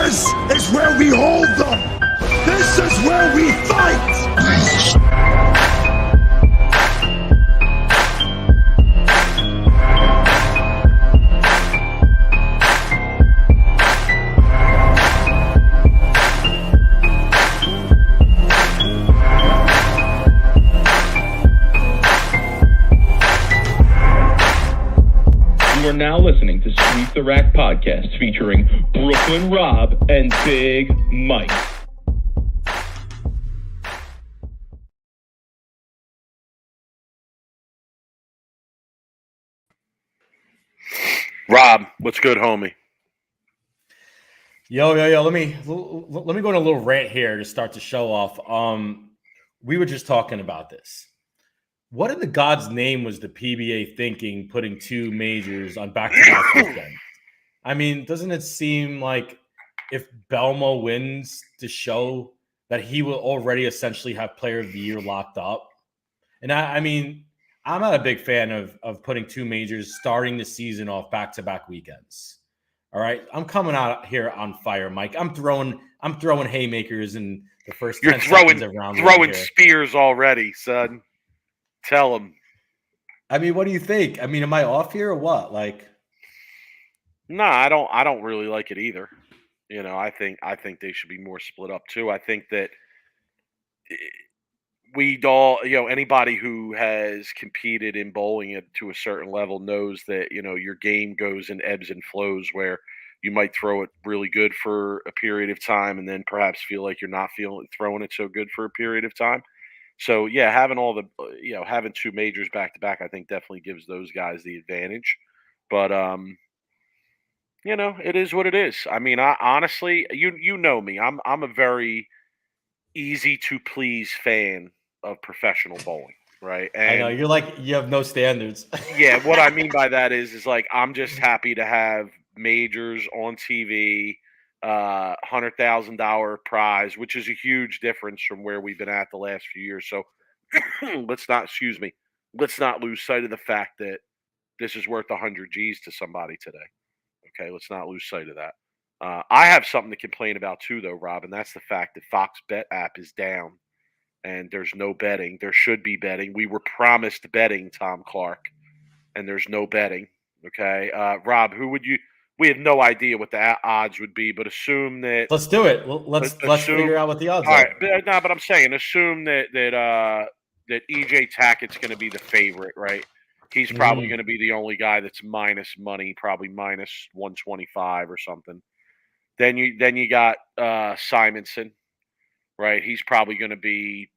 This is where we hold them. This is where we fight. You are now listening to Sweep the Rack podcast featuring Brooklyn Rob and Big Mike. Rob, what's good, homie? Yo. Let me go on a little rant here to start the show off. We were just talking about this. What in the God's name was the PBA thinking putting two majors on back-to-back weekends? I mean, doesn't it seem like if Belmo wins to show that he will already essentially have Player of the Year locked up? And I mean, I'm not a big fan of putting two majors starting the season off back-to-back weekends. All right, I'm coming out here on fire, Mike. I'm throwing haymakers in the first 10 seconds of round one. Throwing spears already, son. Tell him. I mean, what do you think? I mean, am I off here or what? Like, no, I don't really like it either. You know, I think they should be more split up too. I think that we all, anybody who has competed in bowling to a certain level knows that, your game goes in ebbs and flows where you might throw it really good for a period of time and then perhaps feel like you're not throwing it so good for a period of time. So yeah, having having two majors back to back, I think definitely gives those guys the advantage. But it is what it is. I mean, I honestly, you know me, I'm a very easy to please fan of professional bowling, right? And I know you have no standards. Yeah, what I mean by that is like I'm just happy to have majors on TV. $100,000 prize, which is a huge difference from where we've been at the last few years. So let's not lose sight of the fact that this is worth 100 G's to somebody today. Okay, let's not lose sight of that. I have something to complain about too, though, Rob, and that's the fact that Fox Bet app is down and there's no betting. There should be betting. We were promised betting, Tom Clark, and there's no betting. Okay, Rob, we have no idea what the odds would be, but assume that. Let's do it. Let's figure out what the odds are. All right, but I'm saying assume that EJ Tackett's going to be the favorite, right? He's probably going to be the only guy that's minus money, probably minus 125 or something. Then you got Simonson, right? He's probably going to be,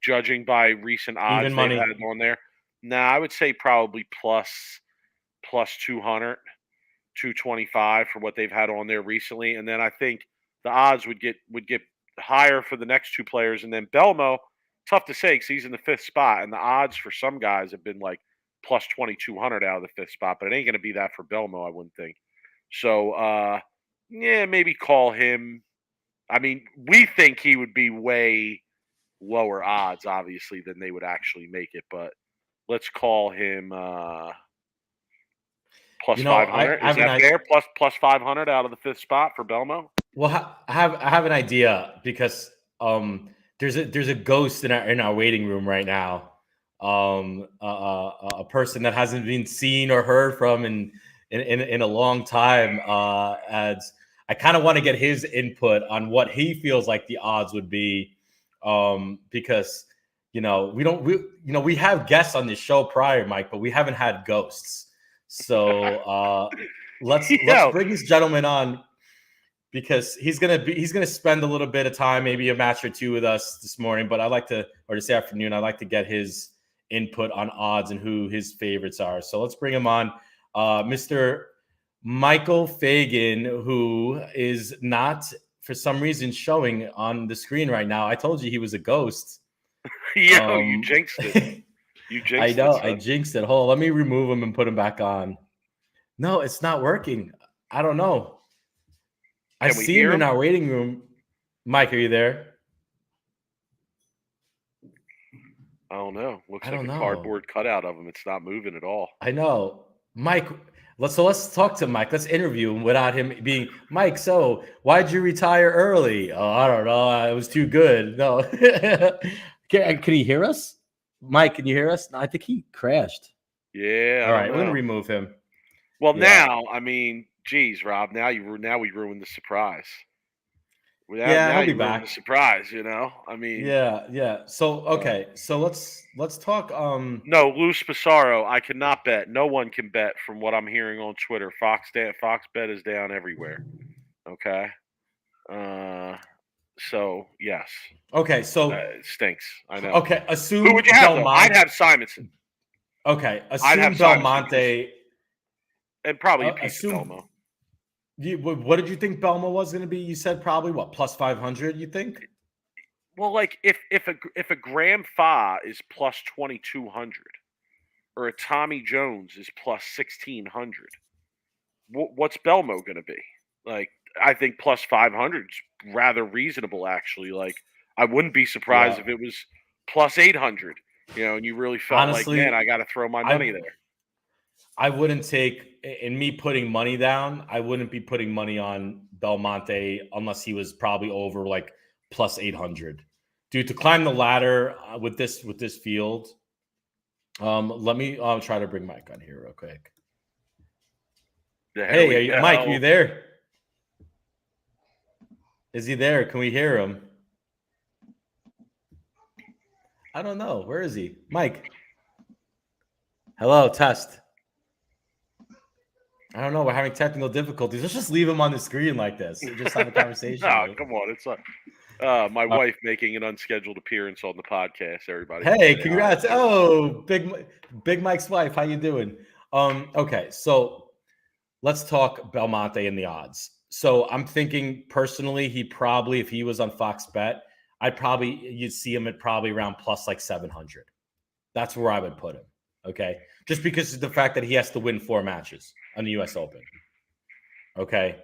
judging by recent odds they've had on there. Now I would say probably plus 200. 225 for what they've had on there recently, and then I think the odds would get higher for the next two players, and then Belmo, tough to say because he's in the fifth spot, and the odds for some guys have been like plus 2,200 out of the fifth spot, but it ain't going to be that for Belmo, I wouldn't think. So maybe call him. I mean, we think he would be way lower odds, obviously, than they would actually make it, but let's call him. Plus 500. Is that fair? Plus 500 out of the fifth spot for Belmo. Well, I have an idea because there's a ghost in our waiting room right now. A person that hasn't been seen or heard from in a long time. As I kind of want to get his input on what he feels like the odds would be, because we have guests on this show prior, Mike, but we haven't had ghosts. So let's bring this gentleman on because he's gonna spend a little bit of time, maybe a match or two with us this morning. But this afternoon, I'd like to get his input on odds and who his favorites are. So let's bring him on, Mr. Michael Fagan, who is not for some reason showing on the screen right now. I told you he was a ghost. You jinxed it. I know. I jinxed it. Hold on, let me remove him and put him back on. No, it's not working. I don't know. I see him in our waiting room. Mike, are you there? I don't know. Looks like a cardboard cutout of him. It's not moving at all. I know. Mike, let's talk to Mike. Let's interview him without him being Mike. So why'd you retire early? Oh, I don't know. It was too good. No. Can he hear us? Mike, can you hear us? No, I think he crashed. Yeah, I All don't right, we're gonna know. remove him. Well, Yeah. now, I mean, geez, Rob, now we ruined the surprise. Yeah, Now he'll be you ruined back. the surprise. I mean, Yeah. So okay, so let's talk. no, Lou Spessaro, I cannot bet. No one can bet from what I'm hearing on Twitter. Fox Bet is down everywhere. Okay. Uh, so yes, Okay, so it stinks. I know. okay, Who assume would you have though? I'd Belmont. have Simonson. Okay, I'd have assume Simonson because, Belmonte. and probably a piece of Assume. Belmo. What did you think Belmo was going to be? You said probably what plus 500. You think? Well, like if a Graham Fa is plus 2,200 or a Tommy Jones is plus 1,600, what's Belmo going to be? Like, I think plus 500 is rather reasonable, actually. Like, I wouldn't be surprised Yeah. if it was plus 800, and you really felt like, man, Honestly, I got to throw my money I there. I wouldn't take in me putting money down. I wouldn't be putting money on Belmonte unless he was probably over like plus 800. Dude, to climb the ladder with this field. Let me try to bring Mike on here real quick. There Hey, we go. Mike, are you there? Is he there? Can we hear him? I don't know. Where is he? Mike. Hello, test. I don't know. We're having technical difficulties. Let's just leave him on the screen like this. Just have a conversation. No, come on. It's my wife making an unscheduled appearance on the podcast. Everybody. Hey, congrats. Oh, Big Mike's wife. How you doing? Okay, so let's talk Belmonte and the odds. So I'm thinking personally, he probably, if he was on Fox Bet, you'd see him at probably around plus like 700. That's where I would put him. Okay. Just because of the fact that he has to win 4 matches on the US Open. Okay.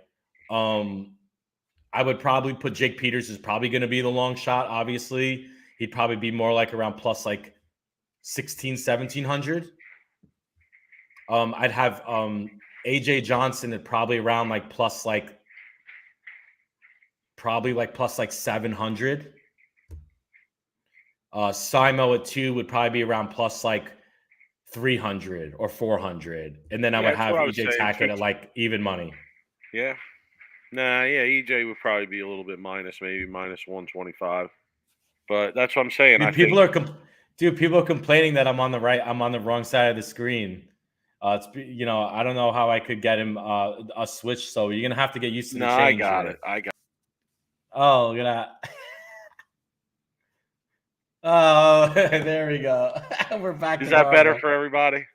I would probably put Jake Peters is probably going to be the long shot. Obviously, he'd probably be more like around plus like 1700. I'd have AJ Johnson at probably around like plus like 700. Simo at 2 would probably be around plus like 300 or 400, and then I would have EJ Tackett at like even money. Yeah. Nah, yeah, EJ would probably be a little bit maybe minus 125. But that's what I'm saying. Dude, people are complaining that I'm on the wrong side of the screen. I don't know how I could get him a switch. So you're gonna have to get used to the change. I got it. Oh, oh, there we go. We're back. Is that better for everybody?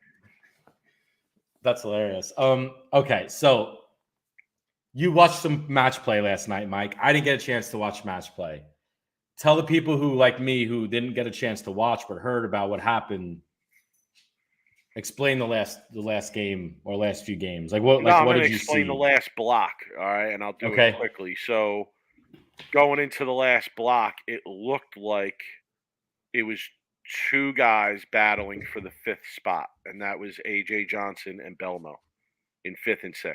That's hilarious. Okay, so you watched some match play last night, Mike. I didn't get a chance to watch match play. Tell the people who, like me, who didn't get a chance to watch but heard about what happened. Explain the last game or last few games. Like what? Like what did you see? Explain the last block, all right, and I'll do it quickly. So going into the last block, it looked like it was 2 guys battling for the 5th spot, and that was AJ Johnson and Belmo in 5th and 6th.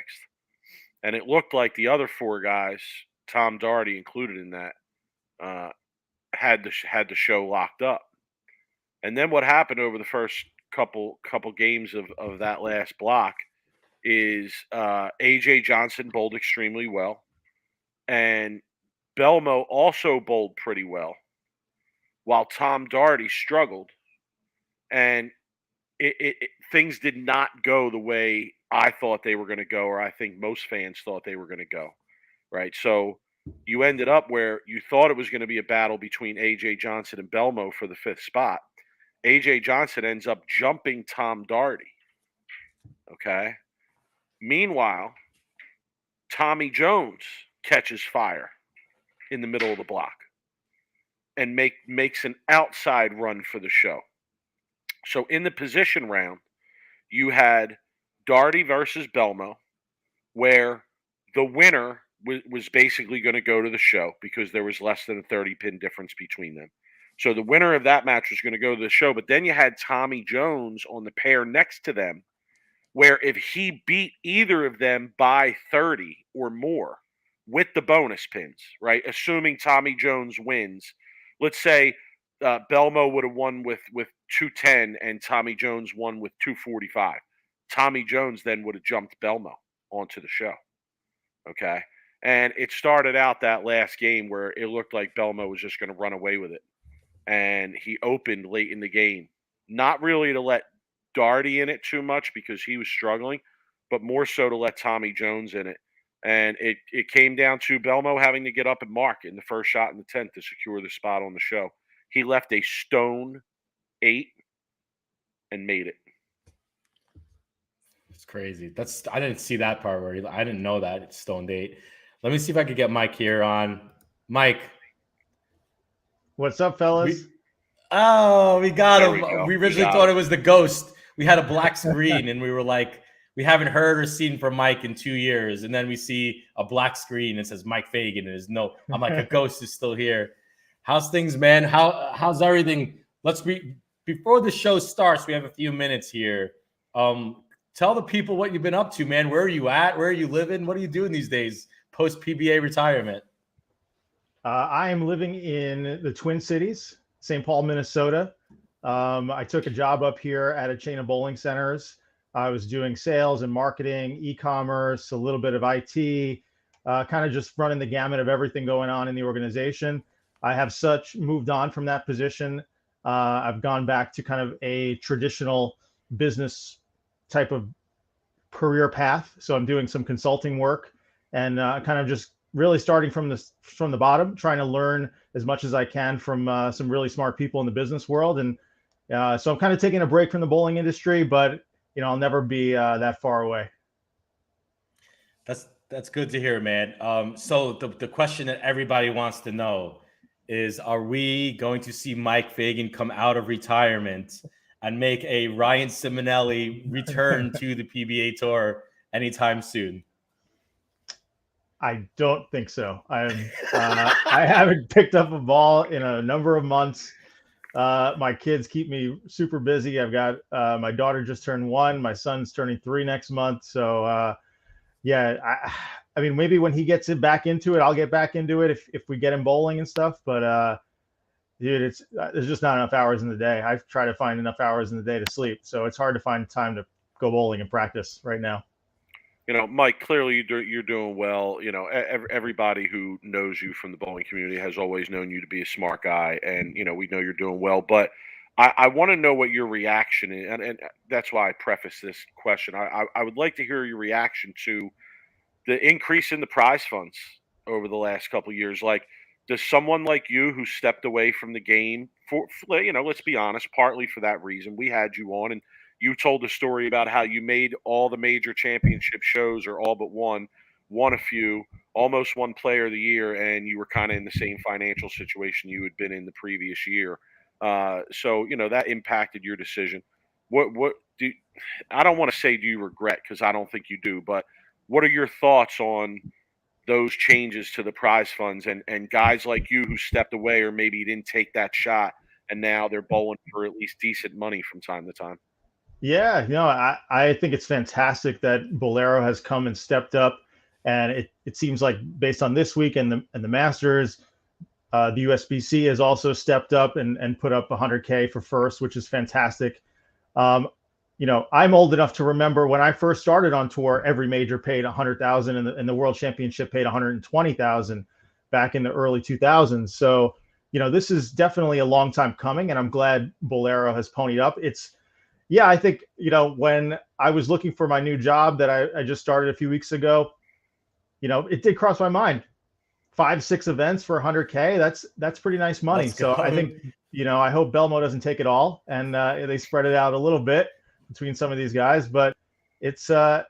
And it looked like the other 4 guys, Tom Daugherty included in that, had the show locked up. And then what happened over the first couple games of that last block is AJ Johnson bowled extremely well, and Belmo also bowled pretty well, while Tom Daugherty struggled, and things did not go the way I thought they were going to go, or I think most fans thought they were going to go, right? So you ended up where you thought it was going to be a battle between AJ Johnson and Belmo for the 5th spot. AJ Johnson ends up jumping Tom Daugherty. Okay. Meanwhile, Tommy Jones catches fire in the middle of the block and makes an outside run for the show. So in the position round, you had Daugherty versus Belmo, where the winner was basically going to go to the show because there was less than a 30-pin difference between them. So the winner of that match was going to go to the show. But then you had Tommy Jones on the pair next to them where if he beat either of them by 30 or more with the bonus pins, right? Assuming Tommy Jones wins, let's say Belmo would have won with 210 and Tommy Jones won with 245. Tommy Jones then would have jumped Belmo onto the show. Okay. And it started out that last game where it looked like Belmo was just going to run away with it. And he opened late in the game, not really to let Darty in it too much because he was struggling, but more so to let Tommy Jones in it. And it came down to Belmo having to get up and mark in the first shot in the 10th to secure the spot on the show. He left a stone 8 and made it. It's crazy. I didn't see that part where I didn't know that it's stoned 8. Let me see if I could get Mike here on. Mike. What's up, fellas? We got There him. we go. We originally thought it was the ghost. We had a black screen and we were like, we haven't heard or seen from Mike in 2 years. And then we see a black screen and it says Mike Fagan. And there's no, I'm like, a ghost is still here. How's things, man? How's everything? Before the show starts, we have a few minutes here. Tell the people what you've been up to, man. Where are you at? Where are you living? What are you doing these days post PBA retirement? I am living in the Twin Cities, St. Paul, Minnesota. I took a job up here at a chain of bowling centers. I was doing sales and marketing, e-commerce, a little bit of IT, kind of just running the gamut of everything going on in the organization. I have moved on from that position. I've gone back to kind of a traditional business type of career path. So I'm doing some consulting work and kind of just really starting from the bottom, trying to learn as much as I can from some really smart people in the business world. And so I'm kind of taking a break from the bowling industry, but I'll never be that far away. That's good to hear, man. So the question that everybody wants to know is, are we going to see Mike Fagan come out of retirement and make a Ryan Simonelli return to the PBA Tour anytime soon? I don't think so. I haven't picked up a ball in a number of months. My kids keep me super busy. I've got my daughter just turned 1. My son's turning 3 next month. So I mean, maybe when he gets it back into it, I'll get back into it if we get him bowling and stuff. But dude, there's just not enough hours in the day. I've tried to find enough hours in the day to sleep, so it's hard to find time to go bowling and practice right now. Mike, clearly you're doing well. Everybody who knows you from the bowling community has always known you to be a smart guy, and we know you're doing well. But I want to know what your reaction is, and that's why I preface this question. I would like to hear your reaction to the increase in the prize funds over the last couple of years. Like, does someone like you who stepped away from the game for let's be honest, partly for that reason, we had you on and you told a story about how you made all the major championship shows, or all but one, won a few, almost won Player of the Year, and you were kind of in the same financial situation you had been in the previous year. So that impacted your decision. I don't want to say do you regret, because I don't think you do, but what are your thoughts on those changes to the prize funds and guys like you who stepped away or maybe didn't take that shot and now they're bowling for at least decent money from time to time? Yeah, I think it's fantastic that Bolero has come and stepped up, and it seems like based on this week and the Masters, the USBC has also stepped up and put up $100K for first, which is fantastic. I'm old enough to remember when I first started on tour, every major paid $100,000 and the World Championship paid $120,000 back in the early 2000s. So, this is definitely a long time coming, and I'm glad Bolero has ponied up. I think, when I was looking for my new job that I just started a few weeks ago, it did cross my mind. 5-6 events for $100K. That's pretty nice money. So I think, I hope Belmo doesn't take it all and they spread it out a little bit between some of these guys, but it's a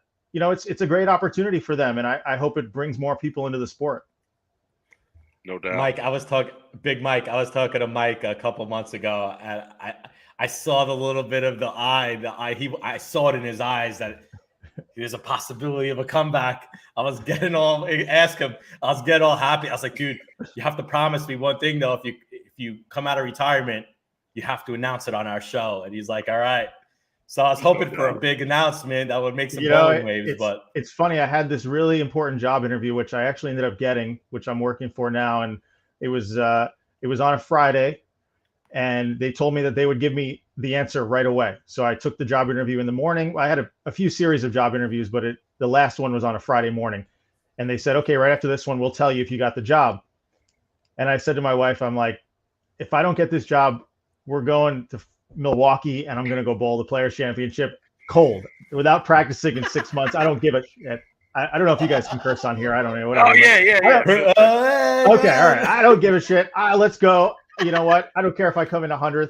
great opportunity for them. And I hope it brings more people into the sport. No doubt. Mike, I was talking to Mike a couple months ago, and I saw the little bit of I saw it in his eyes that there's a possibility of a comeback. I was getting all happy. I was like, dude, you have to promise me one thing though. If you come out of retirement, you have to announce it on our show. And he's like, all right. So I was hoping for a big announcement that would make some waves. But it's funny. I had this really important job interview, which I actually ended up getting, which I'm working for now, and it was on a Friday, and they told me that they would give me the answer right away. So I took the job interview in the morning. I had a few series of job interviews, but the last one was on a Friday morning, and they said, okay, right after this one, we'll tell you if you got the job. And I said to my wife, I'm like, if I don't get this job, we're going to Milwaukee, and I'm going to go bowl the Players Championship cold without practicing in 6 months. I don't give a shit. I don't know if you guys can curse on here. I don't know. Whatever. Oh, yeah. Okay, all right. I don't give a shit. Let's go. You know what? I don't care if I come in 100th.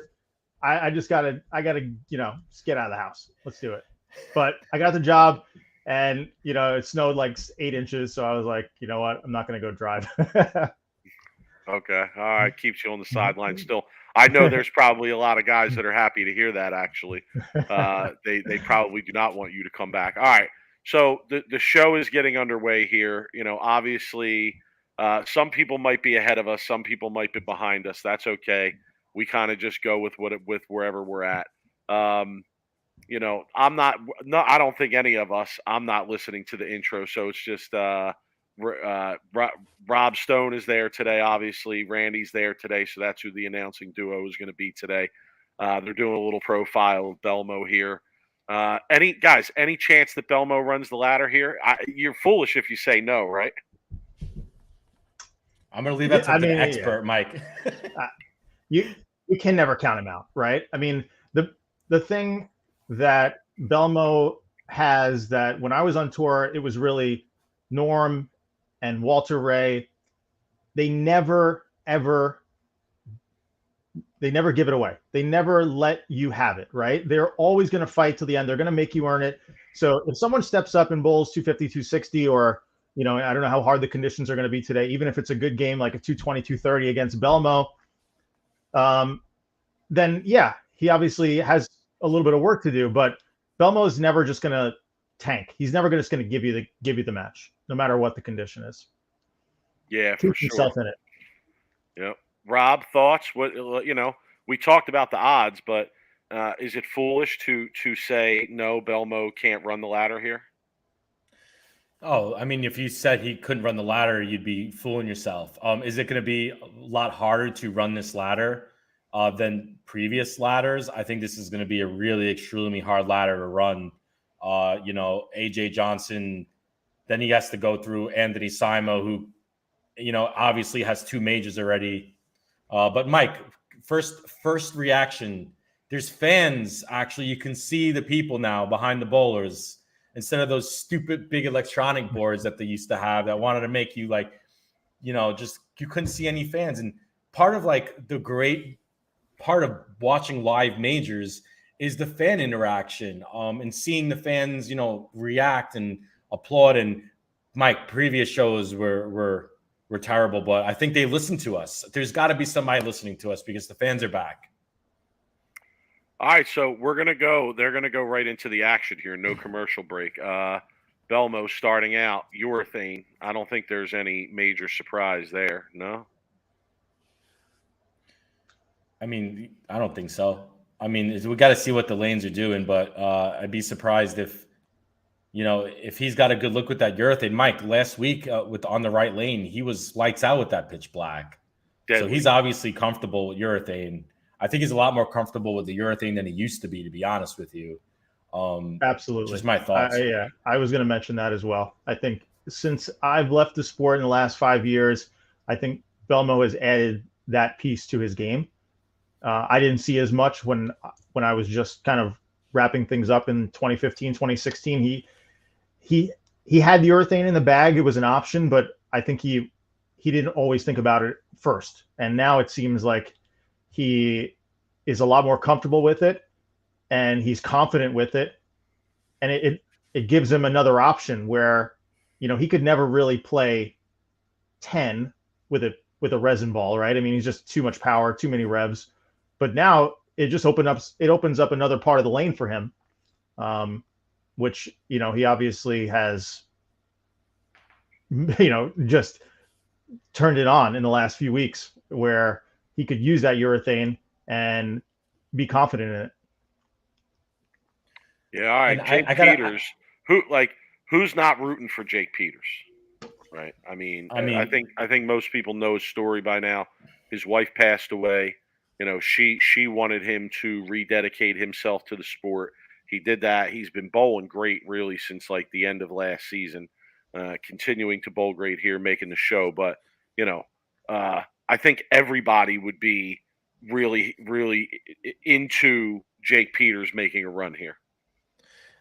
I just gotta just get out of the house. Let's do it. But I got the job, and it snowed like 8 inches, so I was like, you know what? I'm not gonna go drive. Okay. All right. Keeps you on the sideline still. I know there's probably a lot of guys that are happy to hear that, actually. They probably do not want you to come back. All right. So the show is getting underway here. Obviously, some people might be ahead of us. Some people might be behind us. That's okay. We kind of just go with wherever we're at. I don't think any of us, I'm not listening to the intro. So it's just, Rob Stone is there today. Obviously, Randy's there today, so that's who the announcing duo is going to be today. They're doing a little profile of Belmo here. Any chance that Belmo runs the ladder here? You're foolish if you say no, right? I'm going to leave that to the expert, Mike. You can never count him out, right? I mean, the thing that Belmo has that when I was on tour, it was really Norm and Walter Ray. They never give it away. They never let you have it, right? They're always going to fight to the end. They're going to make you earn it. So if someone steps up and bowls 250, 260, or, I don't know how hard the conditions are going to be today, even if it's a good game, like a 220, 230 against Belmo, then yeah, he obviously has a little bit of work to do, but Belmo is never just going to tank. He's never just going to give you the match, no matter what the condition is. Yeah, Keep for sure. himself in it. Yep. Rob, thoughts? What we talked about the odds, but is it foolish to say no? Belmo can't run the ladder here. Oh, I mean, if you said he couldn't run the ladder, you'd be fooling yourself. Is it going to be a lot harder to run this ladder than previous ladders? I think this is going to be a really extremely hard ladder to run. AJ Johnson, then he has to go through Anthony Simo, who, obviously has 2 majors already. But Mike, first reaction, there's fans. Actually, you can see the people now behind the bowlers instead of those stupid big electronic boards that they used to have that wanted to make you just you couldn't see any fans. And part of the great part of watching live majors is the fan interaction, and seeing the fans, react and applaud. And Mike, previous shows were terrible, but I think they listen to us. There's got to be somebody listening to us because the fans are back. All right, so they're going to go right into the action here. No commercial break. Belmo starting out, Urethane. I don't think there's any major surprise there. No? I mean, I don't think so. I mean, we got to see what the lanes are doing, but I'd be surprised if he's got a good look with that Urethane. Mike, last week on the right lane, he was lights out with that pitch black. Deadly. So he's obviously comfortable with Urethane. I think he's a lot more comfortable with the Urethane than he used to be honest with you. Absolutely. Just my thoughts. I was going to mention that as well. I think since I've left the sport in the last 5 years, I think Belmo has added that piece to his game. I didn't see as much when I was just kind of wrapping things up in 2015, 2016. He had the Urethane in the bag. It was an option, but I think he didn't always think about it first. And now it seems like he is a lot more comfortable with it, and he's confident with it. And it gives him another option where, he could never really play 10 with a resin ball, right? I mean, he's just too much power, too many revs. But now it just opens up another part of the lane for him, which, he obviously has, just turned it on in the last few weeks, where he could use that Urethane and be confident in it. Yeah, all right. And Jake I gotta. Peters. Who's not rooting for Jake Peters? Right. I mean, I mean, I think most people know his story by now. His wife passed away. You know, she wanted him to rededicate himself to the sport. He did that. He's been bowling great really since like the end of last season. Continuing to bowl great here, making the show. But you know, I think everybody would be really into Jake Peters making a run here.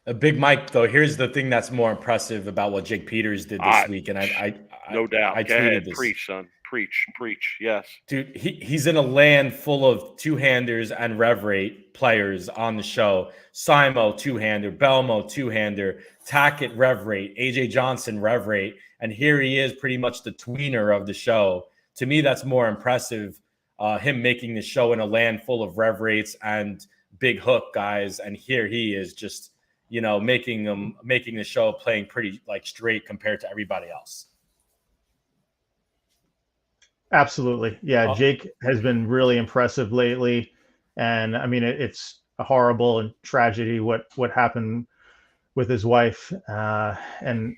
a Big Mike, though. Here's the thing that's more impressive about what Jake Peters did this week, and No doubt. I Go tweeted ahead. this. Preach, son. Preach. Yes. Dude, he's in a land full of two-handers and rev rate players on the show. Simo, two-hander. Belmo, two-hander. Tackett, rev rate. AJ Johnson, rev rate. And here he is, pretty much the tweener of the show. To me, that's more impressive, him making the show in a land full of rev rates and big hook guys. And here he is just, making the show playing pretty like straight compared to everybody else. Absolutely. Yeah, Jake has been really impressive lately. And I mean, it's a horrible and tragedy what happened with his wife. And,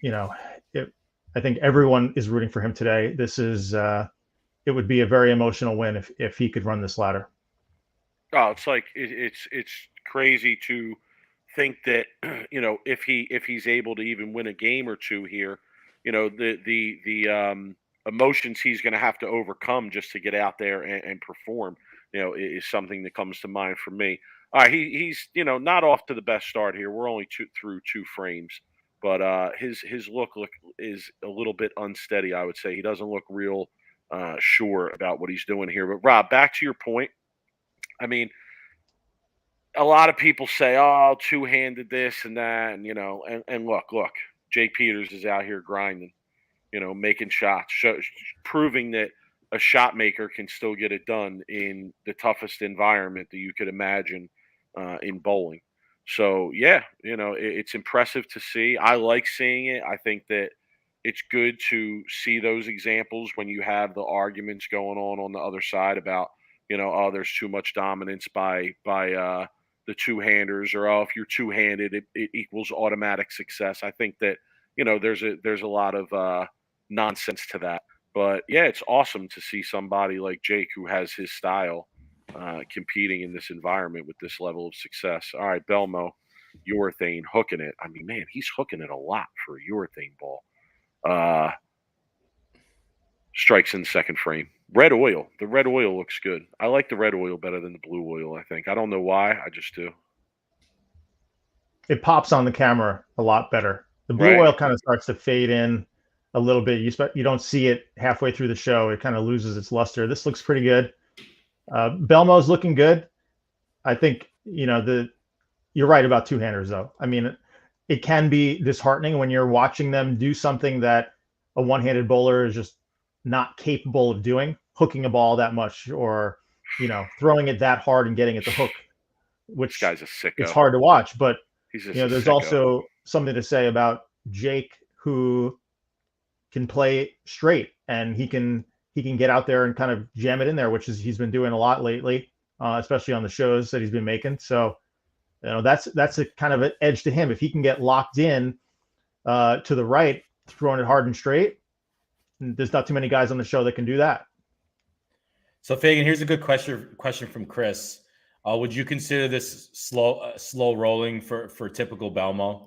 I think everyone is rooting for him today. This is, it would be a very emotional win if he could run this ladder. Oh, it's like it's crazy to think that if he's able to even win a game or two here, the emotions he's going to have to overcome just to get out there and perform, is something that comes to mind for me. All right, he's not off to the best start here. We're only through two frames, but his look is a little bit unsteady. I would say he doesn't look real sure about what he's doing here. But Rob, back to your point. I mean, a lot of people say, "Oh, two-handed this and that," and look, Jake Peters is out here grinding. Making shots, proving that a shot maker can still get it done in the toughest environment that you could imagine in bowling. So, yeah, it's impressive to see. I like seeing it. I think that it's good to see those examples when you have the arguments going on the other side about, there's too much dominance by the two-handers, or if you're two-handed, it equals automatic success. I think that, there's a lot of nonsense to that. But yeah, it's awesome to see somebody like Jake, who has his style, competing in this environment with this level of success. All right, Belmo, Urethane hooking it. I mean, man, he's hooking it a lot for a Urethane ball. Strikes in the second frame. Red oil. The red oil looks good. I like the red oil better than the blue oil, I think. I don't know why. I just do. It pops on the camera a lot better. The blue oil kind of starts to fade in a little bit. You don't see it halfway through the show. It kind of loses its luster. This looks pretty good. Belmo's looking good. I think, you're right about two-handers, though. I mean, it can be disheartening when you're watching them do something that a one-handed bowler is just not capable of doing, hooking a ball that much, or, throwing it that hard and getting it to hook, which this guy's a sicko. It's hard to watch. But, there's sicko. Also something to say about Jake, who can play straight, and he can get out there and kind of jam it in there, which is he's been doing a lot lately, especially on the shows that he's been making. So, that's a kind of an edge to him. If he can get locked in to the right, throwing it hard and straight, there's not too many guys on the show that can do that. So, Fagan, here's a good question from Chris. Would you consider this slow rolling for typical Belmo?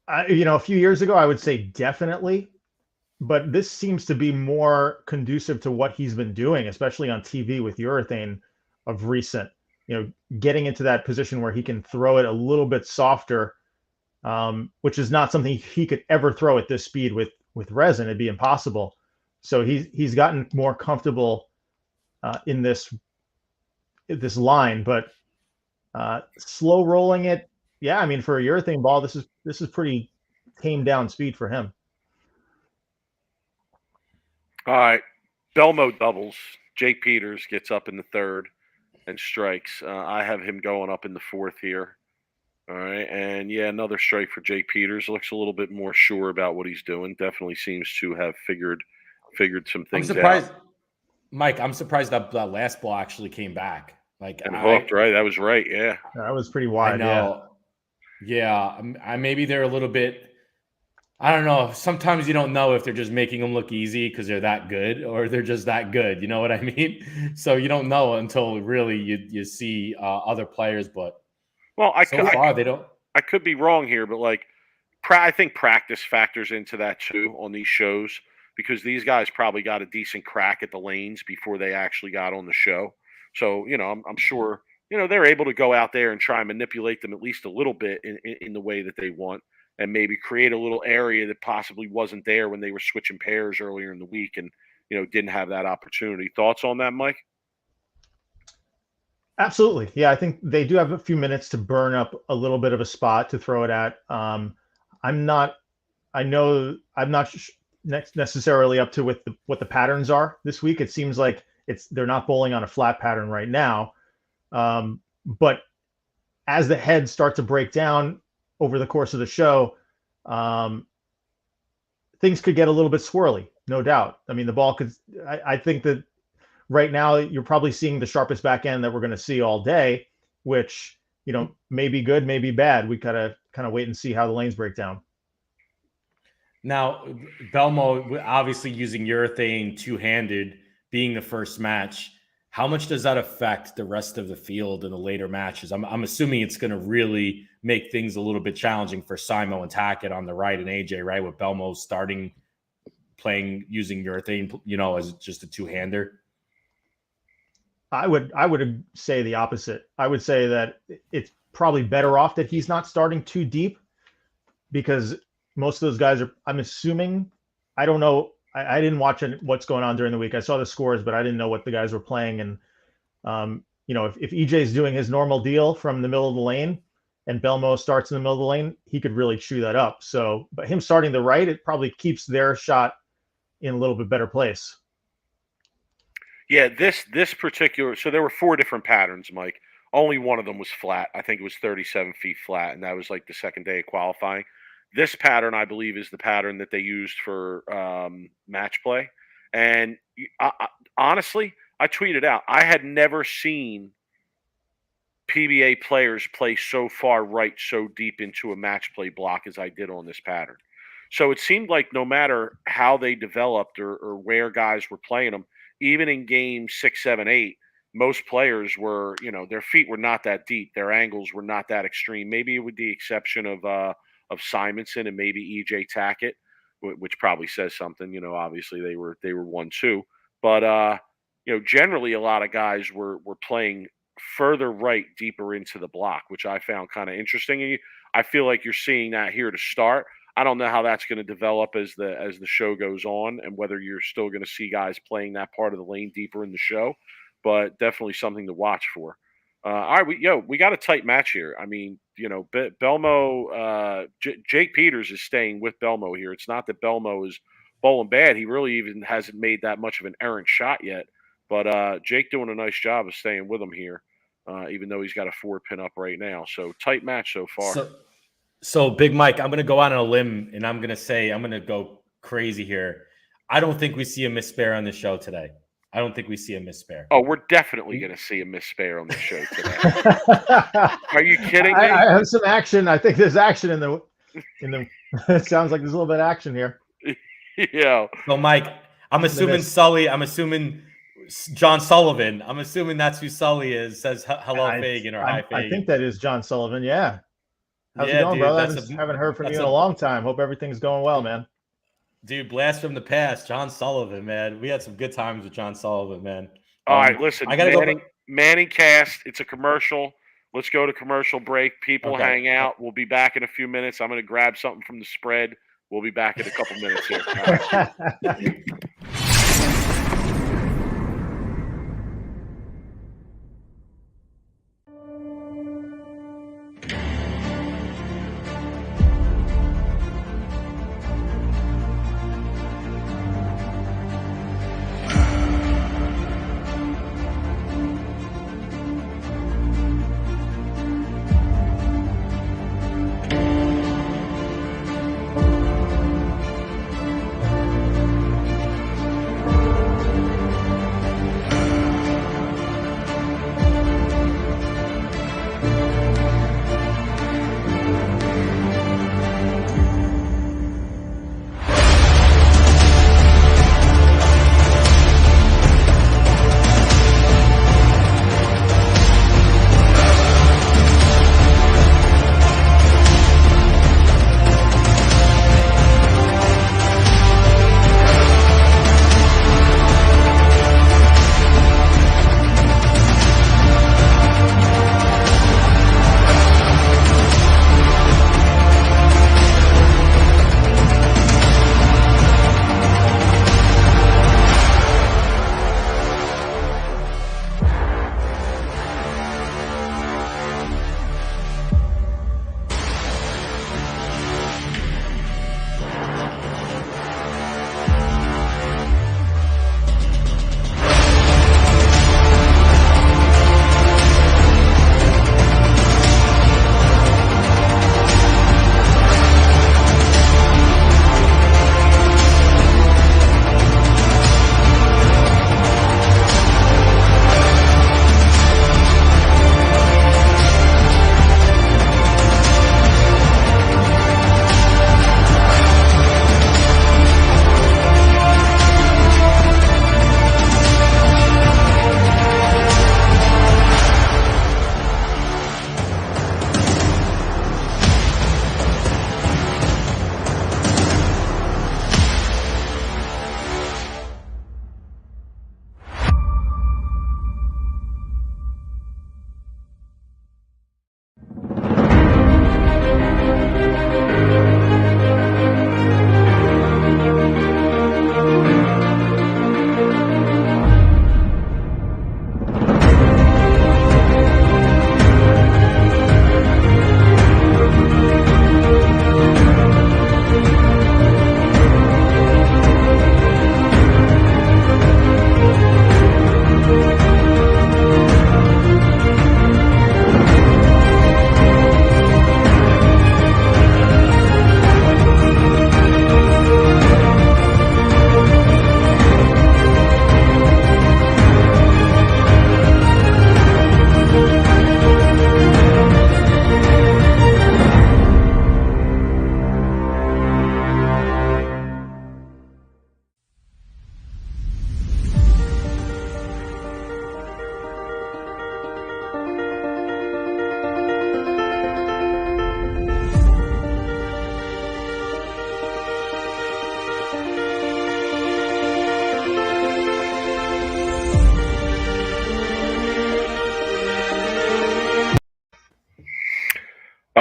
A few years ago, I would say definitely, but this seems to be more conducive to what he's been doing, especially on TV with Urethane of recent, getting into that position where he can throw it a little bit softer, which is not something he could ever throw at this speed with resin. It'd be impossible. So he's gotten more comfortable in this line, but slow rolling it. Yeah, I mean, for a Urethane ball, this is pretty tamed down speed for him. All right, Belmo doubles. Jake Peters gets up in the third and strikes. I have him going up in the fourth here. All right, and yeah, another strike for Jake Peters. Looks a little bit more sure about what he's doing. Definitely seems to have figured some things I'm surprised, out. Mike. I'm surprised that last ball actually came back. Like And hooked, right? That was right. Yeah. That was pretty I wide. know. Yeah. Maybe they're a little bit. I don't know. Sometimes you don't know if they're just making them look easy because they're that good, or they're just that good. You know what I mean? So you don't know until really you see other players. But Well, they don't. I could be wrong here, but like, I think practice factors into that too on these shows, because these guys probably got a decent crack at the lanes before they actually got on the show. So, I'm sure, they're able to go out there and try and manipulate them at least a little bit in the way that they want, and maybe create a little area that possibly wasn't there when they were switching pairs earlier in the week and, didn't have that opportunity. Thoughts on that, Mike? Absolutely. Yeah, I think they do have a few minutes to burn up a little bit of a spot to throw it at. I'm not necessarily up to what the patterns are this week. It seems like they're not bowling on a flat pattern right now. But as the heads start to break down over the course of the show, things could get a little bit swirly, no doubt. I mean, the ball could. I think that right now you're probably seeing the sharpest back end that we're going to see all day, which may be good, may be bad. We gotta kind of wait and see how the lanes break down. Now, Belmo obviously using urethane two-handed, being the first match. How much does that affect the rest of the field in the later matches? I'm assuming it's going to really make things a little bit challenging for Simo and Tackett on the right and AJ, right? With Belmo playing using urethane, as just a two-hander. I would say the opposite. I would say that it's probably better off that he's not starting too deep, because most of those guys are, I'm assuming, I don't know. I didn't watch what's going on during the week. I saw the scores, but I didn't know what the guys were playing. And, if EJ's doing his normal deal from the middle of the lane and Belmo starts in the middle of the lane, he could really chew that up. So, but him starting the right, it probably keeps their shot in a little bit better place. Yeah, this particular, so there were 4 different patterns, Mike. Only one of them was flat. I think it was 37 feet flat, and that was like the second day of qualifying. This pattern, I believe, is the pattern that they used for match play. And honestly, I tweeted out, I had never seen PBA players play so far right, so deep into a match play block as I did on this pattern. So it seemed like no matter how they developed or where guys were playing them, even in game 6, 7, 8, most players were, their feet were not that deep. Their angles were not that extreme. Maybe with the exception of Simonson and maybe EJ Tackett, which probably says something. Obviously they were 1-2, but generally a lot of guys were playing further right, deeper into the block, which I found kind of interesting. And I feel like you're seeing that here to start. I don't know how that's going to develop as the show goes on, and whether you're still going to see guys playing that part of the lane deeper in the show, but definitely something to watch for. All right, we got a tight match here. I mean, Belmo, Jake Peters is staying with Belmo here. It's not that Belmo is bowling bad. He really even hasn't made that much of an errant shot yet. But Jake doing a nice job of staying with him here, even though he's got a 4-pin up right now. So tight match so far. So Big Mike, I'm going to go out on a limb, and I'm going to say I'm going to go crazy here. I don't think we see a missed spare on the show today. I don't think we see a missed spare. Oh, we're definitely going to see a missed spare on the show today. Are you kidding me? I have some action. I think there's action in the. It sounds like there's a little bit of action here. Yeah. So Mike, I'm assuming Sully. I'm assuming John Sullivan. I'm assuming that's who Sully is. Says hello, Fagan, or hi, Fagan. I think that is John Sullivan. Yeah. How's it going, dude, brother? I haven't heard from you in a long time. Hope everything's going well, man. Dude, blast from the past, John Sullivan, man. We had some good times with John Sullivan, man. All right, listen, I gotta Manning Cast. It's a commercial. Let's go to commercial break. People hang out. We'll be back in a few minutes. I'm going to grab something from the spread. We'll be back in a couple minutes here. All right.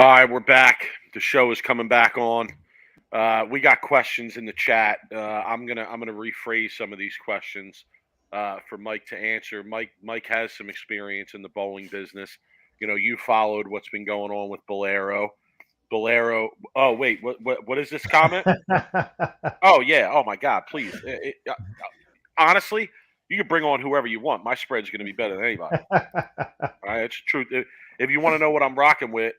All right, we're back. The show is coming back on. We got questions in the chat. I'm gonna rephrase some of these questions for Mike to answer. Mike has some experience in the bowling business. You know, you followed what's been going on with Bolero. Oh wait, what is this comment? Oh yeah. Oh my God, please. Honestly, you can bring on whoever you want. My spread's going to be better than anybody. All right, it's the truth. If you want to know what I'm rocking with,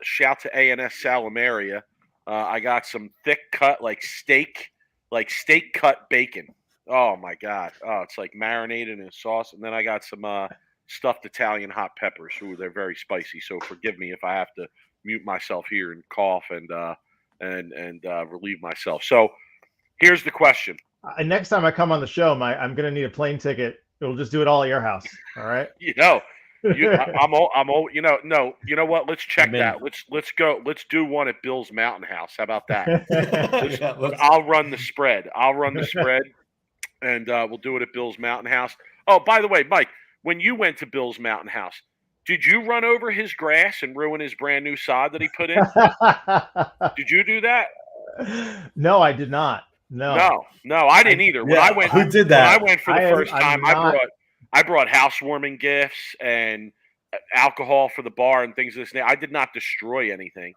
shout to A&S Salamaria. I got some thick cut, like steak cut bacon. Oh my God. Oh, it's like marinated in a sauce. And then I got some stuffed Italian hot peppers. Ooh, they're very spicy. So forgive me if I have to mute myself here and cough and relieve myself. So here's the question. Next time I come on the show, I'm going to need a plane ticket. We'll just do it all at your house. All right. I'm all. You know what? Let's check that. Let's go. Let's do one at Bill's Mountain House. How about that? I'll run the spread. And we'll do it at Bill's Mountain House. Oh, by the way, Mike, when you went to Bill's Mountain House, did you run over his grass and ruin his brand new sod that he put in? Did you do that? No, I did not. No, I didn't either. When I went, who did that? When I went for the first time, I brought housewarming gifts and alcohol for the bar and things of this nature. I did not destroy anything.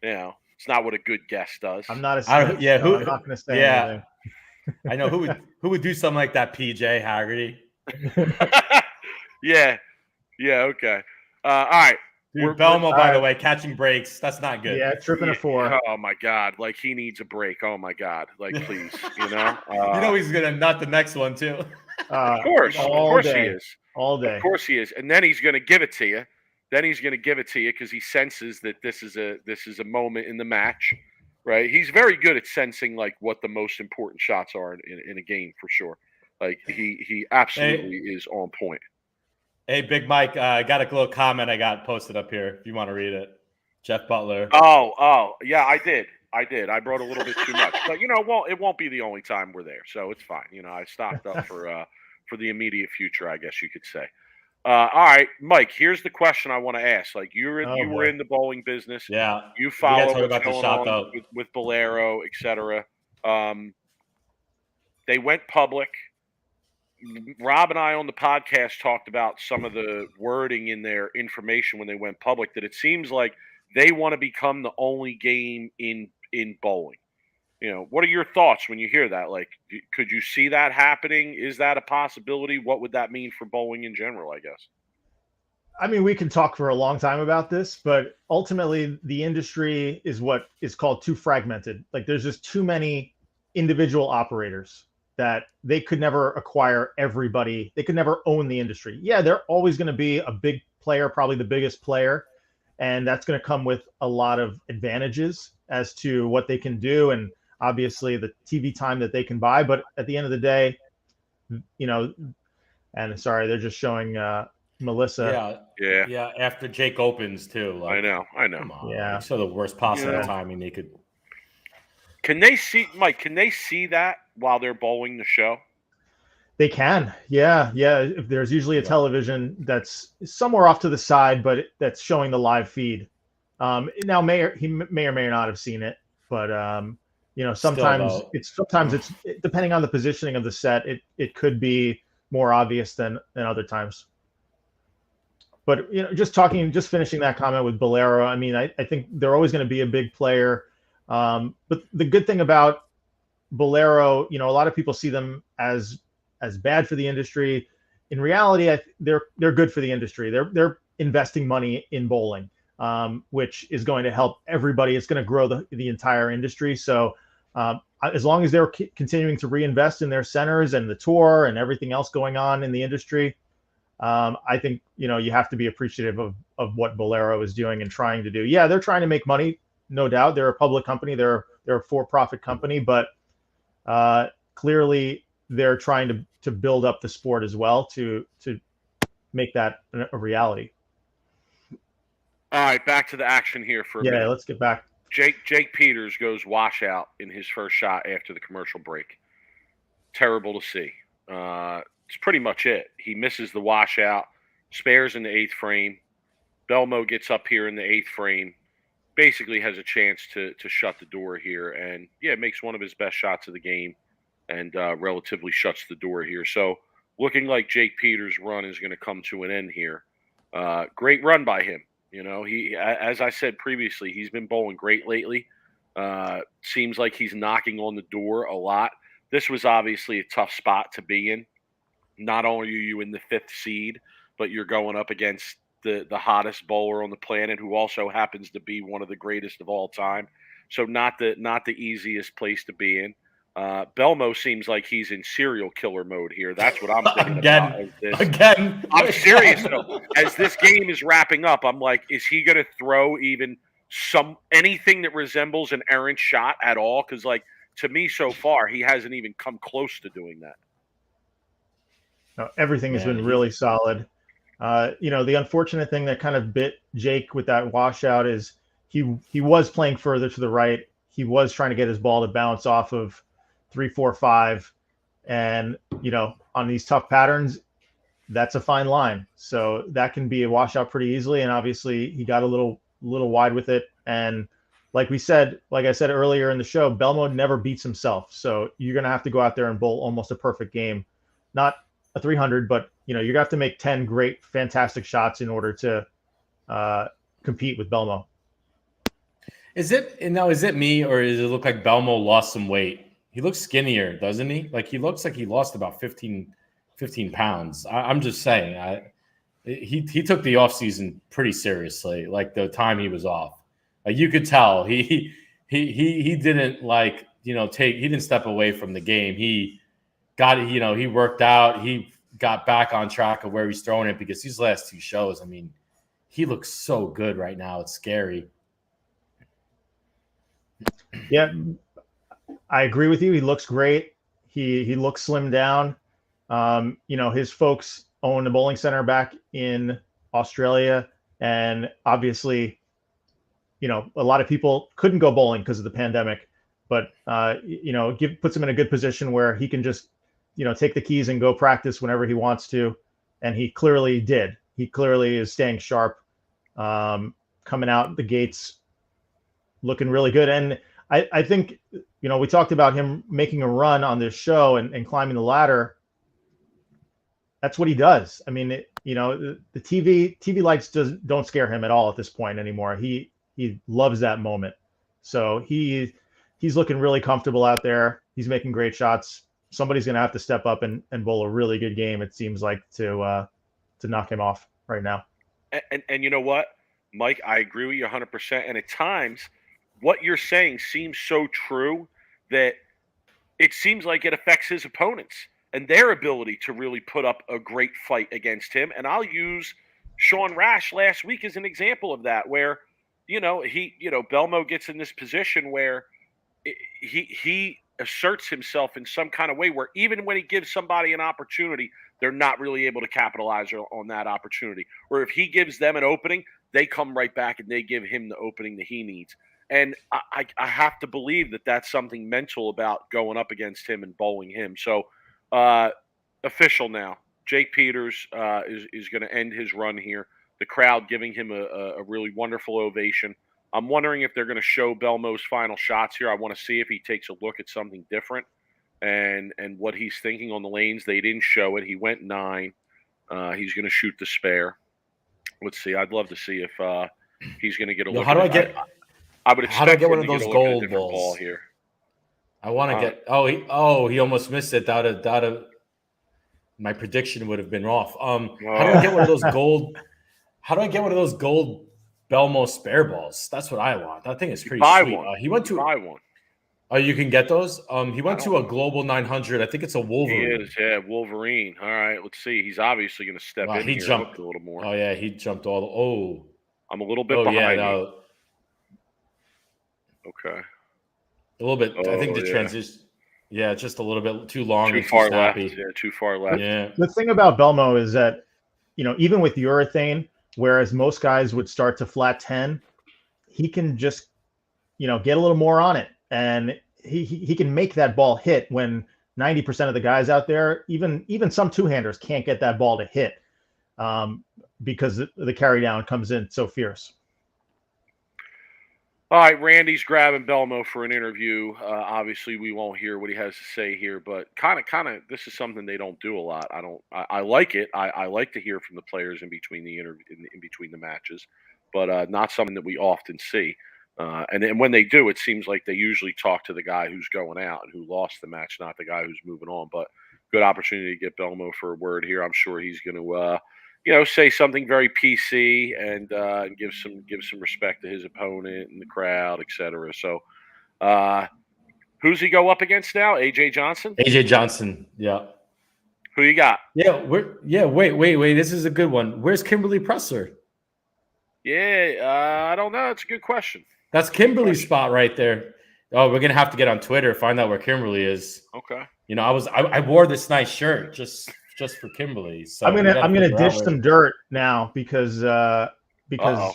You know, it's not what a good guest does. I'm not a I'm not going to say anything. I know who would do something like that. PJ Haggerty. Yeah. Okay. All right. Dude, Belmo, by the way, catching breaks. That's not good. Yeah, tripping a 4. Oh my God! Like he needs a break. Oh my God! Like please, you know he's gonna nut the next one too. Of course he is. All day. Of course he is, and then he's gonna give it to you. Because he senses that this is a moment in the match, right? He's very good at sensing like what the most important shots are in a game for sure. Like he absolutely is on point. Hey, Big Mike, I got a little comment I got posted up here if you want to read it. Jeff Butler. Oh, yeah, I did. I brought a little bit too much. But, it won't be the only time we're there. So it's fine. I stocked up for the immediate future, I guess you could say. All right, Mike, here's the question I want to ask. Like, you were in the bowling business. Yeah. You follow what's going on with Bolero, et cetera. They went public. Rob and I on the podcast talked about some of the wording in their information when they went public, that it seems like they want to become the only game in bowling. What are your thoughts when you hear that? Like, could you see that happening? Is that a possibility? What would that mean for bowling in general, I guess? I mean, we can talk for a long time about this, but ultimately the industry is what is called too fragmented. Like there's just too many individual operators that they could never acquire everybody. They could never own the industry. Yeah, they're always going to be a big player, probably the biggest player. And that's going to come with a lot of advantages as to what they can do. And obviously the TV time that they can buy. But at the end of the day, and sorry, they're just showing Melissa. Yeah. After Jake opens too. Like, I know. Come on. Yeah. So the worst possible timing they could. Can they see, Mike? Can they see that while they're bowling the show? They can. Yeah. If there's usually a television that's somewhere off to the side, but that's showing the live feed. Now, he may or may not have seen it, but sometimes it's depending on the positioning of the set. It could be more obvious than other times. But just finishing that comment with Bolero. I mean, I think they're always going to be a big player. But the good thing about Bolero, a lot of people see them as bad for the industry. In reality, they're good for the industry. They're investing money in bowling, which is going to help everybody. It's going to grow the entire industry. So as long as they're continuing to reinvest in their centers and the tour and everything else going on in the industry, I think you have to be appreciative of what Bolero is doing and trying to do. Yeah, they're trying to make money. No doubt, they're a public company. They're a for-profit company, but clearly they're trying to build up the sport as well to make that a reality. All right, back to the action here for a minute. Yeah, let's get back. Jake Peters goes washout in his first shot after the commercial break. Terrible to see. It's pretty much it. He misses the washout, spares in the 8th frame. Belmo gets up here in the 8th frame. basically has a chance to shut the door here, and makes one of his best shots of the game, and relatively shuts the door here. So looking like Jake Peters' run is going to come to an end here. Great run by him. He, as I said previously, he's been bowling great lately. Seems like he's knocking on the door a lot. This was obviously a tough spot to be in. Not only are you in the 5th seed, but you're going up against the hottest bowler on the planet, who also happens to be one of the greatest of all time. So not the easiest place to be in. Belmo seems like he's in serial killer mode here. That's what I'm thinking about. Again. I'm serious though. As this game is wrapping up, I'm like, is he going to throw even anything that resembles an errant shot at all? Because to me so far, he hasn't even come close to doing that. No, everything has been really solid. The unfortunate thing that kind of bit Jake with that washout is he was playing further to the right. He was trying to get his ball to bounce off of 3, 4, 5, and on these tough patterns, that's a fine line. So that can be a washout pretty easily. And obviously, he got a little wide with it. And like I said earlier in the show, Belmo never beats himself. So you're gonna have to go out there and bowl almost a perfect game, not a 300, but you're gonna have to make 10 great, fantastic shots in order to compete with Belmo. Is it me, or does it look like Belmo lost some weight? He looks skinnier, doesn't he? Like he looks like he lost about 15 pounds. I'm just saying, he took the off season pretty seriously. Like the time he was off, like you could tell he didn't he didn't step away from the game. He got it. He worked out. He got back on track of where he's throwing it, because these last 2 shows, I mean, he looks so good right now. It's scary. Yeah, I agree with you. He looks great. He looks slimmed down. His folks own a bowling center back in Australia, and obviously, a lot of people couldn't go bowling because of the pandemic. But puts him in a good position where he can just take the keys and go practice whenever he wants to, and he clearly did. He clearly is staying sharp, coming out the gates, looking really good. And I think, we talked about him making a run on this show and climbing the ladder. That's what he does. I mean, the TV lights don't scare him at all at this point anymore. He loves that moment. So he's looking really comfortable out there. He's making great shots. Somebody's going to have to step up and bowl a really good game, it seems like, to knock him off right now. And you know what, Mike, I agree with you 100%. And at times, what you're saying seems so true that it seems like it affects his opponents and their ability to really put up a great fight against him. And I'll use Sean Rash last week as an example of that, where, Belmo gets in this position where he asserts himself in some kind of way where even when he gives somebody an opportunity, they're not really able to capitalize on that opportunity. Or if he gives them an opening, they come right back and they give him the opening that he needs. And I have to believe that that's something mental about going up against him and bowling him. So official now, Jake Peters is going to end his run here. The crowd giving him a really wonderful ovation. I'm wondering if they're going to show Belmo's final shots here. I want to see if he takes a look at something different and what he's thinking on the lanes. They didn't show it. He went 9. He's going to shoot the spare. Let's see. I'd love to see if he's going to get a look. I would expect how do I get one of those gold balls ball here. I want to get. He almost missed it. My prediction would have been off. How do I get one of those gold? How do I get one of those gold Belmo spare balls? That's what I want. That thing is pretty sweet. He went to buy one. Oh, you can get those. He went to a Global 900. I think it's a Wolverine. He is, yeah, Wolverine. All right, let's see. He's obviously going to step in. He here jumped a little more. Oh yeah, he jumped all. I'm a little bit behind. No. Okay. A little bit. I think the transition. Yeah, just a little bit too long. Too far left. Yeah, too far left. Yeah. The thing about Belmo is that, even with urethane, whereas most guys would start to flat 10, he can just, get a little more on it. And he can make that ball hit when 90% of the guys out there, even some two-handers, can't get that ball to hit because the carry down comes in so fierce. All right, Randy's grabbing Belmo for an interview. Obviously, we won't hear what he has to say here, but kind of, this is something they don't do a lot. I like it. I like to hear from the players in between the in between the matches, but not something that we often see. And then when they do, it seems like they usually talk to the guy who's going out and who lost the match, not the guy who's moving on. But good opportunity to get Belmo for a word here. I'm sure he's going to. Say something very PC and give some respect to his opponent and the crowd, etc. So, who's he go up against now? AJ Johnson. AJ Johnson, yeah. Who you got? Yeah, wait. This is a good one. Where's Kimberly Presser? Yeah, I don't know. It's a good question. That's Kimberly's spot right there. Oh, we're gonna have to get on Twitter, find out where Kimberly is. Okay. I wore this nice shirt just for Kimberly. So I'm gonna dish some dirt now because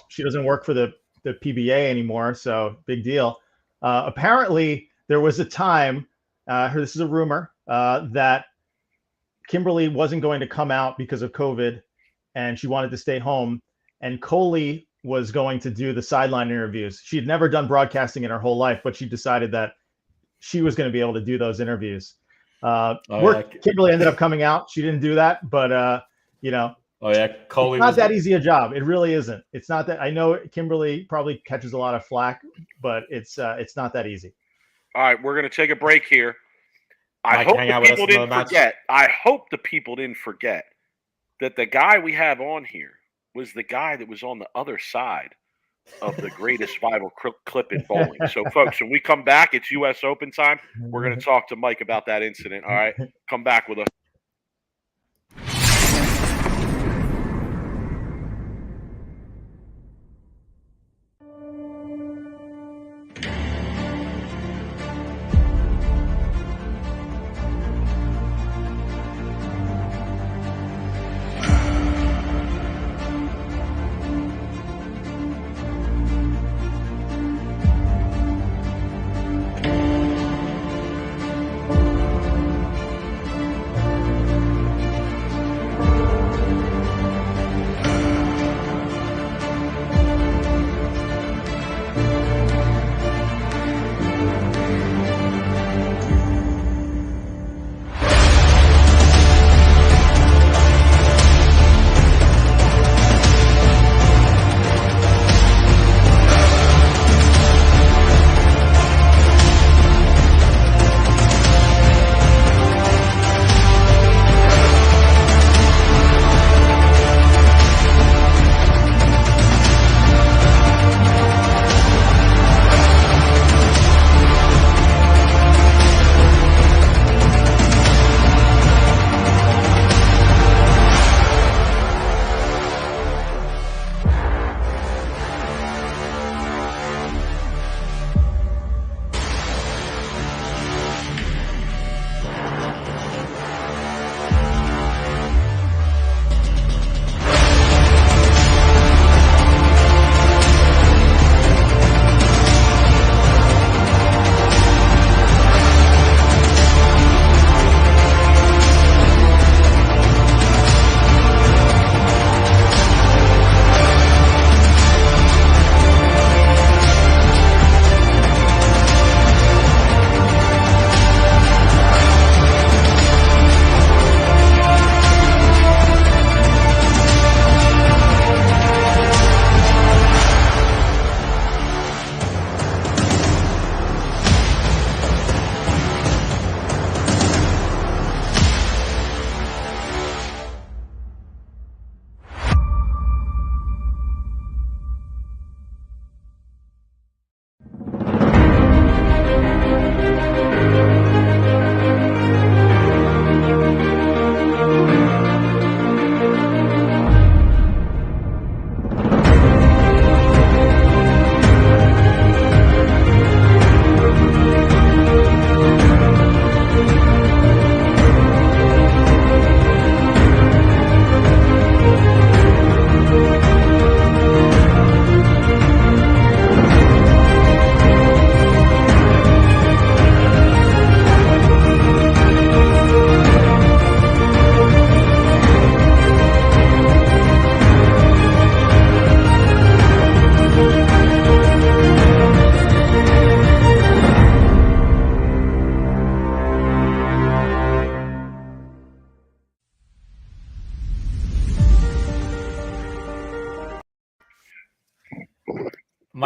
she doesn't work for the PBA anymore. So big deal. Apparently there was a time, this is a rumor, that Kimberly wasn't going to come out because of COVID and she wanted to stay home, and Coley was going to do the sideline interviews. She had never done broadcasting in her whole life, but she decided that she was going to be able to do those interviews. Kimberly ended up coming out. She didn't do that, but Coley, it's not that easy a job. It really isn't. It's not that. I know Kimberly probably catches a lot of flack, but it's not that easy. All right, we're going to take a break here. I hope the people didn't forget that the guy we have on here was the guy that was on the other side of the greatest viral clip in bowling. So, folks, when we come back, it's U.S. Open time. We're going to talk to Mike about that incident. All right, come back with us.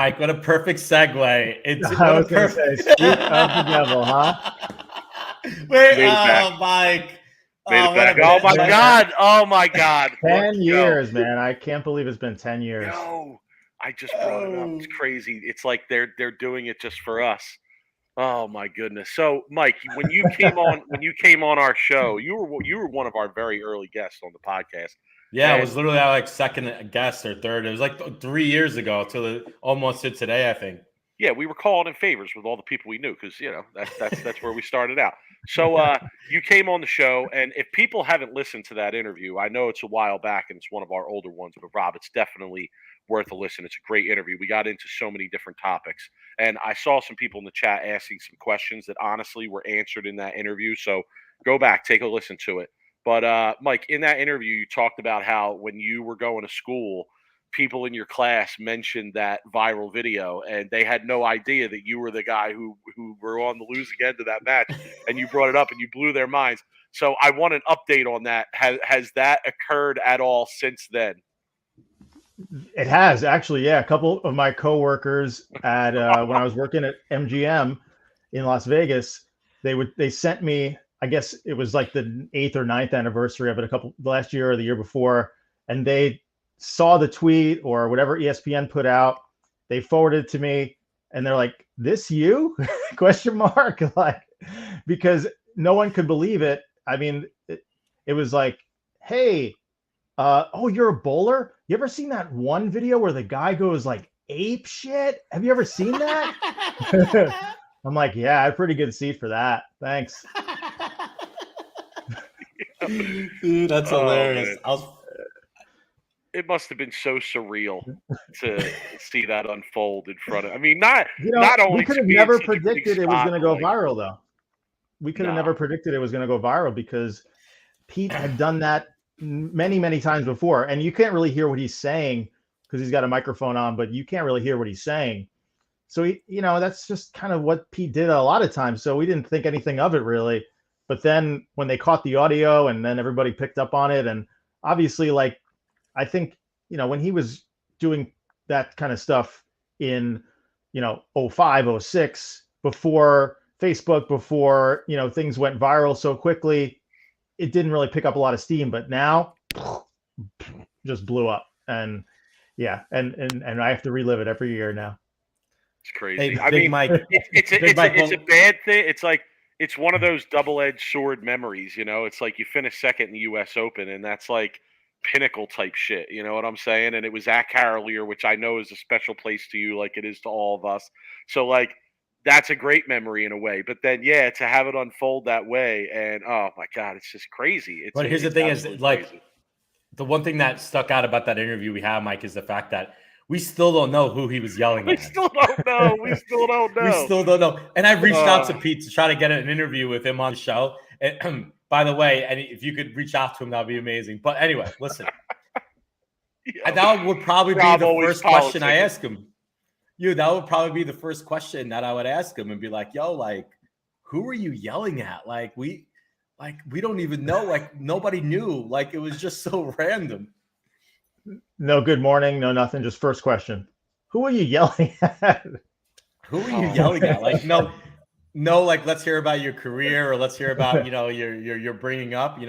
Mike, what a perfect segue. I was going to say, speak of the devil, huh? Wait, Made it back. Mike. Made it what back. a Oh my man. God. Oh my God. 10 years, man. I can't believe it's been 10 years. No, I just brought it up. It's crazy. It's like they're doing it just for us. Oh my goodness. So, Mike, when you came on our show, you were one of our very early guests on the podcast. Yeah, And it was literally like second guest or third. It was like 3 years ago till almost to today, I think. yeah, we were calling in favors with all the people we knew because that's where we started out. So you came on the show, and if people haven't listened to that interview, I know it's a while back and it's one of our older ones, but Rob, it's definitely worth a listen. It's a great interview. We got into so many different topics, and I saw some people in the chat asking some questions that honestly were answered in that interview. So go back, take a listen to it. But Mike, in that interview, you talked about how when you were going to school, people in your class mentioned that viral video, and they had no idea that you were the guy who were on the losing end of that match, and you brought it up and you blew their minds. So I want an update on that. Has that occurred at all since then? It has actually, yeah. A couple of my coworkers at when I was working at MGM in Las Vegas, they sent me. I guess it was like the 8th or 9th anniversary of it, last year or the year before, and they saw the tweet or whatever ESPN put out. They forwarded it to me, and they're like, "This you?" question mark, like, because no one could believe it. I mean, it was like, "Hey, oh, you're a bowler? You ever seen that one video where the guy goes like ape shit? Have you ever seen that?" I'm like, "Yeah, I had a pretty good seat for that. Thanks." Dude, that's hilarious. It must have been so surreal to see that unfold in front of. I mean, not only we could have never predicted it was going to go viral, though. We could have never predicted it was going to go viral because Pete had done that many, many times before, and you can't really hear what he's saying because he's got a microphone on, but you can't really hear what he's saying. So that's just kind of what Pete did a lot of times. So we didn't think anything of it really. But then when they caught the audio and then everybody picked up on it, and obviously, like, I think, when he was doing that kind of stuff in, 05, 06, before Facebook, before, things went viral so quickly, it didn't really pick up a lot of steam, but now just blew up. And yeah, and I have to relive it every year now. It's crazy. Hey, Big Mike. It's a bad thing. It's like, it's one of those double-edged sword memories, It's like you finish second in the US Open, and that's like pinnacle type shit. You know what I'm saying? And it was at Carolier, which I know is a special place to you, like it is to all of us. So, like, that's a great memory in a way. But then, yeah, to have it unfold that way, and oh my God, it's just crazy. But here's the thing: is like crazy. The one thing that stuck out about that interview we have, Mike, is the fact that we still don't know who he was yelling at. We still don't know. We still don't know. And I reached out to Pete to try to get an interview with him on the show. And by the way, and if you could reach out to him, that'd be amazing. But anyway, listen. That would probably be the first question I ask him. That would probably be the first question that I would ask him and be like, "Yo, like, who are you yelling at? Like, we don't even know. Like, nobody knew. Like, it was just so random." No good morning, no nothing. Just first question. Who are you yelling at? Who are you yelling at? Like, no, like, let's hear about your career, or let's hear about, your bringing up,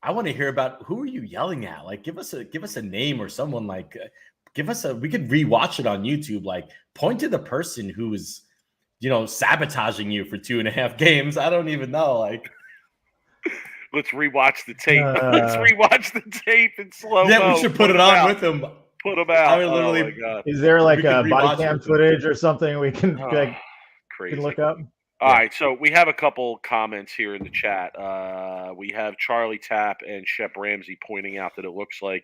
I want to hear about who are you yelling at? Like, give us a name or someone, like, we could rewatch it on YouTube. Like, point to the person who is, sabotaging you for 2.5 games. I don't even know. Like, let's rewatch the tape. Let's rewatch the tape in slow-mo. Yeah, we should put it on with him. Put him out. I mean, literally. Oh my God. Is there like a body cam footage or something we can crazy. Can look up? All right, so we have a couple comments here in the chat. We have Charlie Tapp and Shep Ramsey pointing out that it looks like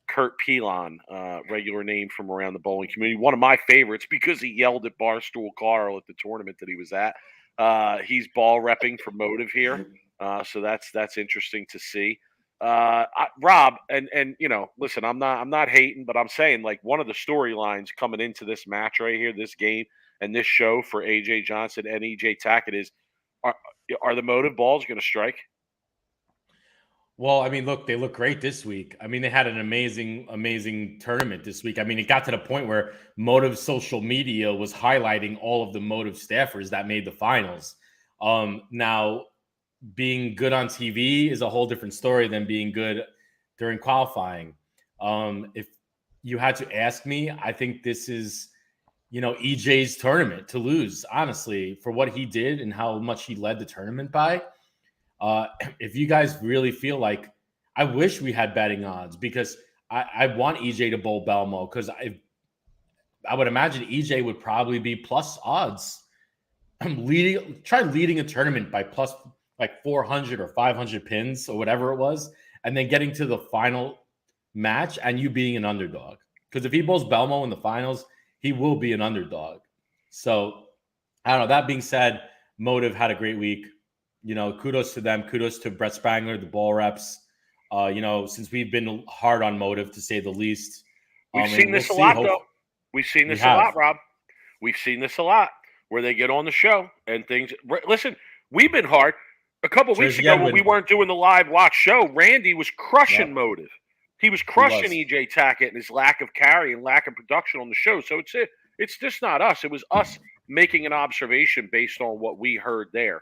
Kurt Pelon, regular name from around the bowling community. One of my favorites because he yelled at Barstool Carl at the tournament that he was at. He's ball repping for Motive here. So that's interesting to see. Rob, and listen, I'm not hating, but I'm saying, like, one of the storylines coming into this match right here, this game and this show for AJ Johnson and EJ Tackett is, are the Motive balls going to strike? Well, I mean, look, they look great this week. I mean, they had an amazing tournament this week. I mean, it got to the point where Motive social media was highlighting all of the Motive staffers that made the finals. Now, being good on TV is a whole different story than being good during qualifying. If you had to ask me, I think this is, EJ's tournament to lose, honestly, for what he did and how much he led the tournament by. If you guys really feel like, I wish we had betting odds, because I want EJ to bowl Belmo, because I would imagine EJ would probably be plus odds. Try leading a tournament by plus like 400 or 500 pins or whatever it was, and then getting to the final match and you being an underdog. Because if he bowls Belmo in the finals, he will be an underdog. So I don't know. That being said, Motive had a great week. Kudos to them. Kudos to Brett Spangler, the ball reps. Since we've been hard on Motive, to say the least. We've seen this a lot, though. We've seen this a lot, Rob. We've seen this a lot, where they get on the show and things. Listen, we've been hard. A couple weeks ago, when we weren't doing the live watch show, Randy was crushing Motive. He was crushing EJ Tackett and his lack of carry and lack of production on the show. So it's just not us. It was us making an observation based on what we heard there.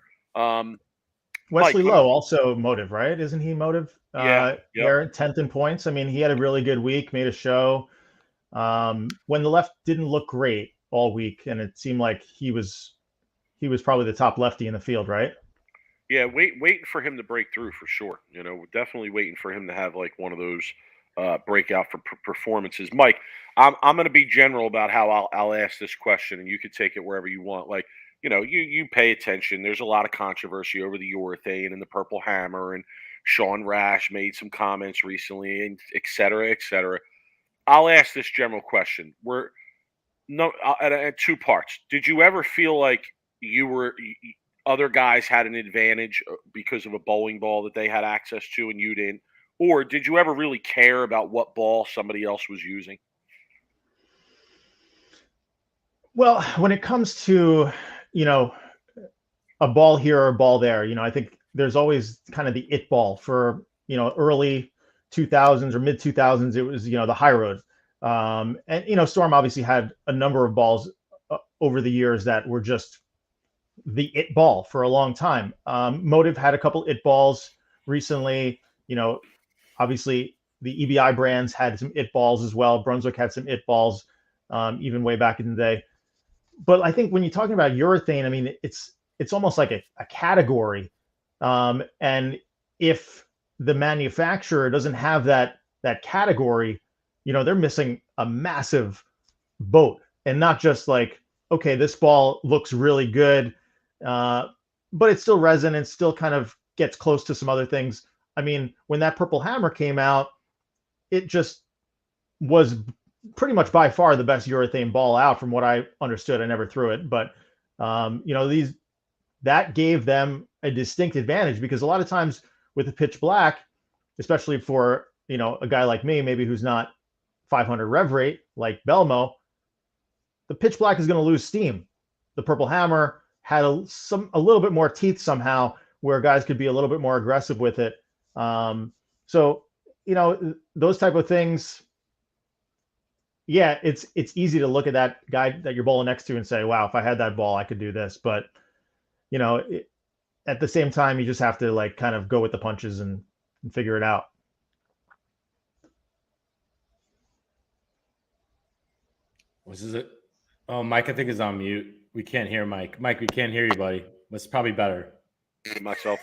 Wesley Lowe also Motive, right? Isn't he Motive? Yeah. There, 10th in points. I mean, he had a really good week, made a show. When the left didn't look great all week, and it seemed like he was probably the top lefty in the field, right? Yeah, waiting for him to break through for sure. Definitely waiting for him to have like one of those breakout for performances. Mike, I'm going to be general about how I'll ask this question, and you can take it wherever you want. Like, you pay attention. There's a lot of controversy over the urethane and the purple hammer, and Sean Rash made some comments recently, and et cetera, et cetera. I'll ask this general question. At two parts. Did you ever feel like other guys had an advantage because of a bowling ball that they had access to and you didn't? Or did you ever really care about what ball somebody else was using? Well, when it comes to, a ball here or a ball there, I think there's always kind of the it ball for, early 2000s or mid 2000s. It was, the high road. And, Storm obviously had a number of balls over the years that were just the it ball for a long time. Motive had a couple it balls recently. Obviously the EBI brands had some it balls as well. Brunswick had some it balls, even way back in the day. But I think when you're talking about urethane, I mean, it's almost like a category. And if the manufacturer doesn't have that category, they're missing a massive boat. And not just like, okay, this ball looks really good, but it's still resin and still kind of gets close to some other things. I mean, when that purple hammer came out, it just was pretty much by far the best urethane ball out from what I understood. I never threw it, but that gave them a distinct advantage, because a lot of times with the pitch black, especially for, a guy like me, maybe who's not 500 rev rate like Belmo, the pitch black is going to lose steam. The purple hammer had a little bit more teeth somehow, where guys could be a little bit more aggressive with it. So, those type of things. Yeah, it's easy to look at that guy that you're bowling next to and say, wow, if I had that ball, I could do this. But, at the same time, you just have to like kind of go with the punches and figure it out. What is it? Oh, Mike, I think is on mute. We can't hear Mike. Mike, we can't hear you, buddy. That's probably better. Myself.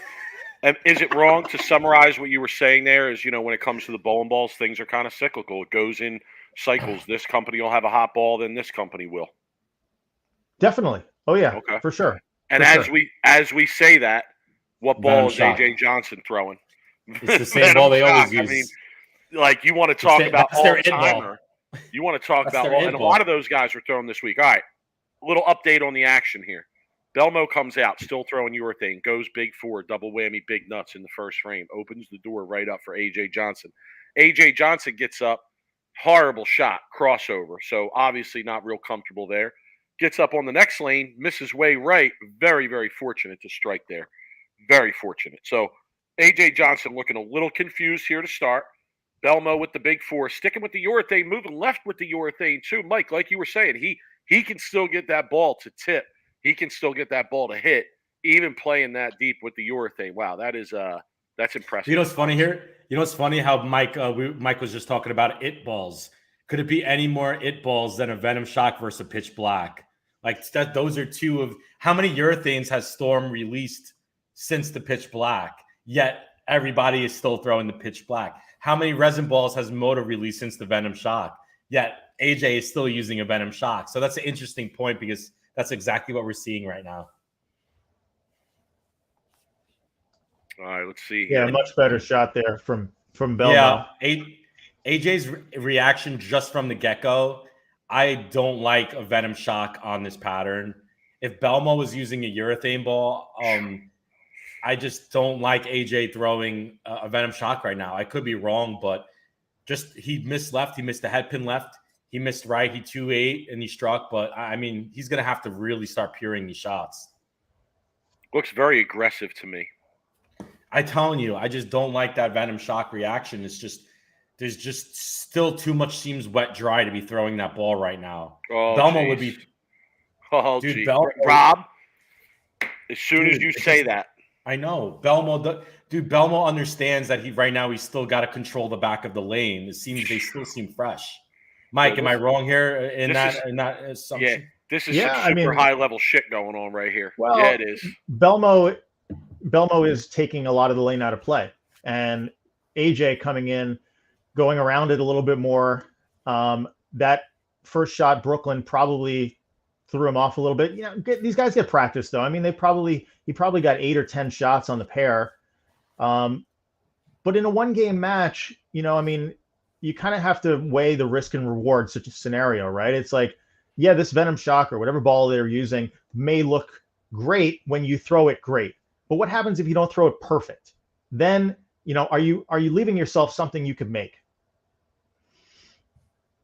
And is it wrong to summarize what you were saying there? Is, when it comes to the bowling balls, things are kind of cyclical. It goes in cycles. This company will have a hot ball, then this company will. Definitely. Oh yeah. Okay. For sure. And as we say that, what ball is AJ Johnson throwing? It's the same ball they always use. I mean, like, you want to talk about all-timer. You want to talk about and a lot of those guys were throwing this week. All right, a little update on the action here. Belmo comes out, still throwing urethane, goes big four, double whammy, big nuts in the first frame, opens the door right up for AJ Johnson. AJ Johnson gets up, horrible shot, crossover, so obviously not real comfortable there. Gets up on the next lane, misses way right. Very, very fortunate to strike there. Very fortunate. So AJ Johnson looking a little confused here to start. Belmo with the big four, sticking with the urethane, moving left with the urethane too. Mike, like you were saying, he can still get that ball to tip. He can still get that ball to hit, even playing that deep with the urethane. Wow, that's impressive. You know what's funny here? You know what's funny? How Mike was just talking about it balls. Could it be any more it balls than a Venom Shock versus a Pitch Black? Like that, those are two of how many urethanes has Storm released since the Pitch Black? Yet everybody is still throwing the Pitch Black. How many resin balls has Moto released since the Venom Shock? Yet AJ is still using a Venom Shock. So that's an interesting point because that's exactly what we're seeing right now. All right, let's see. Yeah, much better shot there from Belmo. Yeah, AJ's reaction just from the get-go, I don't like a Venom Shock on this pattern. If Belmo was using a urethane ball, I just don't like AJ throwing a Venom Shock right now. I could be wrong, but just he missed left. He missed the head pin left. He missed right. He 2-8 and he struck. But, I mean, he's going to have to really start puring these shots. Looks very aggressive to me. I'm telling you, I just don't like that Venom Shock reaction. It's just there's just still too much seems wet dry to be throwing that ball right now. Oh, Belmo would be. Oh, dude, Rob, as soon as you say that. I know. Belmo understands that right now he's still got to control the back of the lane. It seems they still seem fresh. Mike, am I wrong here in that assumption? Yeah, this is some super high level shit going on right here. Well, yeah, it is. Belmo is taking a lot of the lane out of play, and AJ coming in, going around it a little bit more. That first shot, Brooklyn probably threw him off a little bit. You know, these guys get practice though. I mean, he probably got 8 or 10 shots on the pair. But in a one-game match, you know, I mean, you kind of have to weigh the risk and reward such a scenario, right? It's like, yeah, this Venom Shock or whatever ball they're using may look great when you throw it great. But what happens if you don't throw it perfect? Then, you know, are you leaving yourself something you could make?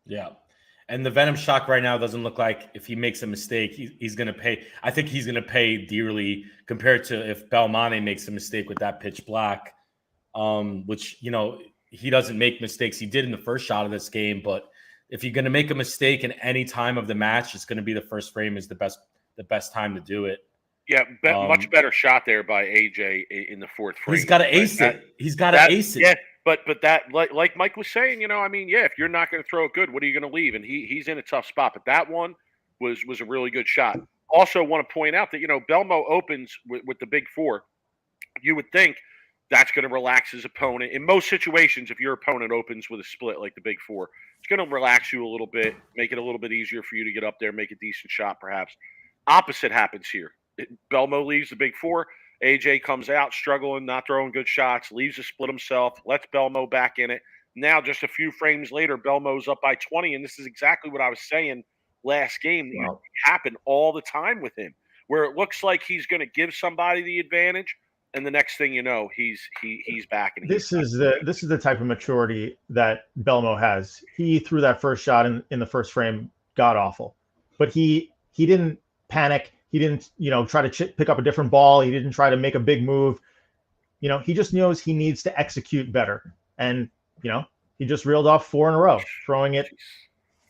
Yeah. And the Venom Shock right now doesn't look like if he makes a mistake, he's going to pay. I think he's going to pay dearly compared to if Belmonte makes a mistake with that Pitch Black, which, you know, he doesn't make mistakes. He did in the first shot of this game. But if you're going to make a mistake in any time of the match, it's going to be the first frame is the best time to do it. Yeah, much better shot there by AJ in the fourth frame. He's got to ace it. He's got to ace it. Yeah, but that like Mike was saying, you know, I mean, yeah, if you're not going to throw it good, what are you going to leave? And he's in a tough spot. But that one was a really good shot. Also, want to point out that, you know, Belmo opens with the big four. You would think that's going to relax his opponent. In most situations, if your opponent opens with a split like the big four, it's going to relax you a little bit, make it a little bit easier for you to get up there, make a decent shot perhaps. Opposite happens here. Belmo leaves the big four. AJ comes out struggling, not throwing good shots, leaves a split himself, lets Belmo back in it. Now, just a few frames later, Belmo's up by 20, and this is exactly what I was saying last game. Wow. It happened all the time with him, where it looks like he's going to give somebody the advantage, and the next thing you know, he's back. And this is the type of maturity that Belmo has. He threw that first shot in the first frame, god awful, but he didn't panic. He didn't, you know, try to pick up a different ball. He didn't try to make a big move. You know, he just knows he needs to execute better. And, you know, he just reeled off 4 in a row, throwing it,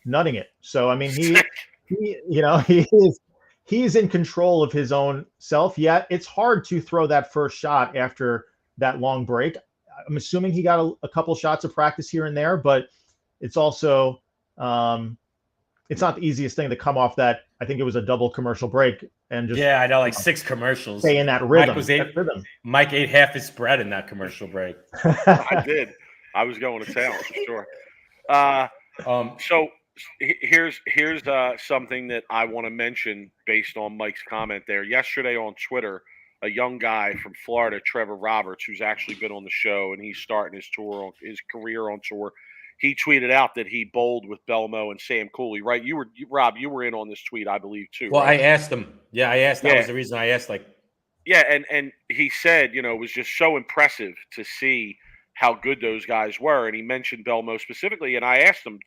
nutting it. So, I mean, he's in control of his own self. Yet it's hard to throw that first shot after that long break. I'm assuming he got a couple shots of practice here and there, but it's also it's not the easiest thing to come off that. I think it was a double commercial break and just I know, like 6 commercials. Stay in that rhythm. Mike ate half his spread in that commercial break. I did. I was going to town for sure. So here's something that I want to mention based on Mike's comment there. Yesterday on Twitter, a young guy from Florida, Trevor Roberts, who's actually been on the show and he's starting his career on tour. He tweeted out that he bowled with Belmo and Sam Cooley, right? Rob, you were in on this tweet, I believe, too. Well, right? I asked him. Yeah, I asked. That was the reason I asked. And he said, you know, it was just so impressive to see how good those guys were. And he mentioned Belmo specifically. And I asked him,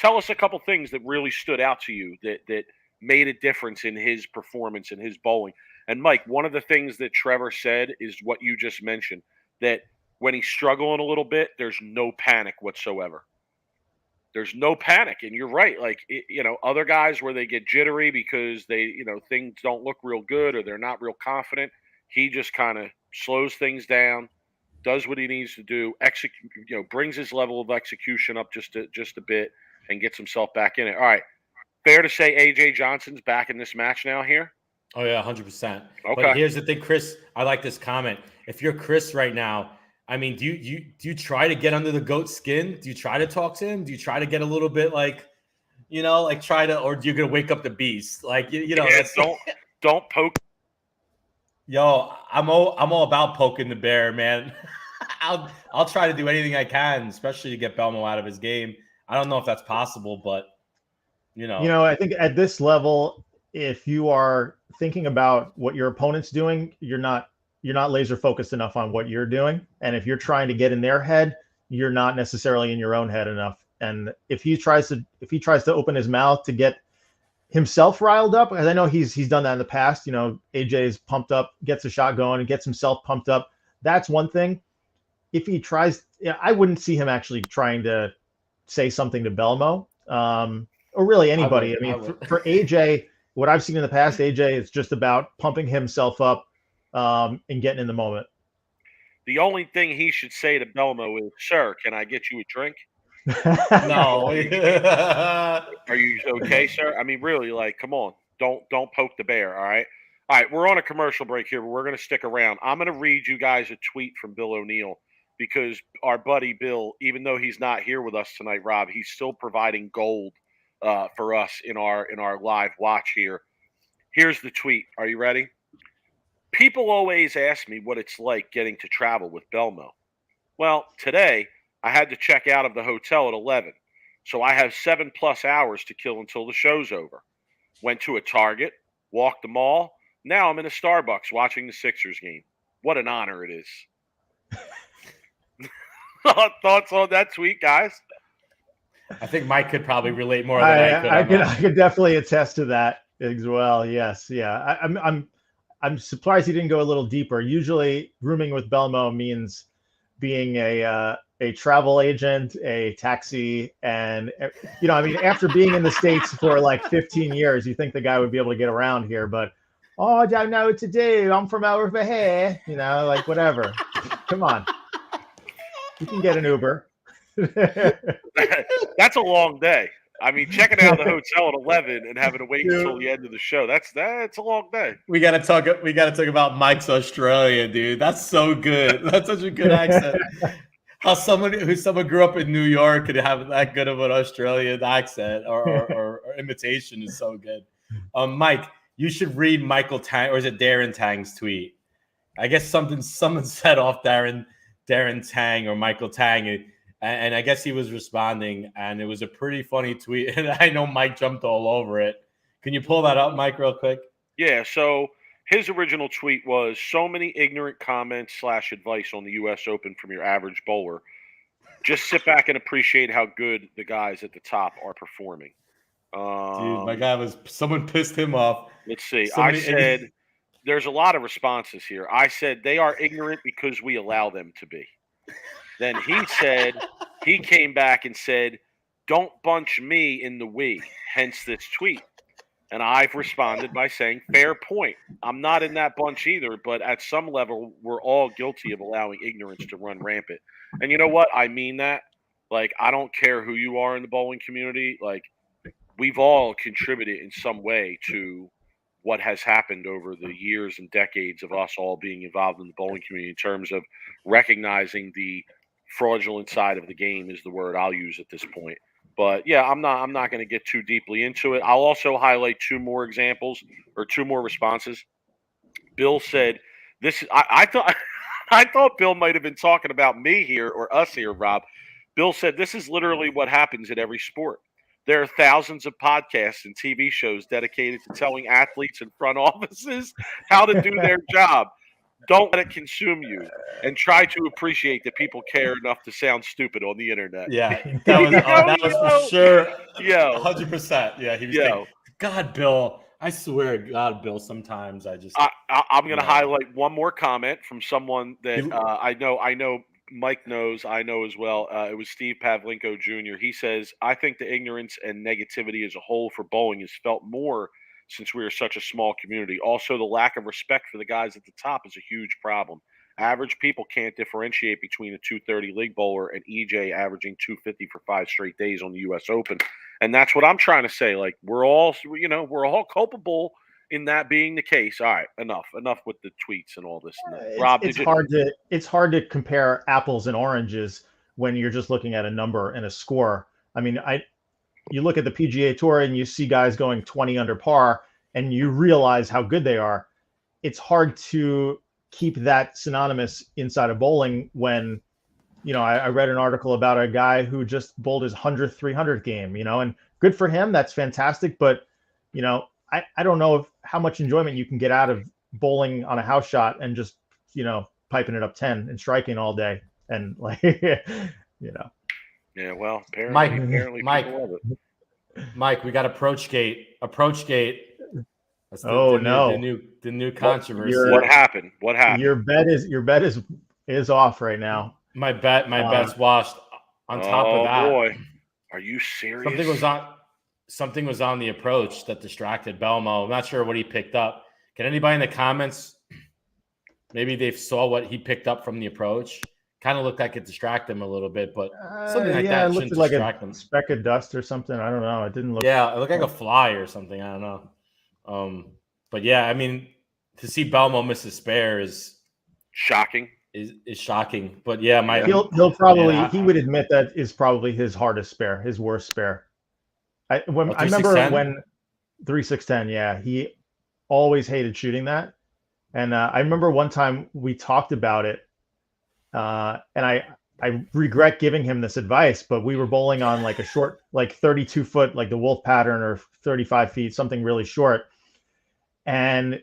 tell us a couple things that really stood out to you that made a difference in his performance and his bowling. And Mike, one of the things that Trevor said is what you just mentioned. that when he's struggling a little bit, there's no panic whatsoever. There's no panic. And you're right. Like, other guys where they get jittery because things don't look real good or they're not real confident. He just kind of slows things down, does what he needs to do, brings his level of execution up just a bit and gets himself back in it. All right. Fair to say AJ Johnson's back in this match now here? Oh, yeah, 100%. Okay. But here's the thing, Chris. I like this comment. If you're Chris right now, I mean, do you try to get under the goat's skin? Do you try to talk to him? Do you try to get a little bit or do you gonna wake up the beast? Don't poke. Yo, I'm all about poking the bear, man. I'll try to do anything I can, especially to get Belmo out of his game. I don't know if that's possible, but I think at this level, if you are thinking about what your opponent's doing, you're not laser focused enough on what you're doing. And if you're trying to get in their head, you're not necessarily in your own head enough. And if he tries to open his mouth to get himself riled up, because I know he's done that in the past, AJ's pumped up, gets a shot going and gets himself pumped up. That's one thing. If he tries, I wouldn't see him actually trying to say something to Belmo, or really anybody. I mean, for AJ, what I've seen in the past, AJ is just about pumping himself up and getting in the moment. The only thing he should say to Belmo is, "Sir, can I get you a drink?" No. Are you okay, sir? I mean, really, come on. Don't poke the bear, all right? All right, we're on a commercial break here, but we're going to stick around. I'm going to read you guys a tweet from Bill O'Neill because our buddy Bill, even though he's not here with us tonight, Rob, he's still providing gold for us in our live watch here. Here's the tweet. Are you ready? People always ask me what it's like getting to travel with Belmo. Well, today I had to check out of the hotel at 11, so I have 7+ hours to kill until the show's over. Went to a Target, walked the mall. Now I'm in a Starbucks watching the Sixers game. What an honor it is. Thoughts on that tweet, guys? I think Mike could probably relate more than I could. I could definitely attest to that as well. Yes, yeah. I'm surprised he didn't go a little deeper. Usually, rooming with Belmo means being a travel agent, a taxi, and after being in the States for 15 years, you think the guy would be able to get around here, but I don't know what to do. I'm from over here, whatever. Come on, you can get an Uber. That's a long day. I mean, checking out the hotel at 11 and having to wait until the end of the show. That's a long day. We gotta talk about Mike's Australia, dude. That's so good. That's such a good accent. How someone grew up in New York could have that good of an Australian accent or imitation is so good. Mike, you should read Michael Tang, or is it Darren Tang's tweet? I guess someone said off Darren Tang or Michael Tang. And I guess he was responding, and it was a pretty funny tweet. And I know Mike jumped all over it. Can you pull that up, Mike, real quick? Yeah, so his original tweet was, "So many ignorant comments / advice on the U.S. Open from your average bowler. Just sit back and appreciate how good the guys at the top are performing." Dude, my guy someone pissed him off. Let's see. I said, there's a lot of responses here. I said, they are ignorant because we allow them to be. Then he came back and said, "Don't bunch me in the we," hence this tweet. And I've responded by saying, fair point. I'm not in that bunch either, but at some level, we're all guilty of allowing ignorance to run rampant. And you know what? I mean that. I don't care who you are in the bowling community. We've all contributed in some way to what has happened over the years and decades of us all being involved in the bowling community in terms of recognizing the fraudulent side of the game is the word I'll use at this point. But yeah, I'm not going to get too deeply into it. I'll also highlight two more examples or two more responses. Bill said, I thought Bill might have been talking about me here or us here, Rob. Bill said, "This is literally what happens in every sport. There are thousands of podcasts and TV shows dedicated to telling athletes and front offices how to do their job. Don't let it consume you, and try to appreciate that people care enough to sound stupid on the internet." Yeah, that was for sure. Yeah, 100%. Yeah, he was thinking, God, Bill, I swear to God, Bill, sometimes I just I'm going to Yeah. highlight one more comment from someone that You- I know Mike knows, I know as well. It was Steve Pavlenko Jr. He says, I think the ignorance and negativity as a whole for bowling is felt more since we are such a small community. Also, the lack of respect for the guys at the top is a huge problem. Average people can't differentiate between a 230 league bowler and EJ averaging 250 for 5 straight days on the US Open. And that's what I'm trying to say. Like, we're all culpable in that being the case. All right, enough with the tweets and all this. Rob, It's hard to compare apples and oranges when you're just looking at a number and a score. I mean, you look at the PGA Tour and you see guys going 20 under par, and you realize how good they are. It's hard to keep that synonymous inside of bowling when, I read an article about a guy who just bowled his 100th 300 game, and good for him. That's fantastic. But, I don't know how much enjoyment you can get out of bowling on a house shot and just, piping it up 10 and striking all day. And like, Yeah, well, apparently Mike, people love it. Mike, we got approach gate. That's the new controversy. What happened? What happened? Your bet is off right now. My bet's washed. On top of that, oh boy, are you serious? Something was on the approach that distracted Belmo. I'm not sure what he picked up. Can anybody in the comments, maybe they saw what he picked up from the approach? Kind of looked like it distracted him a little bit, but something like that it shouldn't looked like distract a him. speck of dust or something. I don't know. It didn't look. Yeah, it looked like a fly or something. I don't know. But yeah, I mean, to see Belmo miss a spare is shocking. Is shocking. But yeah, he'll probably he would admit that is probably his hardest spare, his worst spare. I remember when 3-6-10, yeah, he always hated shooting that. And I remember one time we talked about it, and I regret giving him this advice, but we were bowling on like a short, like 32 foot, like the wolf pattern, or 35 feet, something really short. And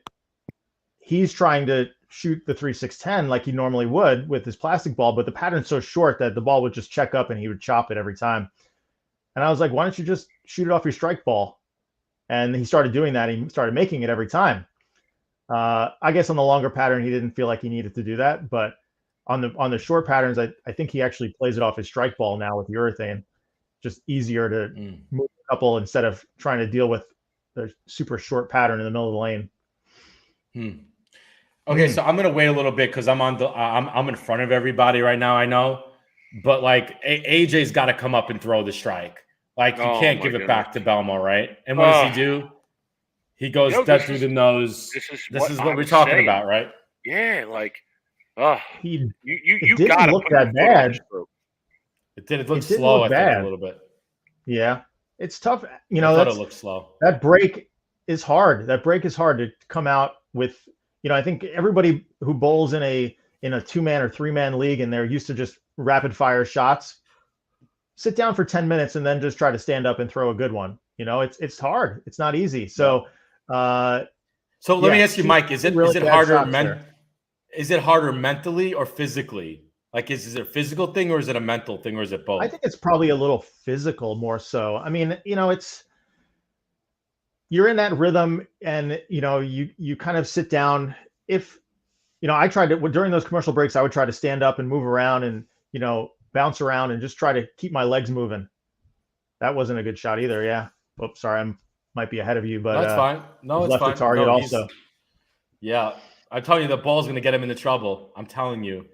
he's trying to shoot the 3-6-10 like he normally would with his plastic ball, but the pattern's so short that the ball would just check up and he would chop it every time. And I was like, why don't you just shoot it off your strike ball? And he started doing that. He started making it every time. I guess on the longer pattern, he didn't feel like he needed to do that. But on the short patterns, I think he actually plays it off his strike ball now with urethane. Just easier to move a couple instead of trying to deal with the super short pattern in the middle of the lane. Okay, so I'm gonna wait a little bit because I'm in front of everybody right now. I know, but like AJ's got to come up and throw the strike. Like, you can't give it back to Belmo, right? And what does he do? He goes dead through the nose. This is what we're talking about, right? Yeah, like, you got to look that bad. It did. It looked slow, I think, a little bit. Yeah, it's tough. I thought it looked slow. That break is hard. That break is hard to come out with. I think everybody who bowls in a 2-man or 3-man league and they're used to just rapid fire shots, sit down for 10 minutes and then just try to stand up and throw a good one. It's hard. It's not easy. So, let me ask you, Mike, is it harder? Is it harder mentally or physically? Like, is it a physical thing or is it a mental thing or is it both? I think it's probably a little physical more so. I mean, you're in that rhythm and, you kind of sit down. If, I tried to, during those commercial breaks, I would try to stand up and move around and, bounce around and just try to keep my legs moving. That wasn't a good shot either. Yeah. Oops, sorry. I might be ahead of you, but that's fine. No, it's left fine. The target also. Yeah. I'm telling you, the ball's going to get him into trouble. I'm telling you,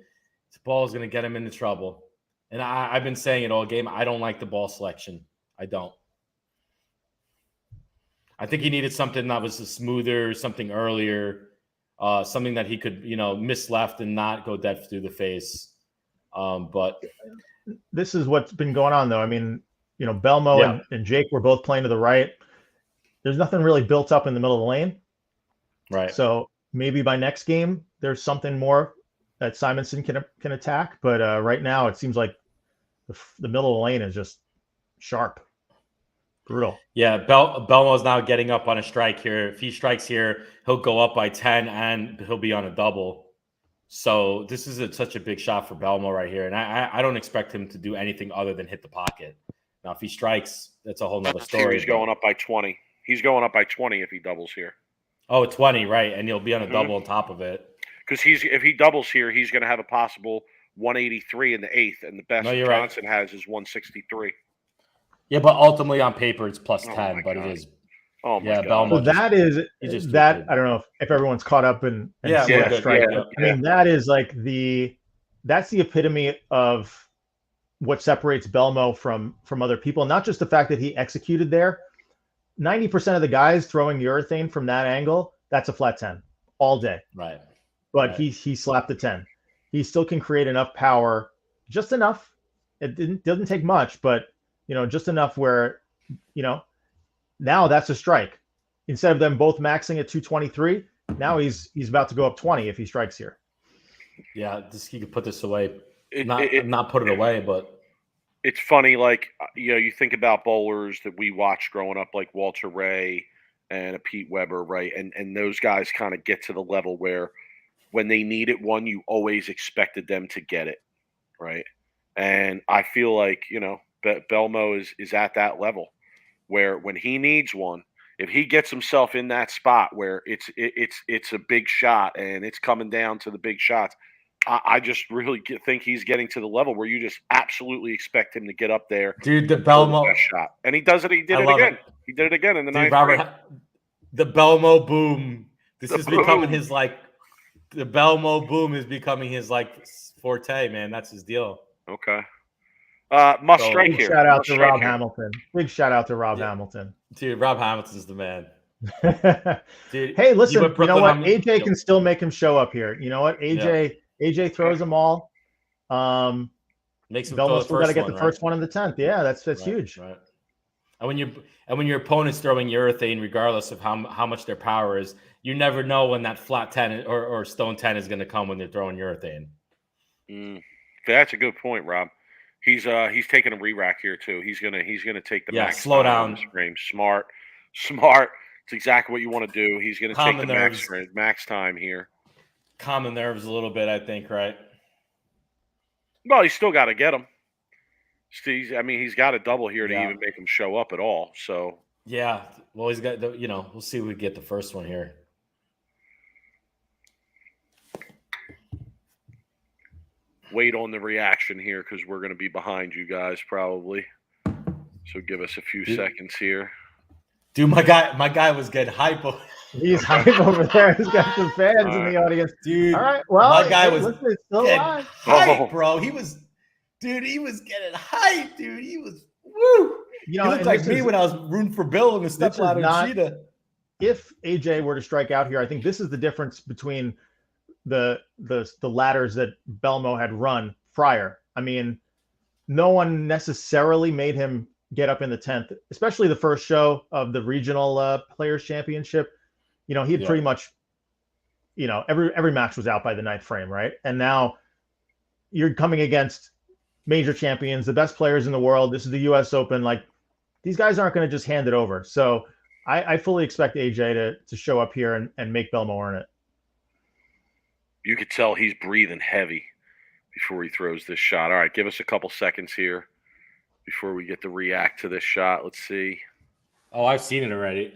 the ball's going to get him into trouble. And I've been saying it all game. I don't like the ball selection. I don't. I think he needed something that was smoother, something earlier, something that he could, miss left and not go dead through the face. But this is what's been going on, though. I mean, Belmo and Jake were both playing to the right. There's nothing really built up in the middle of the lane. Right. So maybe by next game, there's something more that Simonson can attack. But right now, it seems like the middle of the lane is just sharp. Brutal. Yeah, Belmo's now getting up on a strike here. If he strikes here, he'll go up by 10 and he'll be on a double. So this is such a big shot for Belmo right here. And I don't expect him to do anything other than hit the pocket. Now, if he strikes, that's a whole nother story. He's going up by 20. He's going up by 20 if he doubles here. Oh, 20, right? And you'll be on a double on top of it. Because if he doubles here, he's going to have a possible 183 in the 8th, and the best Johnson has is 163. Yeah, but ultimately on paper it's plus 10, but God. it is. Oh my God! So that is that. I don't know if everyone's caught up and see that strike. I mean, that is like that's the epitome of what separates Belmo from other people. Not just the fact that he executed there. 90% of the guys throwing the urethane from that angle, that's a flat 10 all day. Right. But he slapped the 10. He still can create enough power, just enough. It doesn't take much, but just enough where, now that's a strike. Instead of them both maxing at 223, now he's about to go up 20 if he strikes here. Yeah, he could put this away. Not put it away, but it's funny, like, you think about bowlers that we watched growing up, like Walter Ray and a Pete Weber, right? And those guys kind of get to the level where when they needed one, you always expected them to get it, right? And I feel like, Belmo is at that level where when he needs one, if he gets himself in that spot where it's a big shot and it's coming down to the big shots, I just really think he's getting to the level where you just absolutely expect him to get up there. Dude, the Belmo shot. And he does it. He did it again. He did it again in the ninth. Robert, the Belmo boom. This is becoming his the Belmo boom is becoming his forte, man. That's his deal. Okay. Must strike here. Shout out to Rob Hamilton. Big shout out to Rob Hamilton. Dude, Rob Hamilton's the man. Dude, hey, listen, you know what? AJ can still make him show up here. You know what? AJ throws them all. Makes him Belmo's still got to get the first one in the 10th. Yeah, that's huge. Right. And when your opponent's throwing urethane, regardless of how much their power is, you never know when that flat 10 or stone 10 is going to come when they're throwing urethane. That's a good point, Rob. He's taking a re-rack here too. He's gonna take the max slow down. Smart. It's exactly what you want to do. He's gonna take the max time here. Calm the nerves a little bit, I think, right? Well, he's still got to get him. He's got a double here to even make him show up at all. So yeah, well, he's got we'll see if we get the first one here. Wait on the reaction here because we're going to be behind you guys probably. So give us a few seconds here. Dude, my guy was getting hype. He's hype over there. He's got some fans in the audience. Dude, all right. Well, my guy was still getting hype, bro. He was getting hype, dude. He was woo. He looked like me when I was rooting for Bill in the stepladder and Cheetah. If AJ were to strike out here, I think this is the difference between the ladders that Belmo had run prior. I mean, no one necessarily made him get up in the 10th, especially the first show of the regional players championship. He had pretty much, every match was out by the 9th frame, right? And now you're coming against major champions, the best players in the world. This is the US Open. Like, these guys aren't going to just hand it over. So I fully expect AJ to show up here and make Belmo earn it. You could tell he's breathing heavy before he throws this shot. All right, give us a couple seconds here before we get to react to this shot. Let's see. Oh, I've seen it already.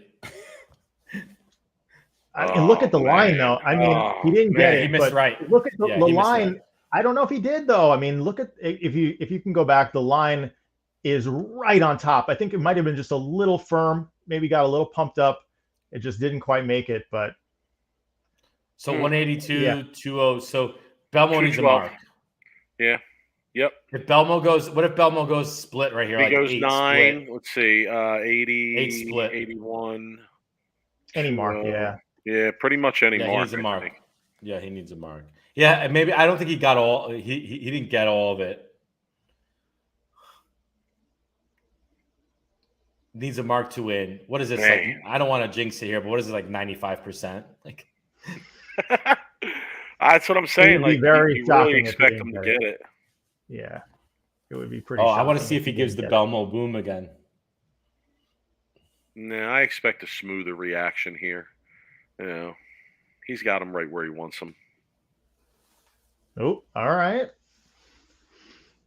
And look at the line, though. I mean, he didn't get it. He missed right. Look at the line. Right. I don't know if he did, though. I mean, look at if you can go back, the line is right on top. I think it might have been just a little firm. Maybe got a little pumped up. It just didn't quite make it, but. So 182, 20. So Belmo needs a mark. Yeah. Yep. What if Belmo goes split right here? He goes 9. Split. Let's see. 80, 8 split. 81. Any mark, yeah. Yeah, pretty much any mark. He needs a mark. Yeah, he needs a mark. Yeah, and maybe I don't think he got all. He didn't get all of it. Needs a mark to win. What is this? Like, I don't want to jinx it here, but what is it, like 95%? Like. That's what I'm saying. Like, very you really expect him to get it. Yeah, it would be pretty. I want to see if he gives the Belmo boom again. No, I expect a smoother reaction here. He's got him right where he wants him. Oh, all right.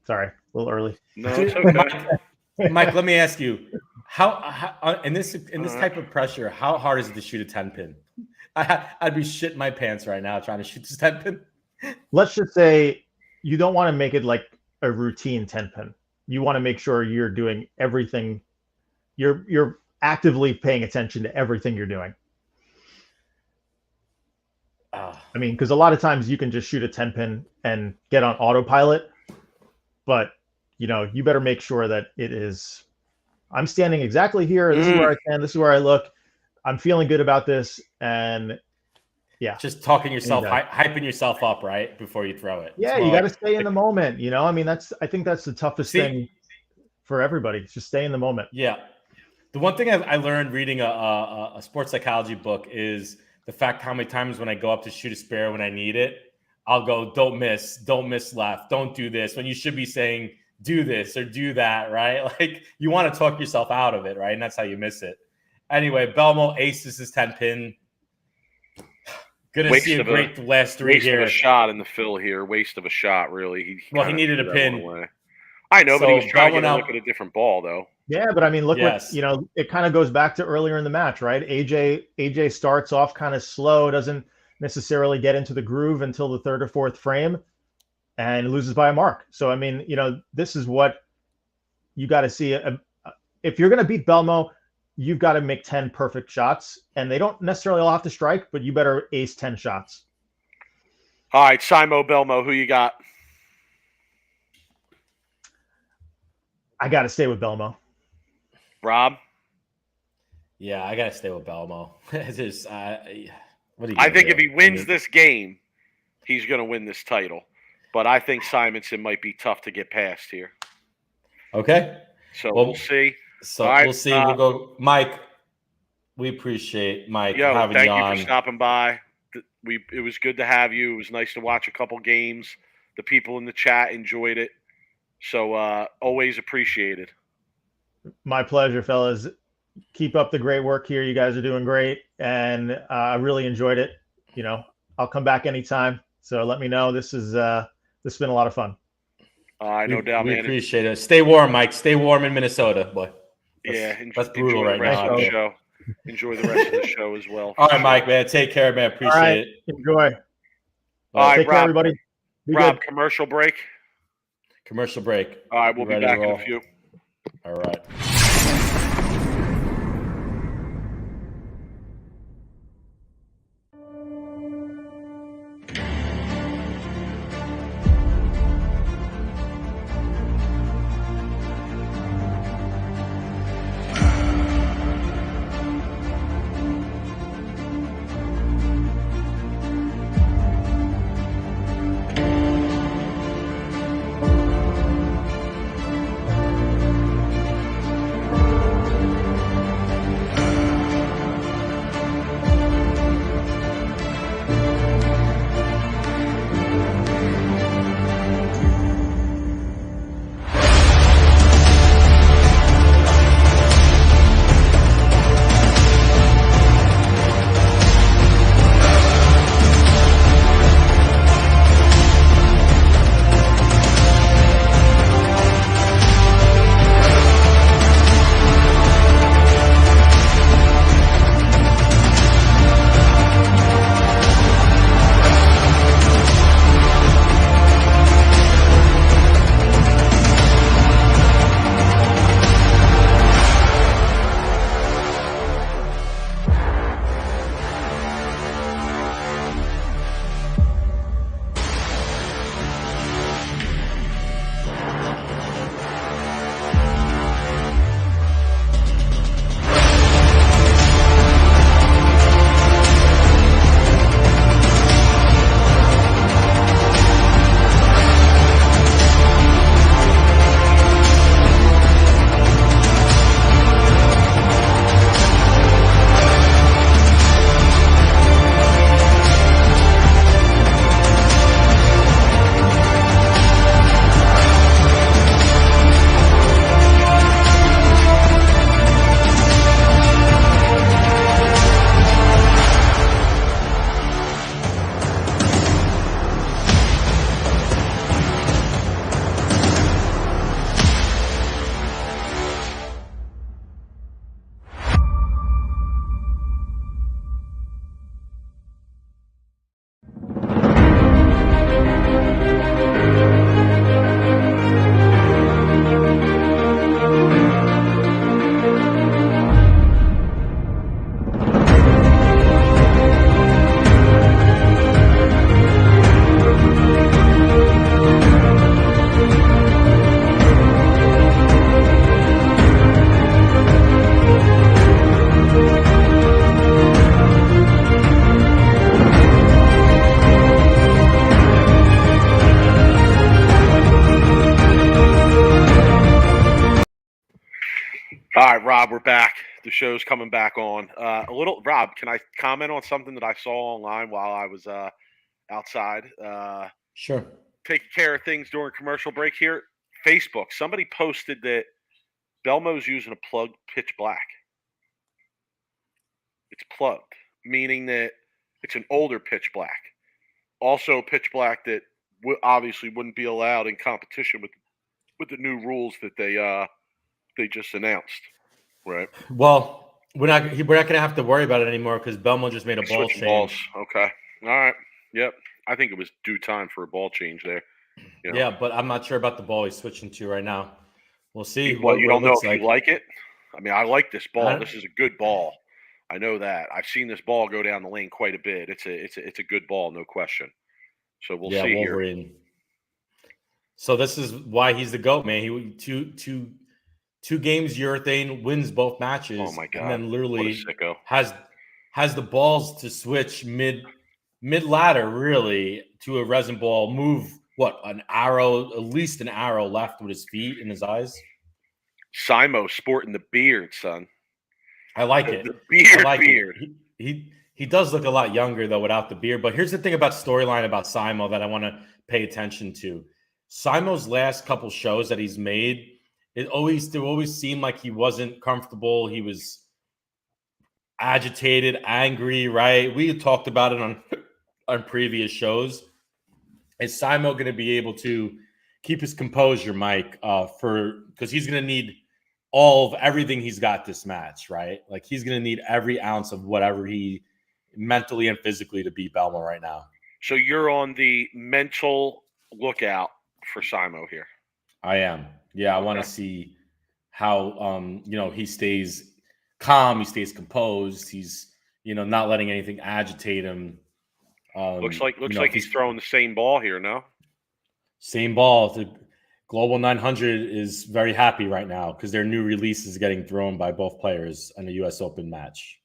Sorry, a little early. No, it's okay. Mike, let me ask you: How in this type of pressure, how hard is it to shoot a 10 pin? I'd be shitting my pants right now trying to shoot this 10 pin. Let's just say you don't want to make it like a routine 10 pin. You want to make sure you're doing everything. You're actively paying attention to everything you're doing. I mean, because a lot of times you can just shoot a 10 pin and get on autopilot, but you better make sure that it is. I'm standing exactly here. This is where I stand. This is where I look. I'm feeling good about this, and yeah, just talking yourself, hyping yourself up right before you throw it. Yeah, you got to stay in the moment. I mean, I think that's the toughest thing for everybody. Just stay in the moment. Yeah, the one thing I learned reading a sports psychology book is the fact how many times when I go up to shoot a spare when I need it, I'll go, don't miss left, don't do this, when you should be saying do this or do that, right? Like you want to talk yourself out of it, right? And that's how you miss it. Anyway, Belmo aces his 10 pin. Good to see a great last three here. Waste of a shot in the fill here. Waste of a shot, really. He needed a pin. I know, but he was trying to look at a different ball, though. Yeah, but I mean, look what it kind of goes back to earlier in the match, right? AJ starts off kind of slow, doesn't necessarily get into the groove until the third or fourth frame, and loses by a mark. So I mean, this is what you got to see. If you're going to beat Belmo, you've got to make 10 perfect shots, and they don't necessarily all have to strike, but you better ace 10 shots. All right, Simo Belmo, who you got? I got to stay with Belmo. Rob? Yeah, I got to stay with Belmo. I think if he wins this game, he's going to win this title. But I think Simonson might be tough to get past here. Okay. So we'll see. So we'll see. We'll go. Mike, we appreciate Mike having you on. Thank you for stopping by. It was good to have you. It was nice to watch a couple games. The people in the chat enjoyed it. So always appreciated. My pleasure, fellas. Keep up the great work here. You guys are doing great, and I really enjoyed it. I'll come back anytime. So let me know. This has been a lot of fun. No doubt, man. We appreciate it. Stay warm, Mike. Stay warm in Minnesota, boy. That's brutal right now. Show. Enjoy the rest of the show as well. All right, Mike, man. Take care, man. Appreciate it. Enjoy. All right, take care, everybody. Rob, commercial break. Commercial break. All right, we'll be back in a few. All right. Rob, we're back. The show's coming back on. Rob, can I comment on something that I saw online while I was outside? Sure. Taking care of things during commercial break here. Facebook. Somebody posted that Belmo's using a plugged pitch black. It's plugged, meaning that it's an older pitch black. Also, pitch black that obviously wouldn't be allowed in competition with the new rules that they just announced. Right. Well, we're not going to have to worry about it anymore because Belmo just made a ball Switching change. balls. Okay. All right. Yep. I think it was due time for a ball change there. You know? Yeah, but I'm not sure about the ball he's switching to right now. We'll see. What you don't know if like. you like it? I mean, I like this ball. This is a good ball. I know that. I've seen this ball go down the lane quite a bit. It's a good ball, no question. So we'll see Wolverine. here. So this is why he's the GOAT, man. He two games urethane, wins both matches. Oh my god! And then literally what a sicko. has the balls to switch mid ladder really to a resin ball, move an arrow, at least an arrow left with his feet and his eyes. Simo sporting the beard, son. I like it. The beard. I like beard. He does look a lot younger though without the beard. But here's the thing about storyline about Simo that I want to pay attention to. Simo's last couple shows that he's made, it always seemed like he wasn't comfortable. He was agitated, angry, right? We had talked about it on previous shows. Is Simo going to be able to keep his composure, Mike, because he's going to need all of everything he's got this match, right? Like he's going to need every ounce of whatever he mentally and physically to beat Belmo right now. So you're on the mental lookout for Simo here. I am. Yeah, I want to see how he stays calm, he stays composed, he's not letting anything agitate him. Looks like he's throwing the same ball here, no? Same ball. The Global 900 is very happy right now because their new release is getting thrown by both players in the US Open match.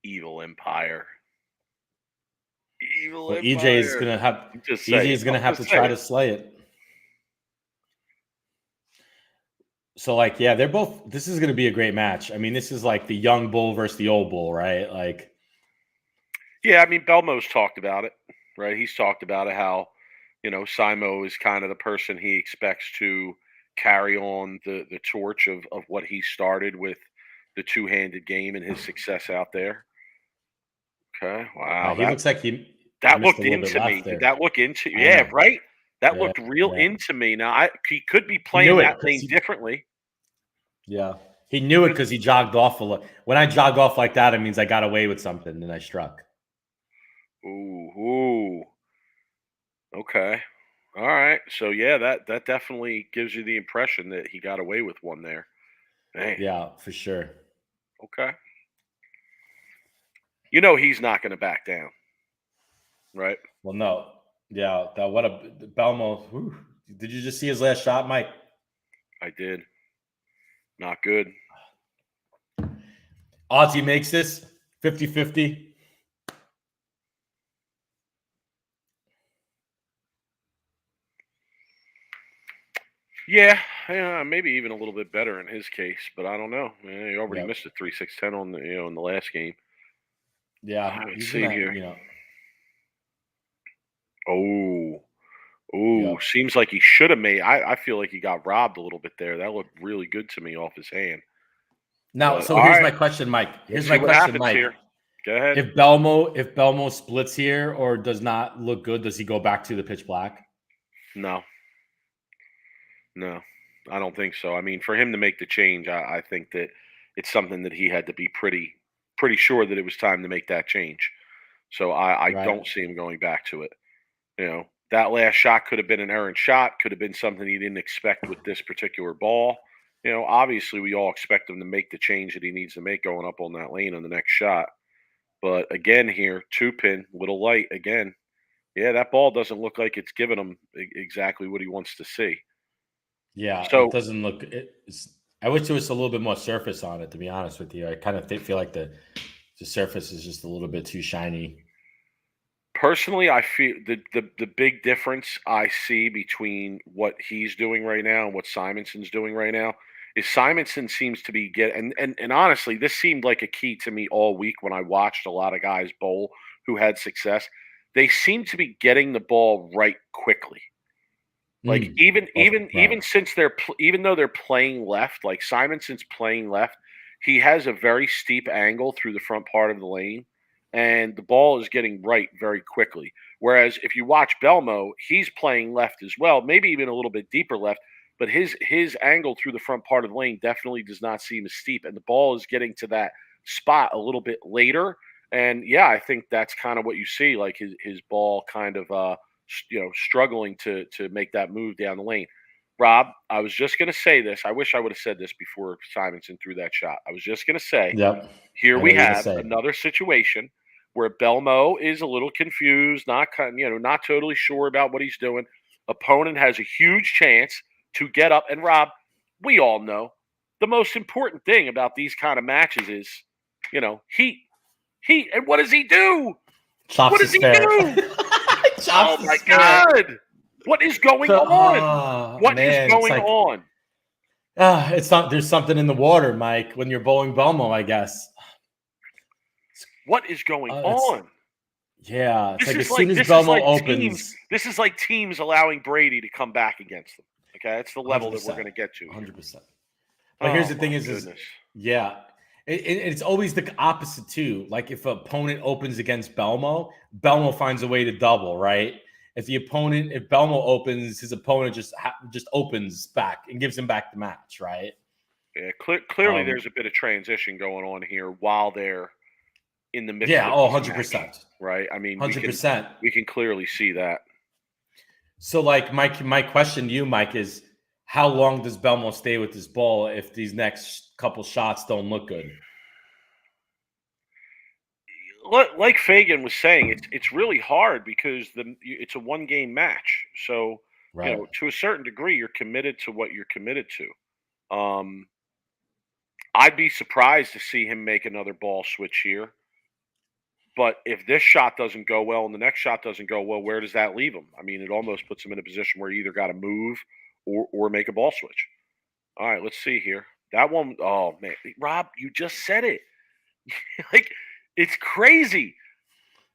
Evil Empire. But EJ is gonna have to try to slay it. So they're both. This is gonna be a great match. I mean, this is like the young bull versus the old bull, right? Like, yeah. I mean, Belmo's talked about it, right? He's talked about it how Simo is kind of the person he expects to carry on the torch of what he started with the two-handed game and his success out there. Okay. Wow. He looks like that looked into me. Did that look into? Yeah, right. That looked real into me. Now he could be playing that thing differently. Yeah, he knew it because he jogged off a lot. When I jog off like that, it means I got away with something and I struck. Ooh. Okay. All right. So yeah, that definitely gives you the impression that he got away with one there. Man. Yeah, for sure. Okay. He's not going to back down, right? Well, no. Yeah, Belmo. Whew. Did you just see his last shot, Mike? I did. Not good. Odds he makes this 50-50. Yeah, maybe even a little bit better in his case, but I don't know. He already missed a 3-6-10 on the in the last game. Yeah, let's see here. Seems like he should have made. I feel like he got robbed a little bit there. That looked really good to me off his hand. Now, so here's my question, Mike. Here's my question, Mike. Here. Go ahead. If Belmo splits here or does not look good, does he go back to the pitch black? No, I don't think so. I mean, for him to make the change, I think that it's something that he had to be pretty sure that it was time to make that change. So I don't see him going back to it. That last shot could have been an errant shot, could have been something he didn't expect with this particular ball. Obviously we all expect him to make the change that he needs to make going up on that lane on the next shot. But again here, 2-pin, little light again. Yeah, that ball doesn't look like it's giving him exactly what he wants to see. Yeah, so, it doesn't look I wish there was a little bit more surface on it, to be honest with you. I kind of feel like the surface is just a little bit too shiny. Personally, I feel the big difference I see between what he's doing right now and what Simonson's doing right now is Simonson seems to be and honestly, this seemed like a key to me all week when I watched a lot of guys bowl who had success. They seem to be getting the ball right quickly. Like even since even though they're playing left, like Simonson's playing left, he has a very steep angle through the front part of the lane, and the ball is getting right very quickly. Whereas if you watch Belmo, he's playing left as well, maybe even a little bit deeper left, but his angle through the front part of the lane definitely does not seem as steep, and the ball is getting to that spot a little bit later. And yeah, I think that's kind of what you see, like his ball kind of struggling to make that move down the lane. Rob, I was just going to say this. I wish I would have said this before Simonson threw that shot. I was just going to say, Yep. Here we have another situation where Belmo is a little confused, not totally sure about what he's doing. Opponent has a huge chance to get up. And Rob, we all know the most important thing about these kind of matches is, heat. And what does he do? What does he do? Oh my God! What is going on? What is going on? It's not. There's something in the water, Mike. When you're bowling Belmo, I guess. What is going on? Yeah, it's like as soon as Belmo opens, this is like teams allowing Brady to come back against them. Okay, that's the level that we're going to get to. 100%. But here's the thing: is yeah. It's always the opposite too. Like if an opponent opens against Belmo, Belmo finds a way to double, right? If Belmo opens, his opponent just opens back and gives him back the match, right? Yeah, clearly there's a bit of transition going on here while they're in the midst. Yeah, of 100%. Match, right? I mean, 100%. We can clearly see that. So, like, my question to you, Mike, is how long does Belmo stay with this ball if these next couple shots don't look good? Like Fagan was saying, it's really hard because it's a one-game match. So, right. To a certain degree, you're committed to what you're committed to. I'd be surprised to see him make another ball switch here. But if this shot doesn't go well and the next shot doesn't go well, where does that leave him? I mean, it almost puts him in a position where you either got to move or make a ball switch. All right, let's see here. That one, oh, man. Rob, you just said it. Like, it's crazy.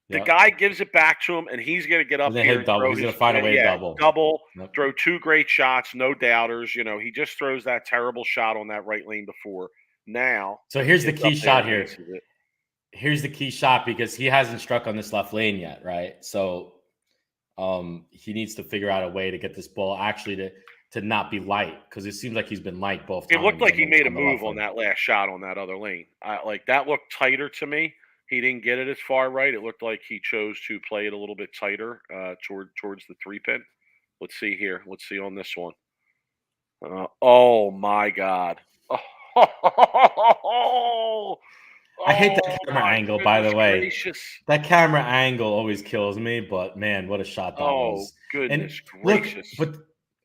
The guy gives it back to him, and he's going to get up here and throw He's going to find a way to double. Yep. Throw two great shots, no doubters. He just throws that terrible shot on that right lane before. Now, so here's the key shot here. Here's the key shot because he hasn't struck on this left lane yet, right? So he needs to figure out a way to get this ball actually to not be light because it seems like he's been light both times. It looked like he made a move on that last shot on that other lane. Like that looked tighter to me. He didn't get it as far right. It looked like he chose to play it a little bit tighter towards the 3-pin. Let's see here. Let's see on this one. Oh my God. I hate that camera angle, by the way. Gracious. That camera angle always kills me, but man, what a shot that was. Oh, goodness gracious. Look,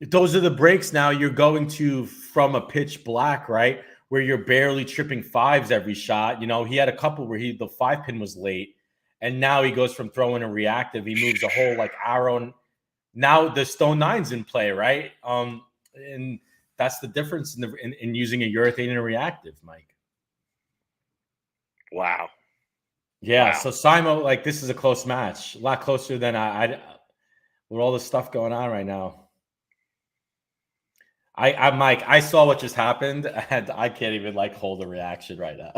but those are the breaks now you're going to from a pitch black, right? Where you're barely tripping fives every shot. He had a couple where the 5-pin was late, and now he goes from throwing a reactive. He moves a whole like arrow. Now the stone 9's in play, right? And that's the difference in using a urethane and a reactive, Mike. Wow. Yeah. Wow. So Simo, like this is a close match, a lot closer than I with all this stuff going on right now. I'm Mike. I saw what just happened, and I can't even hold a reaction right now.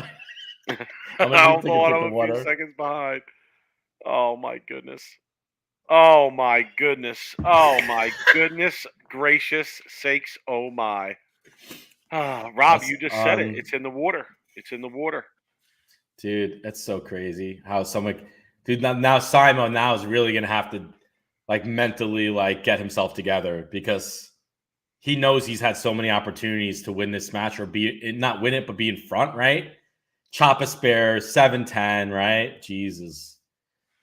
I'm a few seconds behind. Oh my goodness. Oh my goodness. Oh my goodness gracious sakes. Oh my. Rob, you just said it. It's in the water. It's in the water. Dude, that's so crazy. How now Simon now is really gonna have to mentally get himself together because he knows he's had so many opportunities to win this match or not win it, but be in front, right? Chop a spare, 7-10, right? Jesus.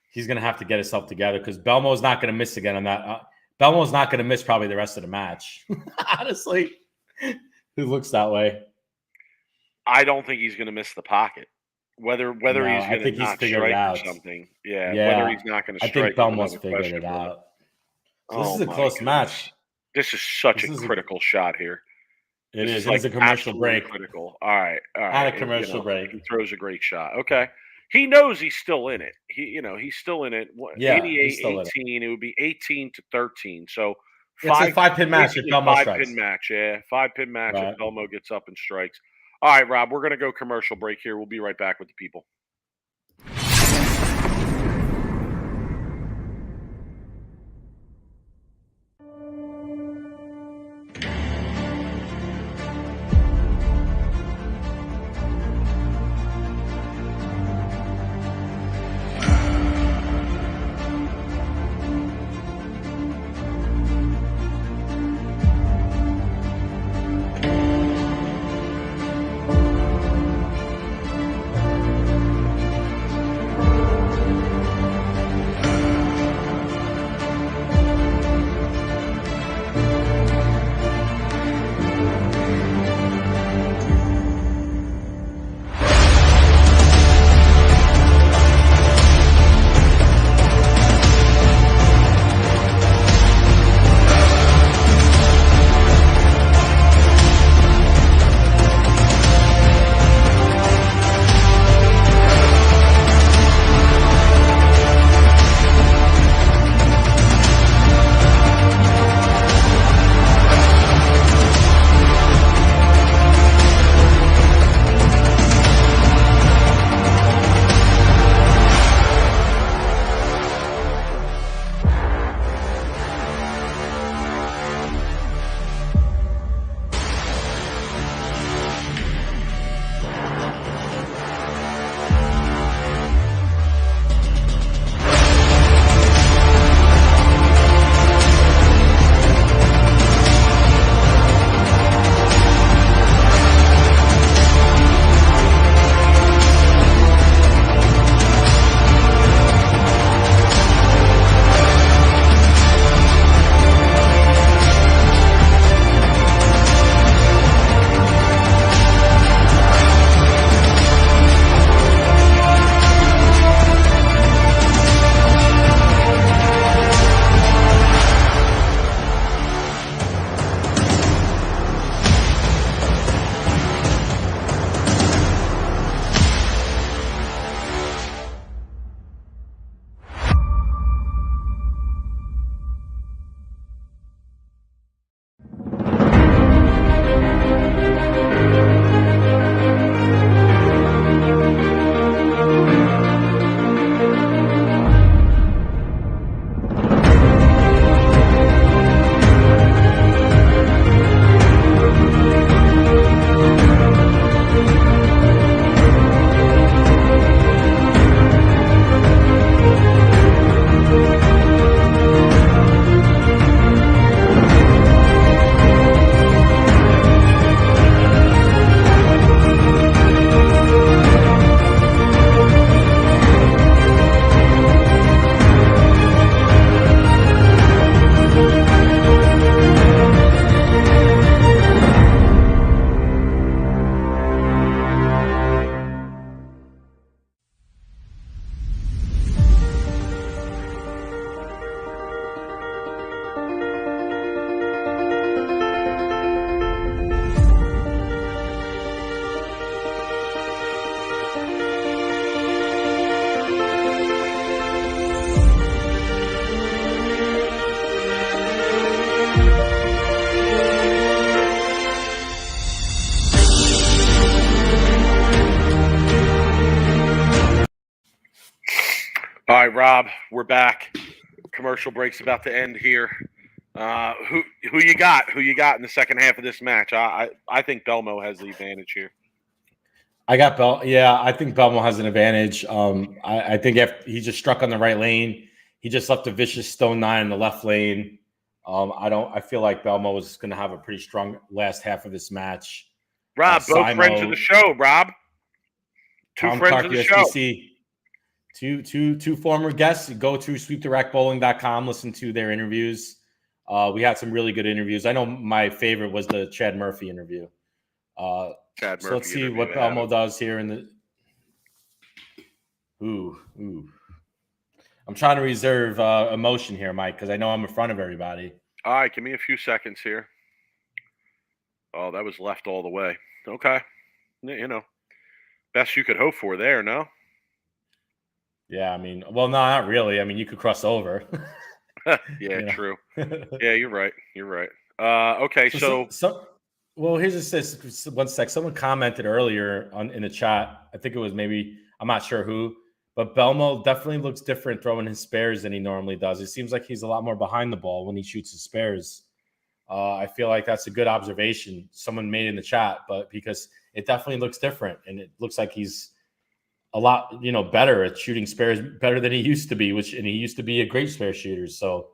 He's going to have to get himself together because Belmo's not going to miss again on that. Belmo's not going to miss probably the rest of the match. Honestly, it looks that way. I don't think he's going to miss the pocket. Whether he's going to not strike or something. Yeah, whether he's not going to strike. I think Belmo's figured it out. So this is a close match. This is such a critical shot here. It This is. like It's a commercial absolutely break. critical. All right. At a commercial break. He throws a great shot. Okay. He knows he's still in it. He's still in it. Yeah, 88, he's still in it. 18. It would be 18-13. So It's a 5-pin match if basically Belmo strikes. 5-pin match. Yeah, 5-pin match Right. if Belmo gets up and strikes. All right, Rob, we're going to go commercial break here. We'll be right back with the people. All right, Rob, we're back. Commercial break's about to end here. Who you got? Who you got in the second half of this match? I think Belmo has the advantage here. I got Bel. Yeah, I think Belmo has an advantage. I think if he just struck on the right lane, he just left a vicious stone 9 in the left lane. I feel like Belmo is going to have a pretty strong last half of this match. Rob, both Simo, friends of the show. Rob, two Tom friends Clark, of the show. USBC. Two former guests. Go to sweeptherackbowling.com. Listen to their interviews. We had some really good interviews. I know my favorite was the Chad Murphy interview. So let's see what Belmo does here in the. Ooh. I'm trying to reserve emotion here, Mike, because I know I'm in front of everybody. All right, give me a few seconds here. Oh, that was left all the way. Okay. You know, best you could hope for there, no? Yeah, I mean, well, no, not really. I mean, you could cross over. Yeah, you true. know. Yeah, you're right. You're right. Okay, so Well, here's this. One sec. Someone commented earlier in the chat. I think it was maybe, I'm not sure who, but Belmo definitely looks different throwing his spares than he normally does. It seems like he's a lot more behind the ball when he shoots his spares. I feel like that's a good observation someone made in the chat, but because it definitely looks different and it looks like he's a lot, better at shooting spares, better than he used to be, and he used to be a great spare shooter. So,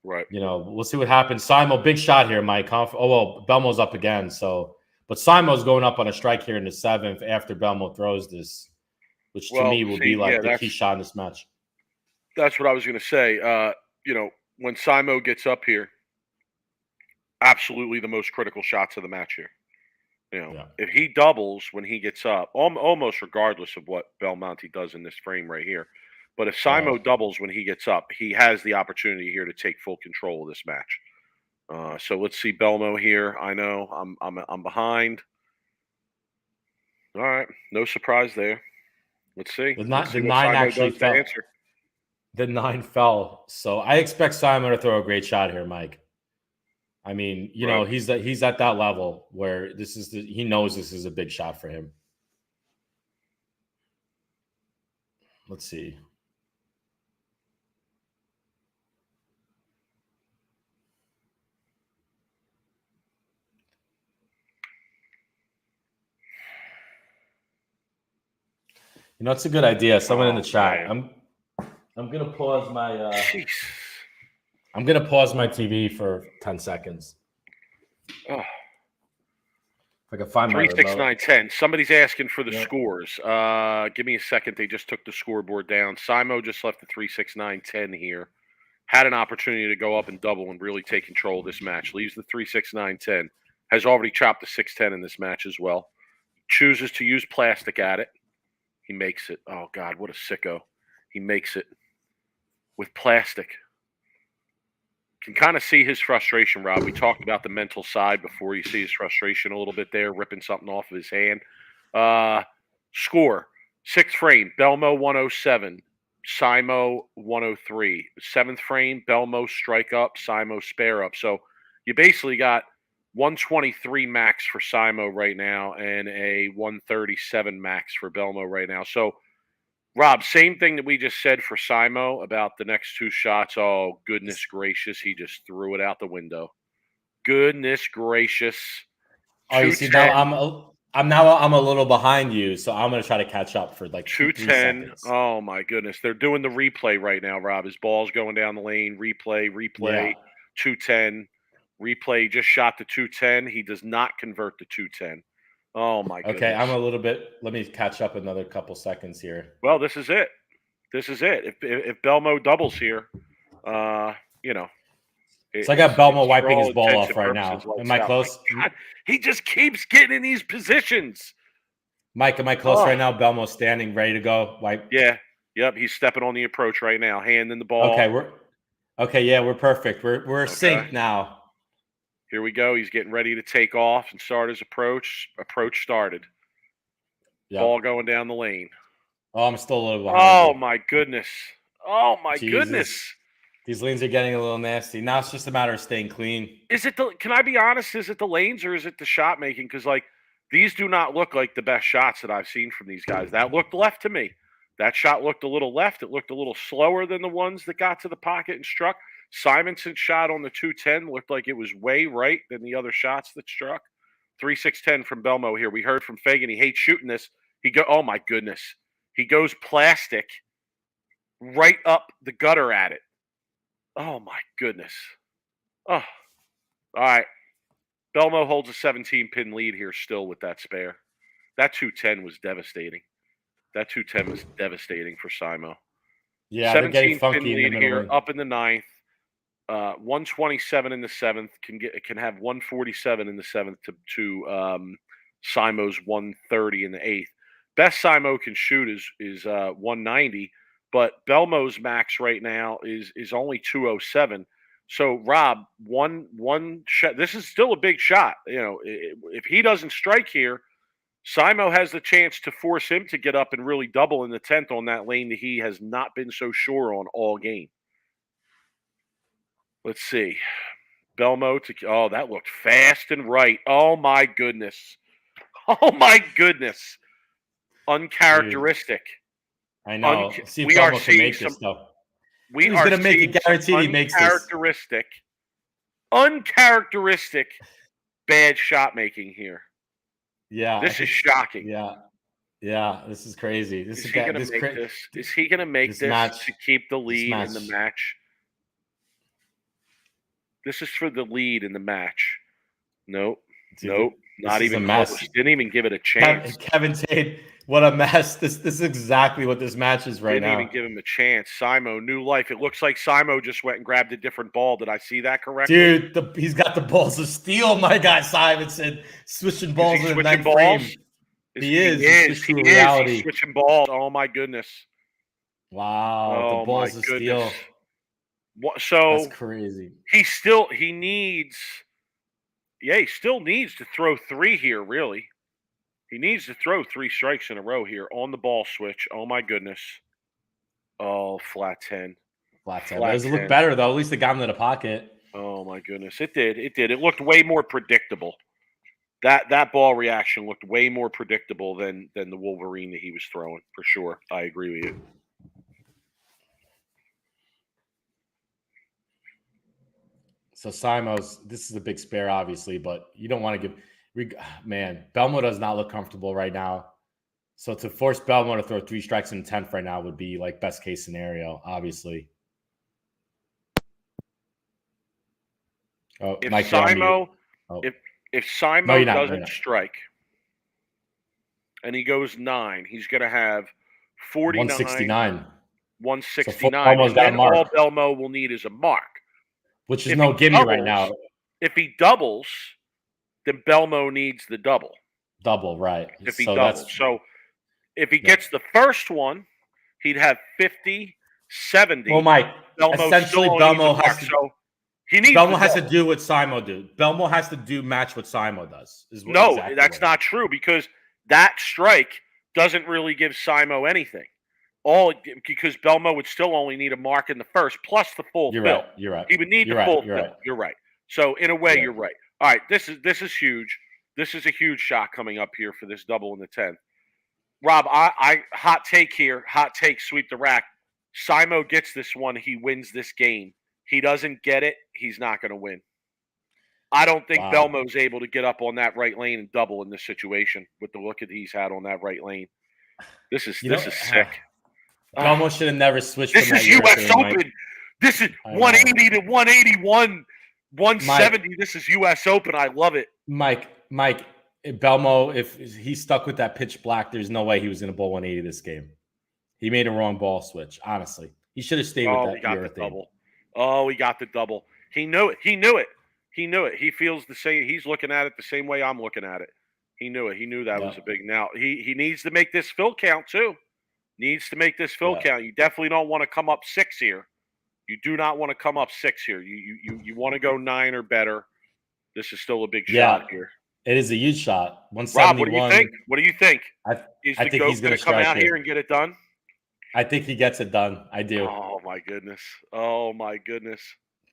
right. we'll see what happens. Simo, big shot here, Mike. Oh, well, Belmo's up again. So, but Simo's going up on a strike here in the 7th after Belmo throws this, which to me will be like the key shot in this match. That's what I was going to say. When Simo gets up here, absolutely the most critical shots of the match here. If he doubles when he gets up, almost regardless of what Belmonte does in this frame right here, but if Simo doubles when he gets up, he has the opportunity here to take full control of this match. So let's see Belmo here. I know I'm behind. All right, no surprise there. Let's see. The 9 Simo actually does to fell. answer. The 9 fell. So I expect Simon to throw a great shot here, Mike. I mean, Right. he's at that level where he knows this is a big shot for him. Let's see. It's a good idea. Someone in the chat. Man. I'm gonna pause my I'm gonna pause my TV for 10 seconds. Oh. If I can find 3, 6, 9, 10. Somebody's asking for the scores. Give me a second. They just took the scoreboard down. Simo just left the 3, 6, 9, 10 here. Had an opportunity to go up and double and really take control of this match. Leaves the 3, 6, 9, 10. Has already chopped the 6, 10 in this match as well. Chooses to use plastic at it. He makes it. Oh, God, what a sicko. He makes it with plastic. Can kind of see his frustration, Rob. We talked about the mental side before. You see his frustration a little bit there, ripping something off of his hand. Score, 6th frame, Belmo 107, Simo 103. 7th frame, Belmo strike up, Simo spare up. So you basically got 123 max for Simo right now and a 137 max for Belmo right now. So Rob, same thing that we just said for Simo about the next 2 shots. Oh, goodness gracious. He just threw it out the window. Goodness gracious. Oh, you see, now I'm a little behind you, so I'm going to try to catch up for like 2-3 seconds. Oh, my goodness. They're doing the replay right now, Rob. His ball's going down the lane. Replay. Yeah. 210. Replay just shot the 210. He does not convert the 210. Oh, my goodness. Okay, let me catch up another couple seconds here. Well, this is it. If Belmo doubles here, So I got Belmo wiping his ball off right now. Am I close? God, he just keeps getting in these positions. Mike, am I close right now? Belmo standing, ready to go. Wipe. Yeah. Yep. He's stepping on the approach right now, handing the ball. Okay, we're perfect. We're synced now. Here we go. He's getting ready to take off and start his approach. Approach started. Yep. Ball going down the lane. Oh, I'm still a little behind. Oh, my goodness. Oh, my goodness. These lanes are getting a little nasty. Now it's just a matter of staying clean. Can I be honest? Is it the lanes or is it the shot making? Because, these do not look like the best shots that I've seen from these guys. That looked left to me. That shot looked a little left. It looked a little slower than the ones that got to the pocket and struck. Simonson's shot on the 210 looked like it was way right than the other shots that struck. 3-6-10 from Belmo here. We heard from Fagan. He hates shooting this. Oh, my goodness. He goes plastic right up the gutter at it. Oh, my goodness. Oh, all right. Belmo holds a 17-pin lead here still with that spare. That 210 was devastating. That 210 was devastating for Simo. Yeah, they're getting funky 17-pin lead in the middle here, up in the 9th. 127 in the 7th. Can have 147 in the 7th to Simo's 130 in the 8th. Best Simo can shoot is 190, but Belmo's max right now is only 207. So Rob, one shot. This is still a big shot. You know, if he doesn't strike here, Simo has the chance to force him to get up and really double in the 10th on that lane that he has not been so sure on all game. Let's see. Belmo to that looked fast and right. Oh my goodness. Oh my goodness. Uncharacteristic. Dude, I know. See if we are Belmo can seeing make some. this though. We He's are gonna make it. Guaranteed he makes this. Uncharacteristic bad shot making here. Yeah, this is shocking. Yeah, this is crazy. Is he going to make this? Is he going to make this to keep the lead in the match? This is for the lead in the match. Nope. Nope. Not even close. Didn't even give it a chance. Kevin Tate, what a mess. This is exactly what this match is right now. Didn't even give him a chance. Simo, new life. It looks like Simo just went and grabbed a different ball. Did I see that correctly? Dude, he's got the balls of steel, my guy Simonson. Switching balls in the ninth frame. He is. He's switching balls. Oh, my goodness. Wow. The balls of steel. So that's crazy. He still needs to throw 3 here, really. He needs to throw 3 strikes in a row here on the ball switch. Oh, my goodness. Oh, flat 10. Flat 10. Does it look better, though? At least it got him to the pocket. Oh, my goodness. It did. It looked way more predictable. That ball reaction looked way more predictable than the Wolverine that he was throwing, for sure. I agree with you. So this is a big spare, obviously, but you don't want to give Belmo does not look comfortable right now. So to force Belmo to throw 3 strikes in the 10th right now would be like best case scenario, obviously. Oh, if Mike, Simo, if Simo doesn't strike and he goes 9, he's going to have 49, 169. 169. So and all Belmo will need is a mark. Which is no gimme right now. If he doubles, then Belmo needs the double. Double, right. If he doubles. So if he gets the first one, he'd have 50, 70. Well, Mike, essentially Belmo has to Belmo has to do what Simo do. Belmo has to match what Simo does. That's not true, because that strike doesn't really give Simo anything. Because Belmo would still only need a mark in the first plus the full fill. You're right. He would need the full fill. You're right. So in a way, you're right. All right, this is huge. This is a huge shot coming up here for this double in the 10th. Rob, I hot take here. Hot take, sweep the rack. Simo gets this one. He wins this game. He doesn't get it. He's not going to win. I don't think Belmo's able to get up on that right lane and double in this situation with the look that he's had on that right lane. This is sick. Belmo should have never switched. This is U.S. Open. This is 180 to 181, 170. This is U.S. Open. I love it. Mike, Belmo, if he stuck with that pitch black, there's no way he was going to bowl 180 this game. He made a wrong ball switch, honestly. He should have stayed with that urethane. He got the double. He knew it. He feels the same. He's looking at it the same way I'm looking at it. He knew it. He knew that was a big. Now, he needs to make this fill count, too. Needs to make this fill count. You definitely don't want to come up 6 here. You do not want to come up 6 here. You want to go 9 or better. This is still a big shot here. It is a huge shot. 171. Rob, what do you think? I think he's going to come out here and get it done? I think he gets it done. I do. Oh, my goodness.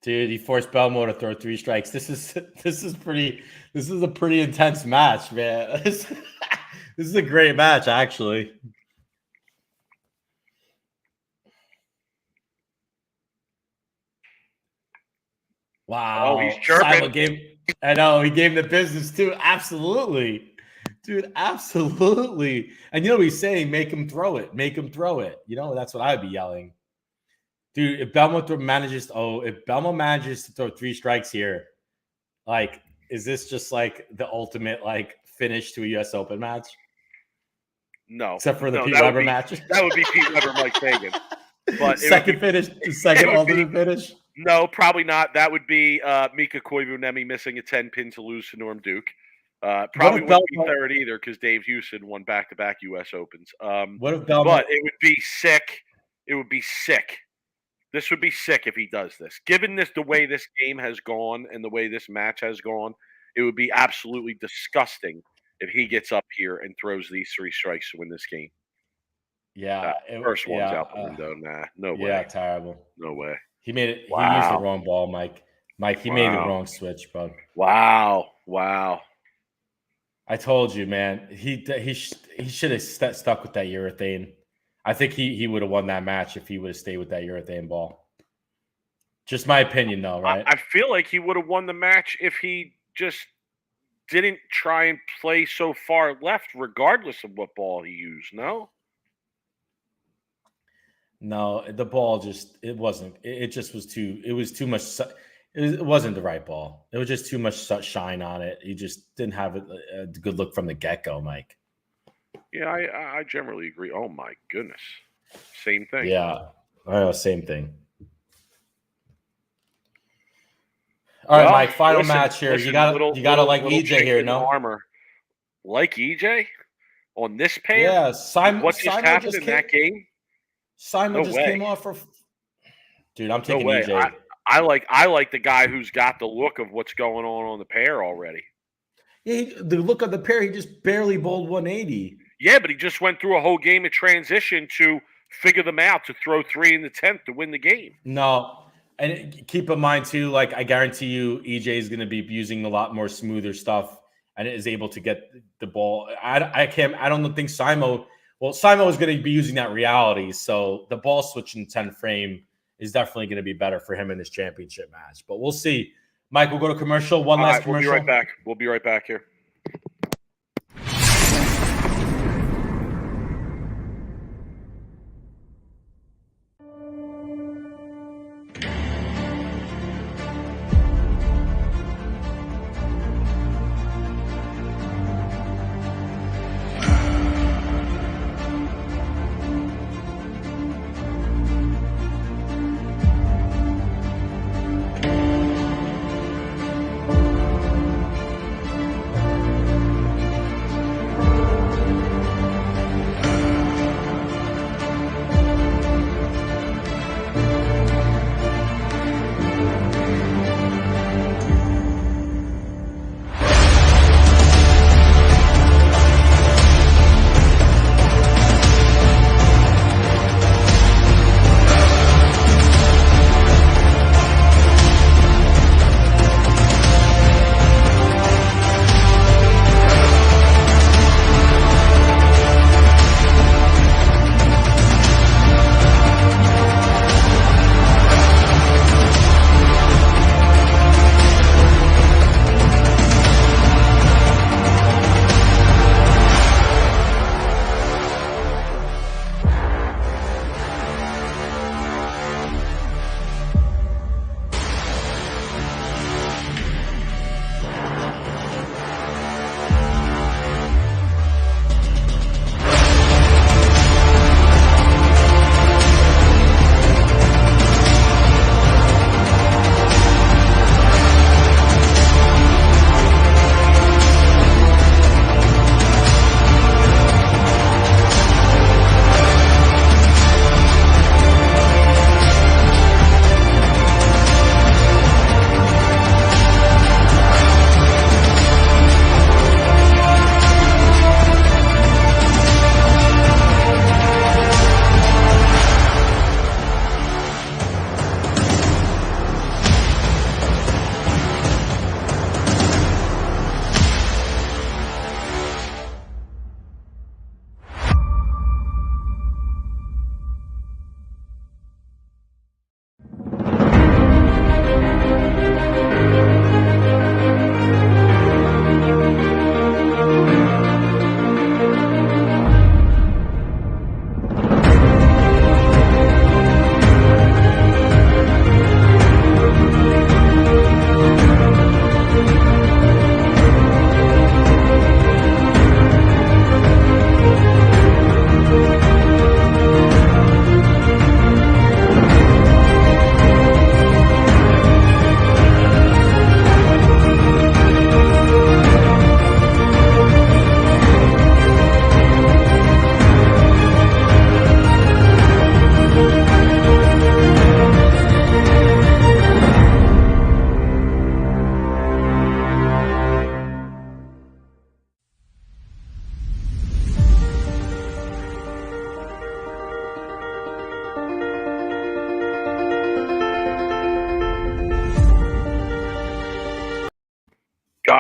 Dude, he forced Belmo to throw 3 strikes. This is a pretty intense match, man. This is a great match, actually. Wow. Oh, he's chirping. I know, he gave the business too. Absolutely. Dude, absolutely. And you know what he's saying? Make him throw it. Make him throw it. You know, that's what I'd be yelling. Dude, if Belmo manages to throw 3 strikes here, like, is this just like the ultimate like finish to a US Open match? No. Except for the Pete Weber match. That would be Pete Weber, Mike Fagan. But second ultimate finish? No, probably not. That would be Mika Koivuniemi missing a 10-pin to lose to Norm Duke. Probably wouldn't be third either, because Dave Houston won back-to-back U.S. Opens. What if Belmo? But it would be sick. It would be sick This would be sick if he does this. Given the way this game has gone and the way this match has gone, it would be absolutely disgusting if he gets up here and throws these 3 strikes to win this game. Yeah, First one's out the window. Nah, no way. Yeah, terrible. No way. He made it. Wow. He used the wrong ball, Mike. Mike, he made the wrong switch, bro. Wow. I told you, man. He should have stuck with that urethane. I think he would have won that match if he would have stayed with that urethane ball. Just my opinion, though, right? I feel like he would have won the match if he just didn't try and play so far left, regardless of what ball he used. No. No, the ball just it wasn't. It just was too. It was too much. It wasn't the right ball. It was just too much shine on it. He just didn't have a good look from the get-go, Mike. Yeah, I generally agree. Oh my goodness, same thing. Yeah, same thing. All right, Mike. Final match here. You gotta like EJ here, no? Armor. Like EJ on this pair. Yeah, Simon. What just happened in that game? Simon just came off for. Dude, I'm taking EJ. I like the guy who's got the look of what's going on the pair already. Yeah, the look of the pair, he just barely bowled 180. Yeah, but he just went through a whole game of transition to figure them out, to throw 3 in the 10th to win the game. No, and keep in mind too, like I guarantee you, EJ is going to be using a lot more smoother stuff and is able to get the ball. I don't think Simo. Well, Simo is going to be using that reality, so the ball switch in 10 frame is definitely going to be better for him in this championship match. But we'll see. Mike, we'll go to commercial. One last commercial. We'll be right back. We'll be right back here.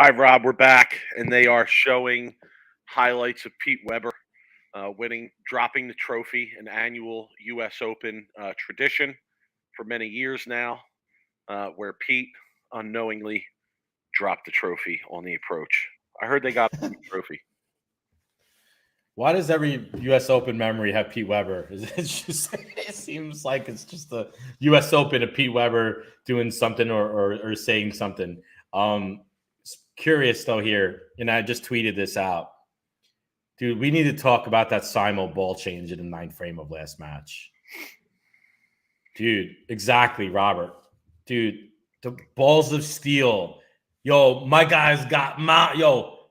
right, Rob, we're back, and they are showing highlights of Pete Weber dropping the trophy, an annual U.S. Open tradition for many years now, where Pete unknowingly dropped the trophy on the approach. I heard they got the trophy. Why does every U.S. Open memory have Pete Weber? It's just, it seems like it's just the U.S. Open of Pete Weber doing something or saying something. Curious though here, and I just tweeted this out. Dude, we need to talk about that Simo ball change in the 9th frame of last match. Dude, exactly, Robert. Dude, the balls of steel. Yo, my guy's got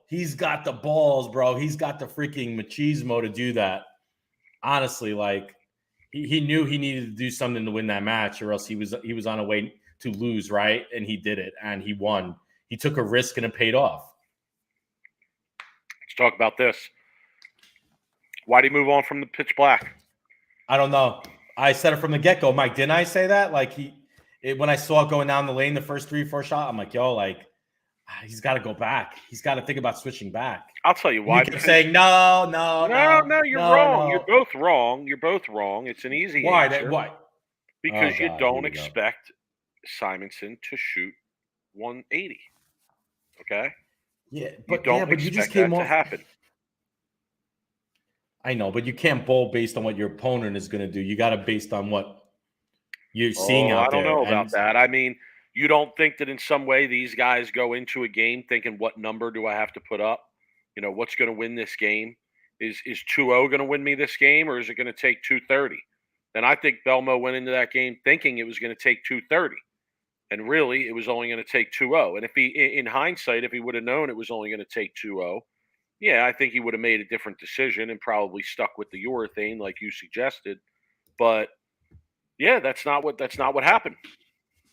he's got the balls, bro. He's got the freaking machismo to do that. Honestly, like he knew he needed to do something to win that match, or else he was on a way to lose, right? And he did it, and he won. He took a risk, and it paid off. Let's talk about this. Why did he move on from the pitch black? I don't know. I said it from the get-go, Mike. Didn't I say that? Like when I saw it going down the lane, the first 3 or 4 shot, I'm like, yo, like he's got to go back. He's got to think about switching back. I'll tell you why. You keep saying no. You're wrong. No. You're both wrong. You're both wrong. It's an easy answer. Why? Because you don't expect Simonson to shoot 180. Okay. Yeah, but you just came that to happen. I know, but you can't bowl based on what your opponent is going to do. You got to based on what you're seeing out there. I don't know about that. I mean, you don't think that in some way these guys go into a game thinking, what number do I have to put up? You know, what's going to win this game? Is 2-0 going to win me this game, or is it going to take 230? And I think Belmo went into that game thinking it was going to take 230. And really, it was only going to take 2-0. And if in hindsight, if he would have known it was only going to take 2-0, yeah, I think he would have made a different decision and probably stuck with the urethane like you suggested. But yeah, that's not what happened.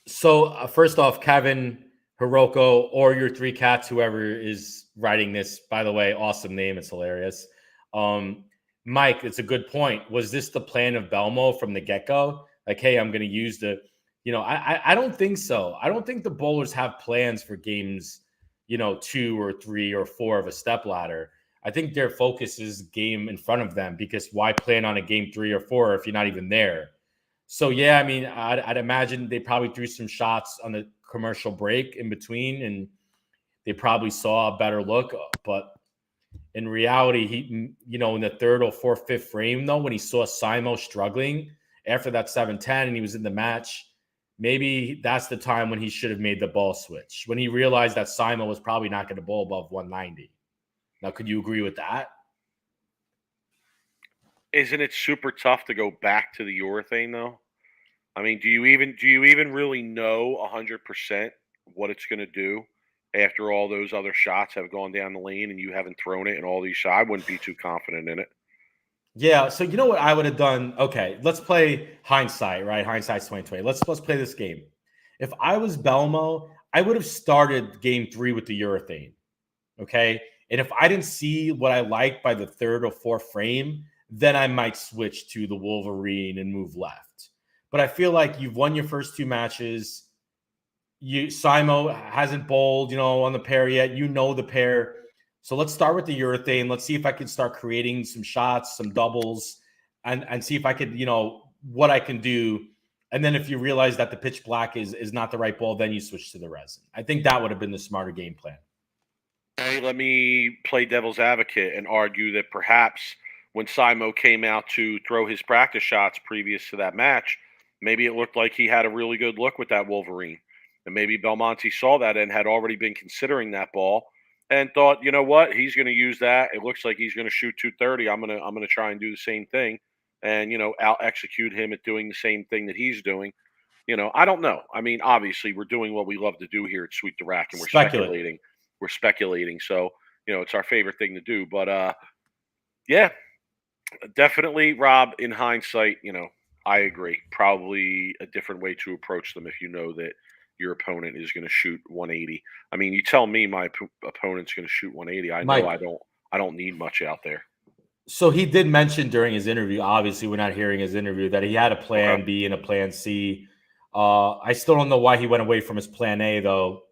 So first off, Kevin, Hiroko, or your 3 cats, whoever is writing this, by the way, awesome name. It's hilarious. Mike, it's a good point. Was this the plan of Belmo from the get-go? Like, hey, I'm going to use the, I don't think so. I don't think the bowlers have plans for games, 2 or 3 or 4 of a stepladder. I think their focus is game in front of them, because why plan on a game 3 or 4 if you're not even there? So, yeah, I mean, I'd imagine they probably threw some shots on the commercial break in between, and they probably saw a better look. But in reality, he, in the 3rd or 4th, 5th frame, though, when he saw Simo struggling after that 7-10 and he was in the match, maybe that's the time when he should have made the ball switch, when he realized that Simo was probably not going to bowl above 190. Now, could you agree with that? Isn't it super tough to go back to the urethane, though? I mean, do you even really know 100% what it's going to do after all those other shots have gone down the lane and you haven't thrown it in all these shots? I wouldn't be too confident in it. Yeah, so you know what I would have done? Okay, let's play hindsight, right? Hindsight's 2020. Let's play this game. If I was Belmo, I would have started game 3 with the urethane. Okay? And if I didn't see what I liked by the 3rd or 4th frame, then I might switch to the Wolverine and move left. But I feel like you've won your first 2 matches. Simo hasn't bowled, on the pair yet. The pair. So let's start with the urethane. Let's see if I can start creating some shots, some doubles, and see if I could, what I can do. And then if you realize that the pitch black is not the right ball, then you switch to the resin. I think that would have been the smarter game plan. Hey, let me play devil's advocate and argue that perhaps when Simo came out to throw his practice shots previous to that match, maybe it looked like he had a really good look with that Wolverine. And maybe Belmonte saw that and had already been considering that ball and thought, you know what, he's going to use that. It looks like he's going to shoot 230. I'm going to try and do the same thing and, out execute him at doing the same thing that he's doing. I don't know. I mean, obviously we're doing what we love to do here at Sweep the Rack, and we're speculating. We're speculating. So, it's our favorite thing to do. But, yeah, definitely, Rob, in hindsight, I agree. Probably a different way to approach them if you know that your opponent is going to shoot 180. I mean, you tell me my opponent's going to shoot 180. I know Mike, I don't need much out there. So he did mention during his interview, obviously we're not hearing his interview, that he had a plan B and a plan C. I still don't know why he went away from his plan A, though.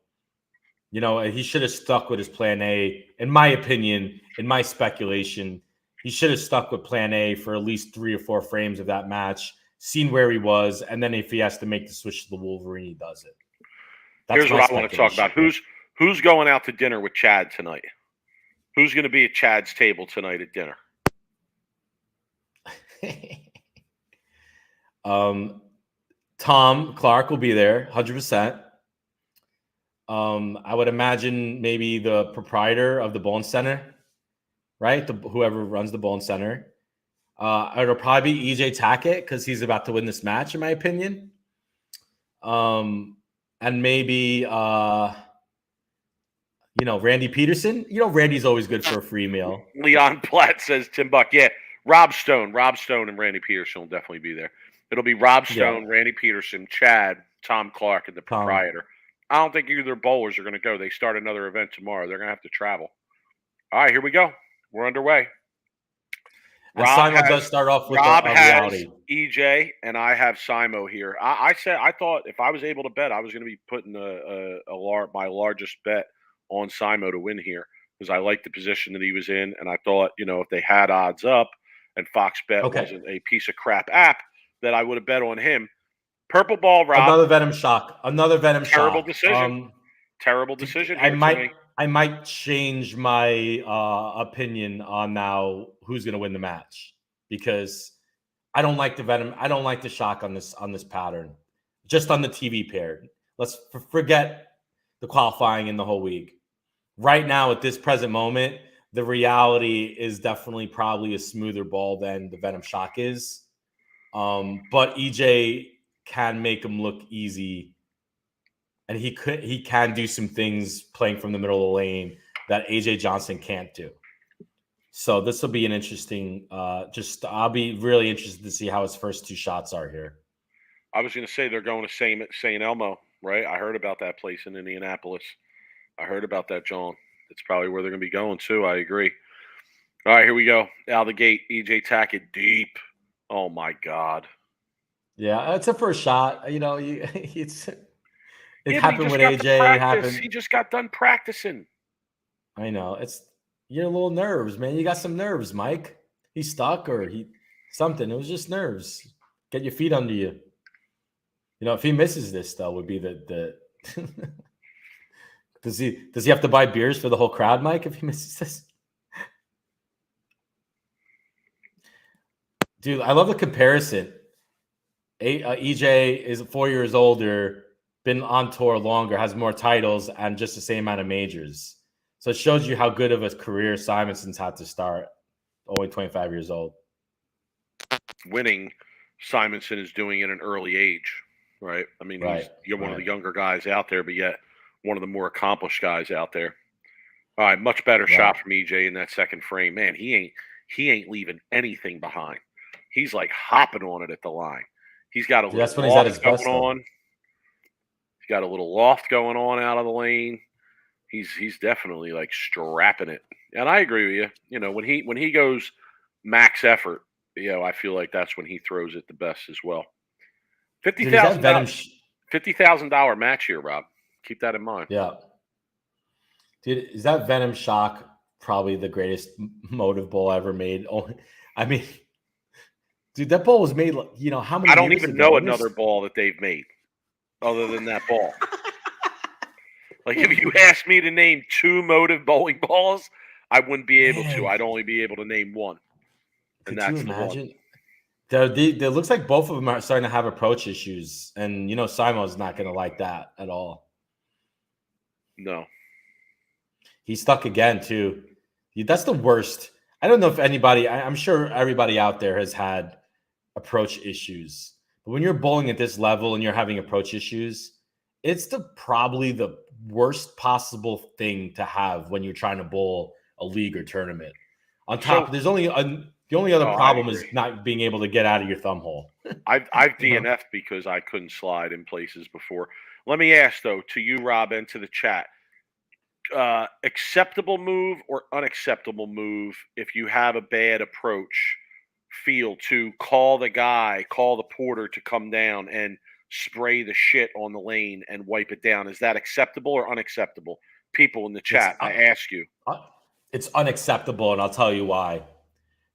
He should have stuck with his plan A. In my opinion, in my speculation, he should have stuck with plan A for at least 3 or 4 frames of that match, seen where he was, and then if he has to make the switch to the Wolverine, he does it. Here's what I want to talk about. Who's going out to dinner with Chad tonight? Who's going to be at Chad's table tonight at dinner? Tom Clark will be there, 100%. I would imagine maybe the proprietor of the Bone Center, right? Whoever runs the Bone Center. It'll probably be EJ Tackett because he's about to win this match, in my opinion. And maybe Randy Peterson. Randy's always good for a free meal. Leon Platt says Tim Buck. Yeah, Rob Stone and Randy Peterson will definitely be there. It'll be Rob Stone, Randy Peterson, Chad, Tom Clark, and the proprietor. I don't think either bowlers are going to go. They start another event tomorrow. They're going to have to travel. All right, here we go. We're underway. And Simo does start off with Rob a has reality. EJ, and I have Simo here. I thought if I was able to bet, I was going to be putting my largest bet on Simo to win here because I liked the position that he was in, and I thought, if they had odds up and Fox Bet wasn't a piece of crap app, that I would have bet on him. Purple ball, Rob. Another Venom shock. Terrible decision. Terrible decision. I might change my opinion on now who's going to win the match because I don't like the Venom. I don't like the shock on this pattern. Just on the TV pair. Let's forget the qualifying in the whole week. Right now, at this present moment, the reality is definitely probably a smoother ball than the Venom shock is. But EJ can make him look easy, and he can do some things playing from the middle of the lane that AJ Johnson can't do. So this will be an interesting. I'll be really interested to see how his first 2 shots are here. I was going to say they're going to St. Elmo, right? I heard about that place in Indianapolis. I heard about that, John. It's probably where they're going to be going too. I agree. All right, here we go. Out of the gate, EJ Tackett deep. Oh my God. Yeah, it's a first shot. It happened with AJ. It happened. He just got done practicing. I know. You're a little nerves, man. You got some nerves, Mike. He's stuck or something. It was just nerves. Get your feet under you. If he misses this, though, would be the Does he have to buy beers for the whole crowd, Mike, if he misses this? Dude, I love the comparison. EJ is 4 years older, been on tour longer, has more titles, and just the same amount of majors. So it shows you how good of a career Simonson's had to start, only 25 years old. Winning, Simonson is doing at an early age, right? I mean, you're one of the younger guys out there, but yet one of the more accomplished guys out there. All right, much better shot from EJ in that second frame. Man, he ain't leaving anything behind. He's like hopping on it at the line. He's got a little loft going on. He's got a little loft going on out of the lane. He's definitely like strapping it. And I agree with you. When he goes max effort, I feel like that's when he throws it the best as well. $50,000 match here, Rob. Keep that in mind. Yeah. Dude, is that Venom shock probably the greatest motive ball ever made? I mean, dude, that ball was made, how many I don't years even ago? know another ball that they've made other than that ball. Like, if you asked me to name 2 motive bowling balls, I wouldn't be able to. I'd only be able to name 1. And that's the one. It looks like both of them are starting to have approach issues. And, Simo's not going to like that at all. No. He's stuck again, too. That's the worst. I don't know if anybody – I'm sure everybody out there has had approach issues. But when you're bowling at this level and you're having approach issues, it's probably the worst possible thing to have when you're trying to bowl a league or tournament. On top, there's only the only other problem is not being able to get out of your thumb hole. I've DNF'd because I couldn't slide in places before. Let me ask, though, to you, Rob, and to the chat, acceptable move or unacceptable move if you have a bad approach feel to call the porter to come down and spray the shit on the lane and wipe it down? Is that acceptable or unacceptable people in the chat. I ask you. It's unacceptable, and I'll tell you why.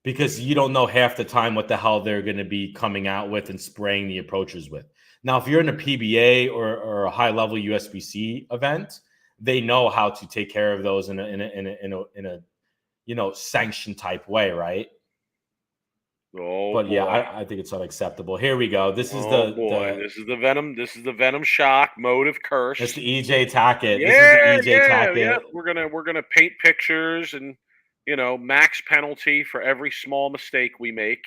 Because you don't know half the time what the hell they're going to be coming out with and spraying the approaches with. Now, if you're in a PBA or a high-level USBC event, they know how to take care of those in a sanctioned type way, right? Oh, but boy. yeah, I think it's unacceptable. Here we go. This is This is the Venom. This is the Venom shock motive curse. It's the EJ Tackett. Yeah, this is the EJ Tackett. Yeah. We're gonna paint pictures and max penalty for every small mistake we make.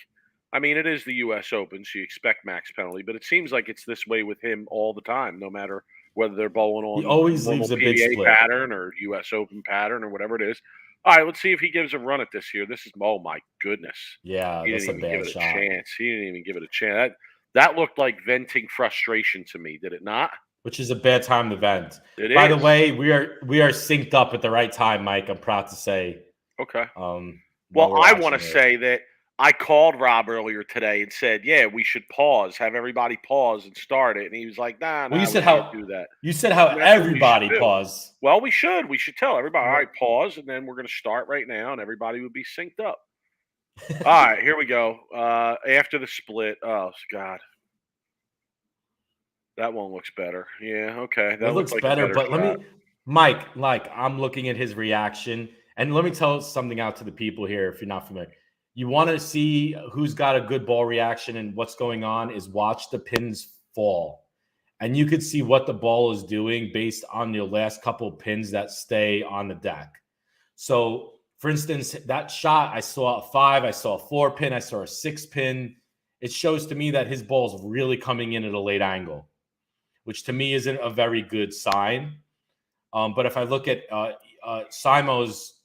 I mean, it is the U.S. Open, so you expect max penalty, but it seems like it's this way with him all the time, no matter whether they're bowling on He always leaves a big PBA split pattern or U.S. Open pattern or whatever it is. All right, let's see if he gives a run at this here. This is, oh my goodness. Yeah, he that's didn't a even bad give it shot. a chance. He didn't even give it a chance. That looked like venting frustration to me, did it not? Which is a bad time to vent. By the way, we are synced up at the right time, Mike. I'm proud to say. Okay. Well, I want to say that I called Rob earlier today and said, "Yeah, we should pause, have everybody pause and start it." And he was like, "Nah, well, you said can't do that." You said how everybody pause. Well, we should. We should tell everybody, all right, pause, and then we're going to start right now, and everybody would be synced up. All right, here we go. After the split, oh God, that one looks better. Yeah, okay, that looks like better. But shot. let me, Mike, I'm looking at his reaction, and let me tell something out to the people here. If you're not familiar, you want to see who's got a good ball reaction and what's going on is watch the pins fall. And you could see what the ball is doing based on the last couple of pins that stay on the deck. So, for instance, that shot, I saw a 5, I saw a 4 pin, I saw a 6 pin. It shows to me that his ball's really coming in at a late angle, which to me isn't a very good sign. But if I look at Simo's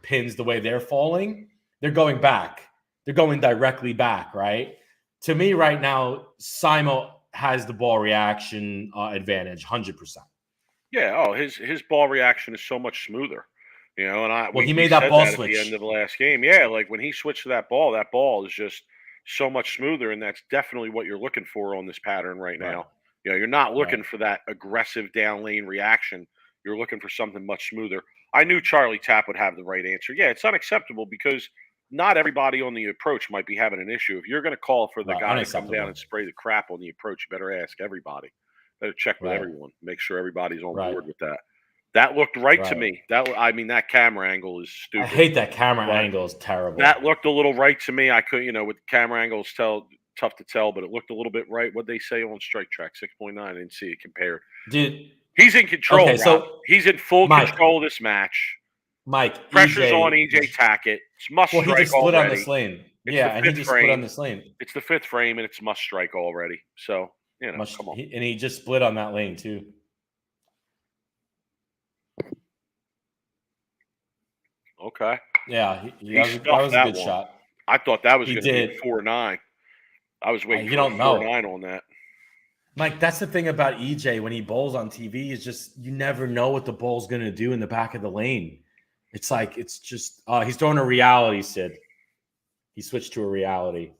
pins, the way they're falling, they're going back. They're going directly back, right? To me right now, Simo has the ball reaction advantage, 100%. Yeah. Oh, his ball reaction is so much smoother, And he made that ball switch at the end of the last game. Yeah, like when he switched to that ball is just so much smoother, and that's definitely what you're looking for on this pattern right now. You're not looking for that aggressive down lane reaction. You're looking for something much smoother. I knew Charlie Tapp would have the right answer. Yeah, it's unacceptable because not everybody on the approach might be having an issue. If you're going to call for the guy to come down and spray the crap on the approach, you better ask everybody. Better check with everyone. Make sure everybody's on board with that. That looked right to me. That camera angle is stupid. I hate that camera angle. Is terrible. That looked a little right to me. I could, with camera angles, tough to tell, but it looked a little bit right. What'd they say on Strike Track 6.9? I didn't see it compared. Dude, he's in control. Okay, so he's in full control of this match. Mike, pressure's on EJ Tackett. It's must strike already. He just split on this lane. And he just split on this lane. It's the 5th frame, and it's must strike already. So come on. And he just split on that lane too. Okay. Yeah, that was a good shot. I thought that was going to be 4-9. I was waiting for 4-9 on that. Mike, that's the thing about EJ when he bowls on TV is just you never know what the ball's going to do in the back of the lane. It's like it's just he's throwing a reality, Sid. He switched to a reality.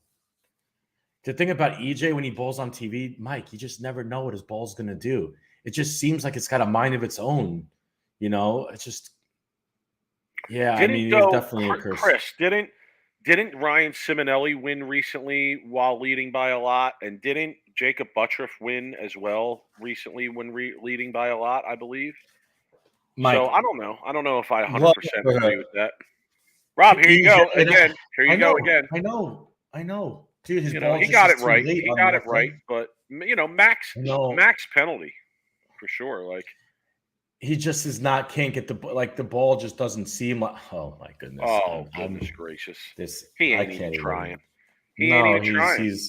The thing about EJ when he bowls on TV, Mike, you just never know what his ball's going to do. It just seems like it's got a mind of its own. It's just it's definitely a curse. Chris, didn't Ryan Simonelli win recently while leading by a lot? And didn't Jacob Buttriff win as well recently when leading by a lot, I believe? Mike, so I don't know. I don't know if I 100% agree with that. Rob, here you go again. Here you go again. I know. Dude, his ball he got it right. He got it right. But, max penalty for sure. Like, he just can't get the ball just doesn't seem like, oh my goodness. Oh, goodness gracious. He ain't even trying. He ain't even trying.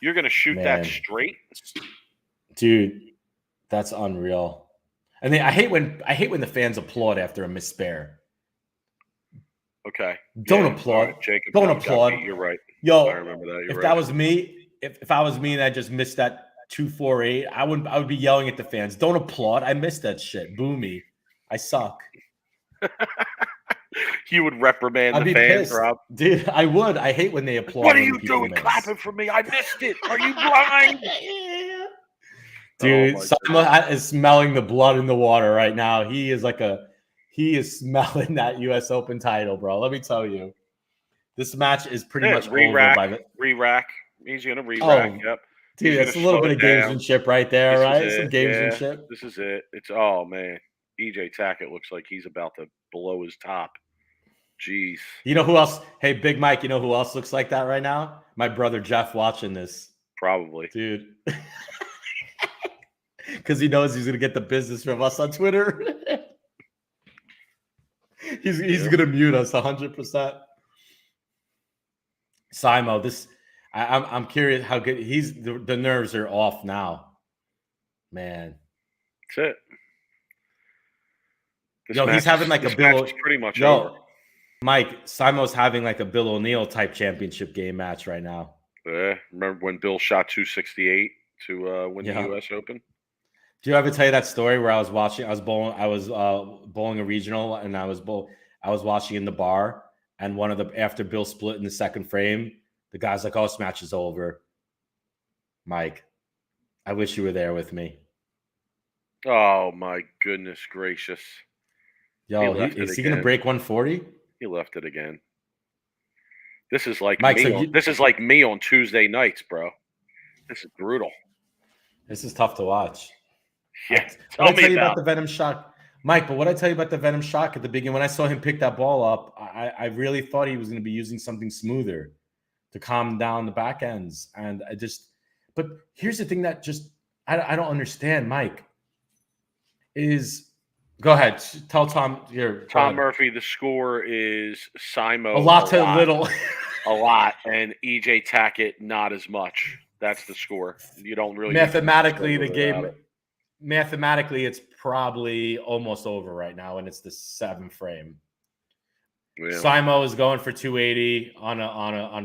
You're going to shoot that straight? Dude, that's unreal. And then I hate when the fans applaud after a missed spare. Okay. Don't applaud. Right, Jacob, don't applaud. You're right. Yo, I remember that. If that was me, if I was me and I just missed that 248, I would be yelling at the fans. Don't applaud. I missed that shit. Boo me. I suck. You would reprimand the fans, Rob. Dude, I would. I hate when they applaud. What are you doing clapping for me? I missed it. Are you blind? Dude, my Simo is smelling the blood in the water right now. He is smelling that US Open title, bro. Let me tell you. This match is pretty much over by the re-rack. He's gonna re-rack. Oh, Yep. He's dude, gonna that's a little slow bit it of down. gamesmanship right there, This is right? it. Some Yeah, gamesmanship. this is it. It's oh man, EJ Tackett looks like he's about to blow his top. Jeez. You know who else? Hey, Big Mike, you know who else looks like that right now? My brother Jeff watching this. Probably. Dude. Because he knows he's going to get the business from us on Twitter. he's going to mute us 100%. Simo, I'm curious how good the nerves are off now. Man. That's it. He's having like a Bill. Pretty much over. Mike, Simo's having like a Bill O'Neill type championship game match right now. Yeah. Remember when Bill shot 268 to win the U.S. Open? Do you ever tell you that story where I was bowling a regional, and I was watching in the bar, and after Bill split in the second frame, the guy's like, "Oh, this match is over." Mike, I wish you were there with me. Oh my goodness gracious! Yo, is he gonna break 140? He left it again. This is like Mike, this is like me on Tuesday nights, bro. This is brutal. This is tough to watch. Yeah, What I tell you about the Venom Shock, Mike? But what I tell you about the Venom Shock at the beginning, when I saw him pick that ball up, I really thought he was going to be using something smoother to calm down the back ends. And but here's the thing that just I don't understand, Mike. Go ahead, tell Tom here. Tom Murphy. The score is Simo a lot to little, a lot, and EJ Tackett not as much. That's the score. You don't really mathematically the game. Mathematically, it's probably almost over right now, and it's the 7th frame. Yeah. Simo is going for 280 on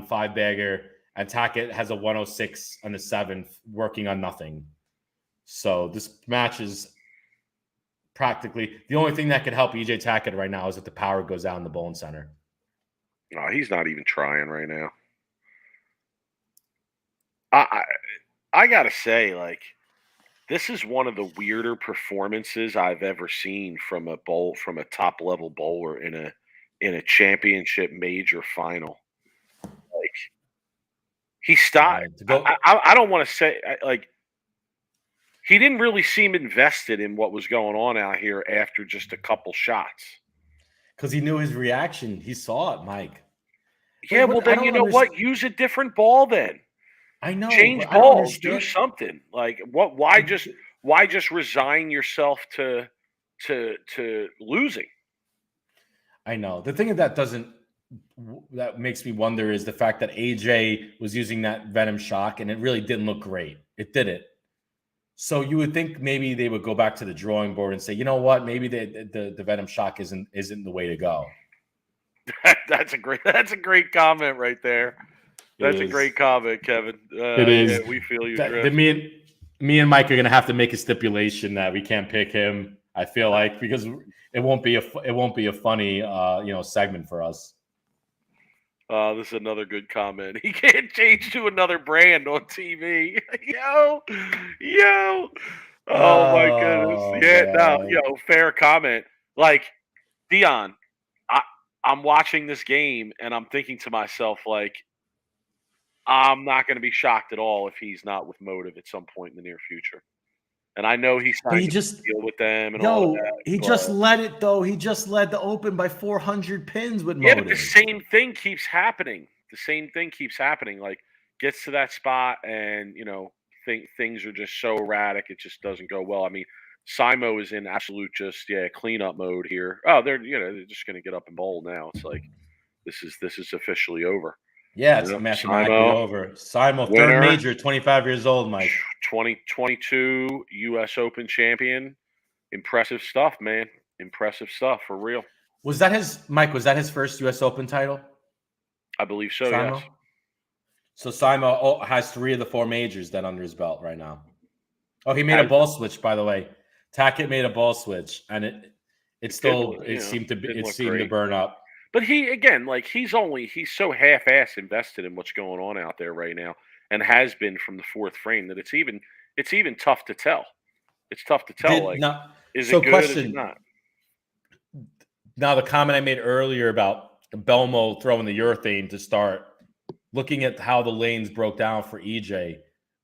5-bagger, and Tackett has a 106 on the 7th, working on nothing. So this match is practically the only thing that could help EJ Tackett right now is if the power goes down the bone center. No, he's not even trying right now. I gotta say, like, this is one of the weirder performances I've ever seen from a top level bowler in a championship major final. Like, he stopped. I don't want to say like he didn't really seem invested in what was going on out here after just a couple shots. Because he knew his reaction. He saw it, Mike. Yeah, well then you know what? Use a different ball then. I know. Change balls. Do something. Like what? Why just resign yourself to losing? I know. The thing that makes me wonder is the fact that AJ was using that Venom Shock, and it really didn't look great. It didn't. So you would think maybe they would go back to the drawing board and say, you know what, maybe the Venom Shock isn't the way to go. That's a great comment right there. That's a great comment, Kevin. It is. Yeah, we feel you. Me and Mike are gonna have to make a stipulation that we can't pick him. I feel like because it won't be a funny segment for us. This is another good comment. He can't change to another brand on TV. Yo. Oh my goodness. Yeah, man. No, fair comment. Like, Dion, I'm watching this game and I'm thinking to myself, like, I'm not going to be shocked at all if he's not with Motive at some point in the near future. And I know he's trying to deal with them and all that. He just led it, though. He just led the Open by 400 pins with Motive. Yeah, but the same thing keeps happening. Like, gets to that spot and, things are just so erratic. It just doesn't go well. I mean, Simo is in absolute cleanup mode here. Oh, they're just going to get up and bowl now. It's like this is officially over. Yeah, it's mathematically over. Simo, third major, 25 years old, Mike. 2022 U.S. Open champion. Impressive stuff, man. Impressive stuff for real. Was that his first U.S. Open title? I believe so, Simo? yes. So Simo has 3 of the 4 majors then under his belt right now. Oh, he made a ball switch, by the way. Tackett made a ball switch, and it seemed to burn up. But he's so half-ass invested in what's going on out there right now, and has been from the 4th frame that it's it's even tough to tell. It's tough to tell. Is so it good? question, Is it not? Now, the comment I made earlier about Belmo throwing the urethane to start, looking at how the lanes broke down for EJ,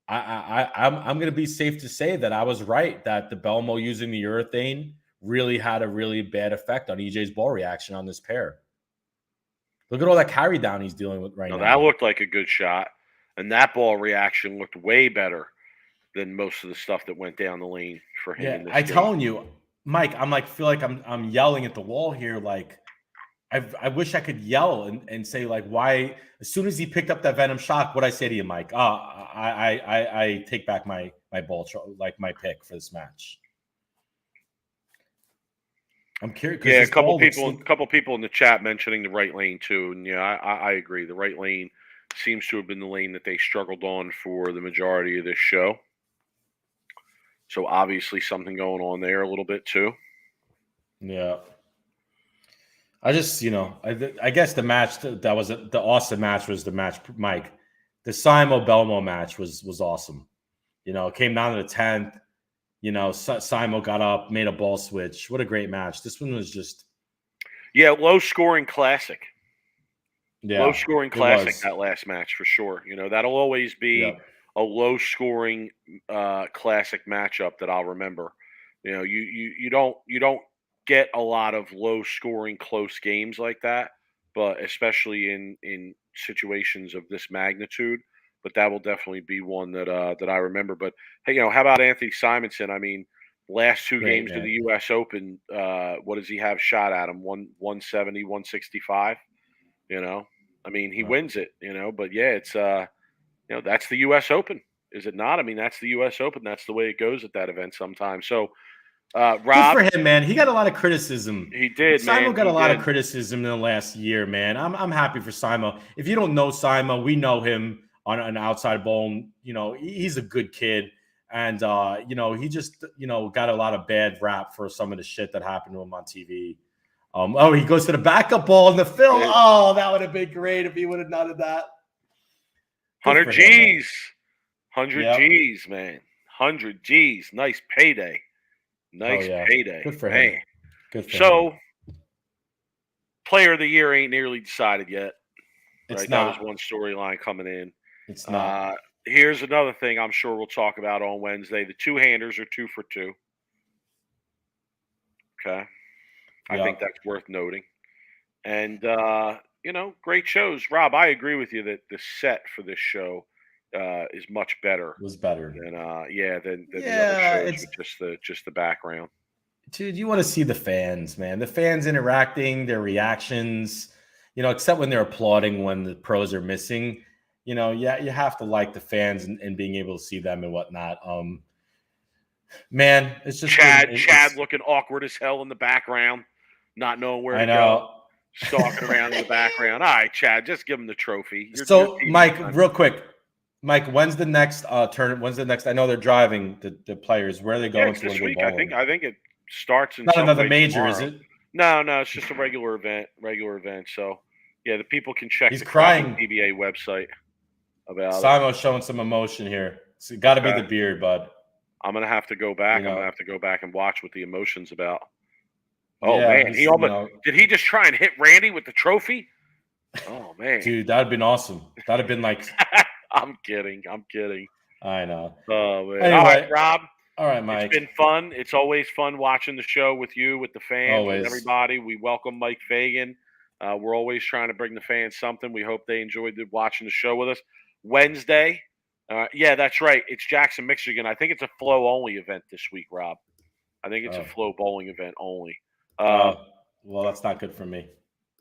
I'm going to be safe to say that I was right, that the Belmo using the urethane really had a really bad effect on EJ's ball reaction on this pair. Look at all that carry down he's dealing with right now. That looked like a good shot, and that ball reaction looked way better than most of the stuff that went down the lane for him. Yeah, in this I'm game. telling you, Mike, feel like I'm yelling at the wall here. Like, I wish I could yell and say, like, why? As soon as he picked up that Venom shot, what I say to you, Mike? I take back my my pick for this match. I'm curious. Yeah, a couple people in the chat mentioning the right lane too, and yeah, I agree. The right lane seems to have been the lane that they struggled on for the majority of this show. So obviously something going on there a little bit too. Yeah. I just, I guess the match that was the awesome match was the match, Mike. The Simo Belmo match was awesome. It came down to the 10th. Simo got up, made a ball switch. What a great match. This one was just. Yeah, low scoring classic. Yeah. Low scoring classic, that last match for sure. That'll always be a low scoring classic matchup that I'll remember. You don't get a lot of low scoring close games like that, but especially in situations of this magnitude. But that will definitely be one that I remember. But hey, how about Anthony Simonson? I mean, last two games of the U.S. Open, what does he have shot at him? 170, 165. I mean, he wins it. But yeah, it's that's the U.S. Open, is it not? I mean, that's the U.S. Open. That's the way it goes at that event sometimes. So, Rob, good for him, man. He got a lot of criticism. He did. Simo got a lot of criticism in the last year, man. I'm happy for Simo. If you don't know Simo, we know him on an outside bowl. He's a good kid, and he just got a lot of bad rap for some of the shit that happened to him on TV. He goes to the backup ball in the film. Oh, that would have been great if he would have done that. 100 G's. 100 G's, man. 100 G's. Nice payday. Payday. Good for him. Good for him. Player of the year ain't nearly decided yet. It's not. That was one storyline coming in. It's not. Here's another thing I'm sure we'll talk about on Wednesday. The two-handers are 2 for 2. Okay. I think that's worth noting. And, great shows. Rob, I agree with you that the set for this show is much better. Was better than the other shows with just the background. Dude, you want to see the fans, man. The fans interacting, their reactions, except when they're applauding when the pros are missing. You have to like the fans and being able to see them and whatnot. Man, it's just Chad looking awkward as hell in the background, not knowing where to go. Stalking around in the background. All right, Chad, just give him the trophy. Mike, real quick. Mike, when's the next tournament? When's the next? I know they're driving the players. Where are they going? This week, I think it starts in not another major, tomorrow. Is it? No, it's just a regular event. So yeah, the people can check He's the crying. PBA website about Simo's showing some emotion here. It's got to be the beard, bud. I'm gonna have to go back. I'm gonna have to go back and watch what the emotion's about. Oh man, he almost did. He just try and hit Randy with the trophy? Oh man, dude, that'd have been awesome. That'd have been like. I'm kidding. I know. Oh man. Anyway, all right, Rob. All right, Mike. It's been fun. It's always fun watching the show with you, with the fans, with everybody. We welcome Mike Fagan. We're always trying to bring the fans something. We hope they enjoyed watching the show with us. Wednesday. Yeah, that's right. It's Jackson, Michigan. I think it's a flow only event this week, Rob. I think it's a flow bowling event only. Well, that's not good for me.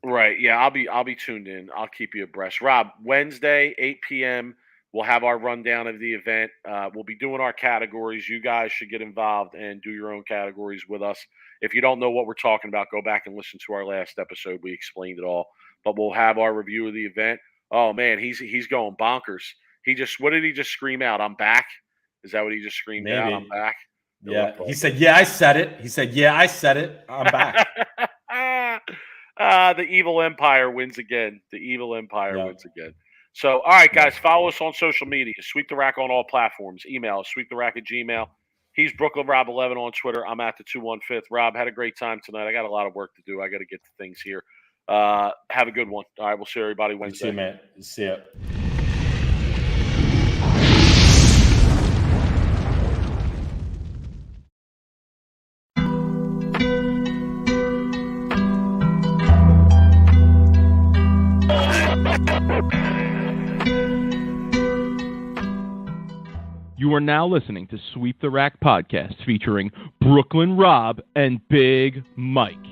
Right. Yeah, I'll be tuned in. I'll keep you abreast. Rob, Wednesday, 8 p.m. We'll have our rundown of the event. We'll be doing our categories. You guys should get involved and do your own categories with us. If you don't know what we're talking about, go back and listen to our last episode. We explained it all. But we'll have our review of the event. Oh man, he's going bonkers. What did he just scream out? I'm back. Is that what he just screamed out? I'm back. Yeah. He said, "Yeah, I said it." I'm back. The evil empire wins again. So, all right, guys, follow us on social media. Sweep the Rack on all platforms. Email us, sweeptherack@gmail. He's Brooklyn Rob 11 on Twitter. I'm at the 215th. Rob, had a great time tonight. I got a lot of work to do. I got to get to things here. Have a good one. All right, we'll see everybody Wednesday. See you, man. See ya. You are now listening to Sweep the Rack podcast featuring Brooklyn Rob and Big Mike.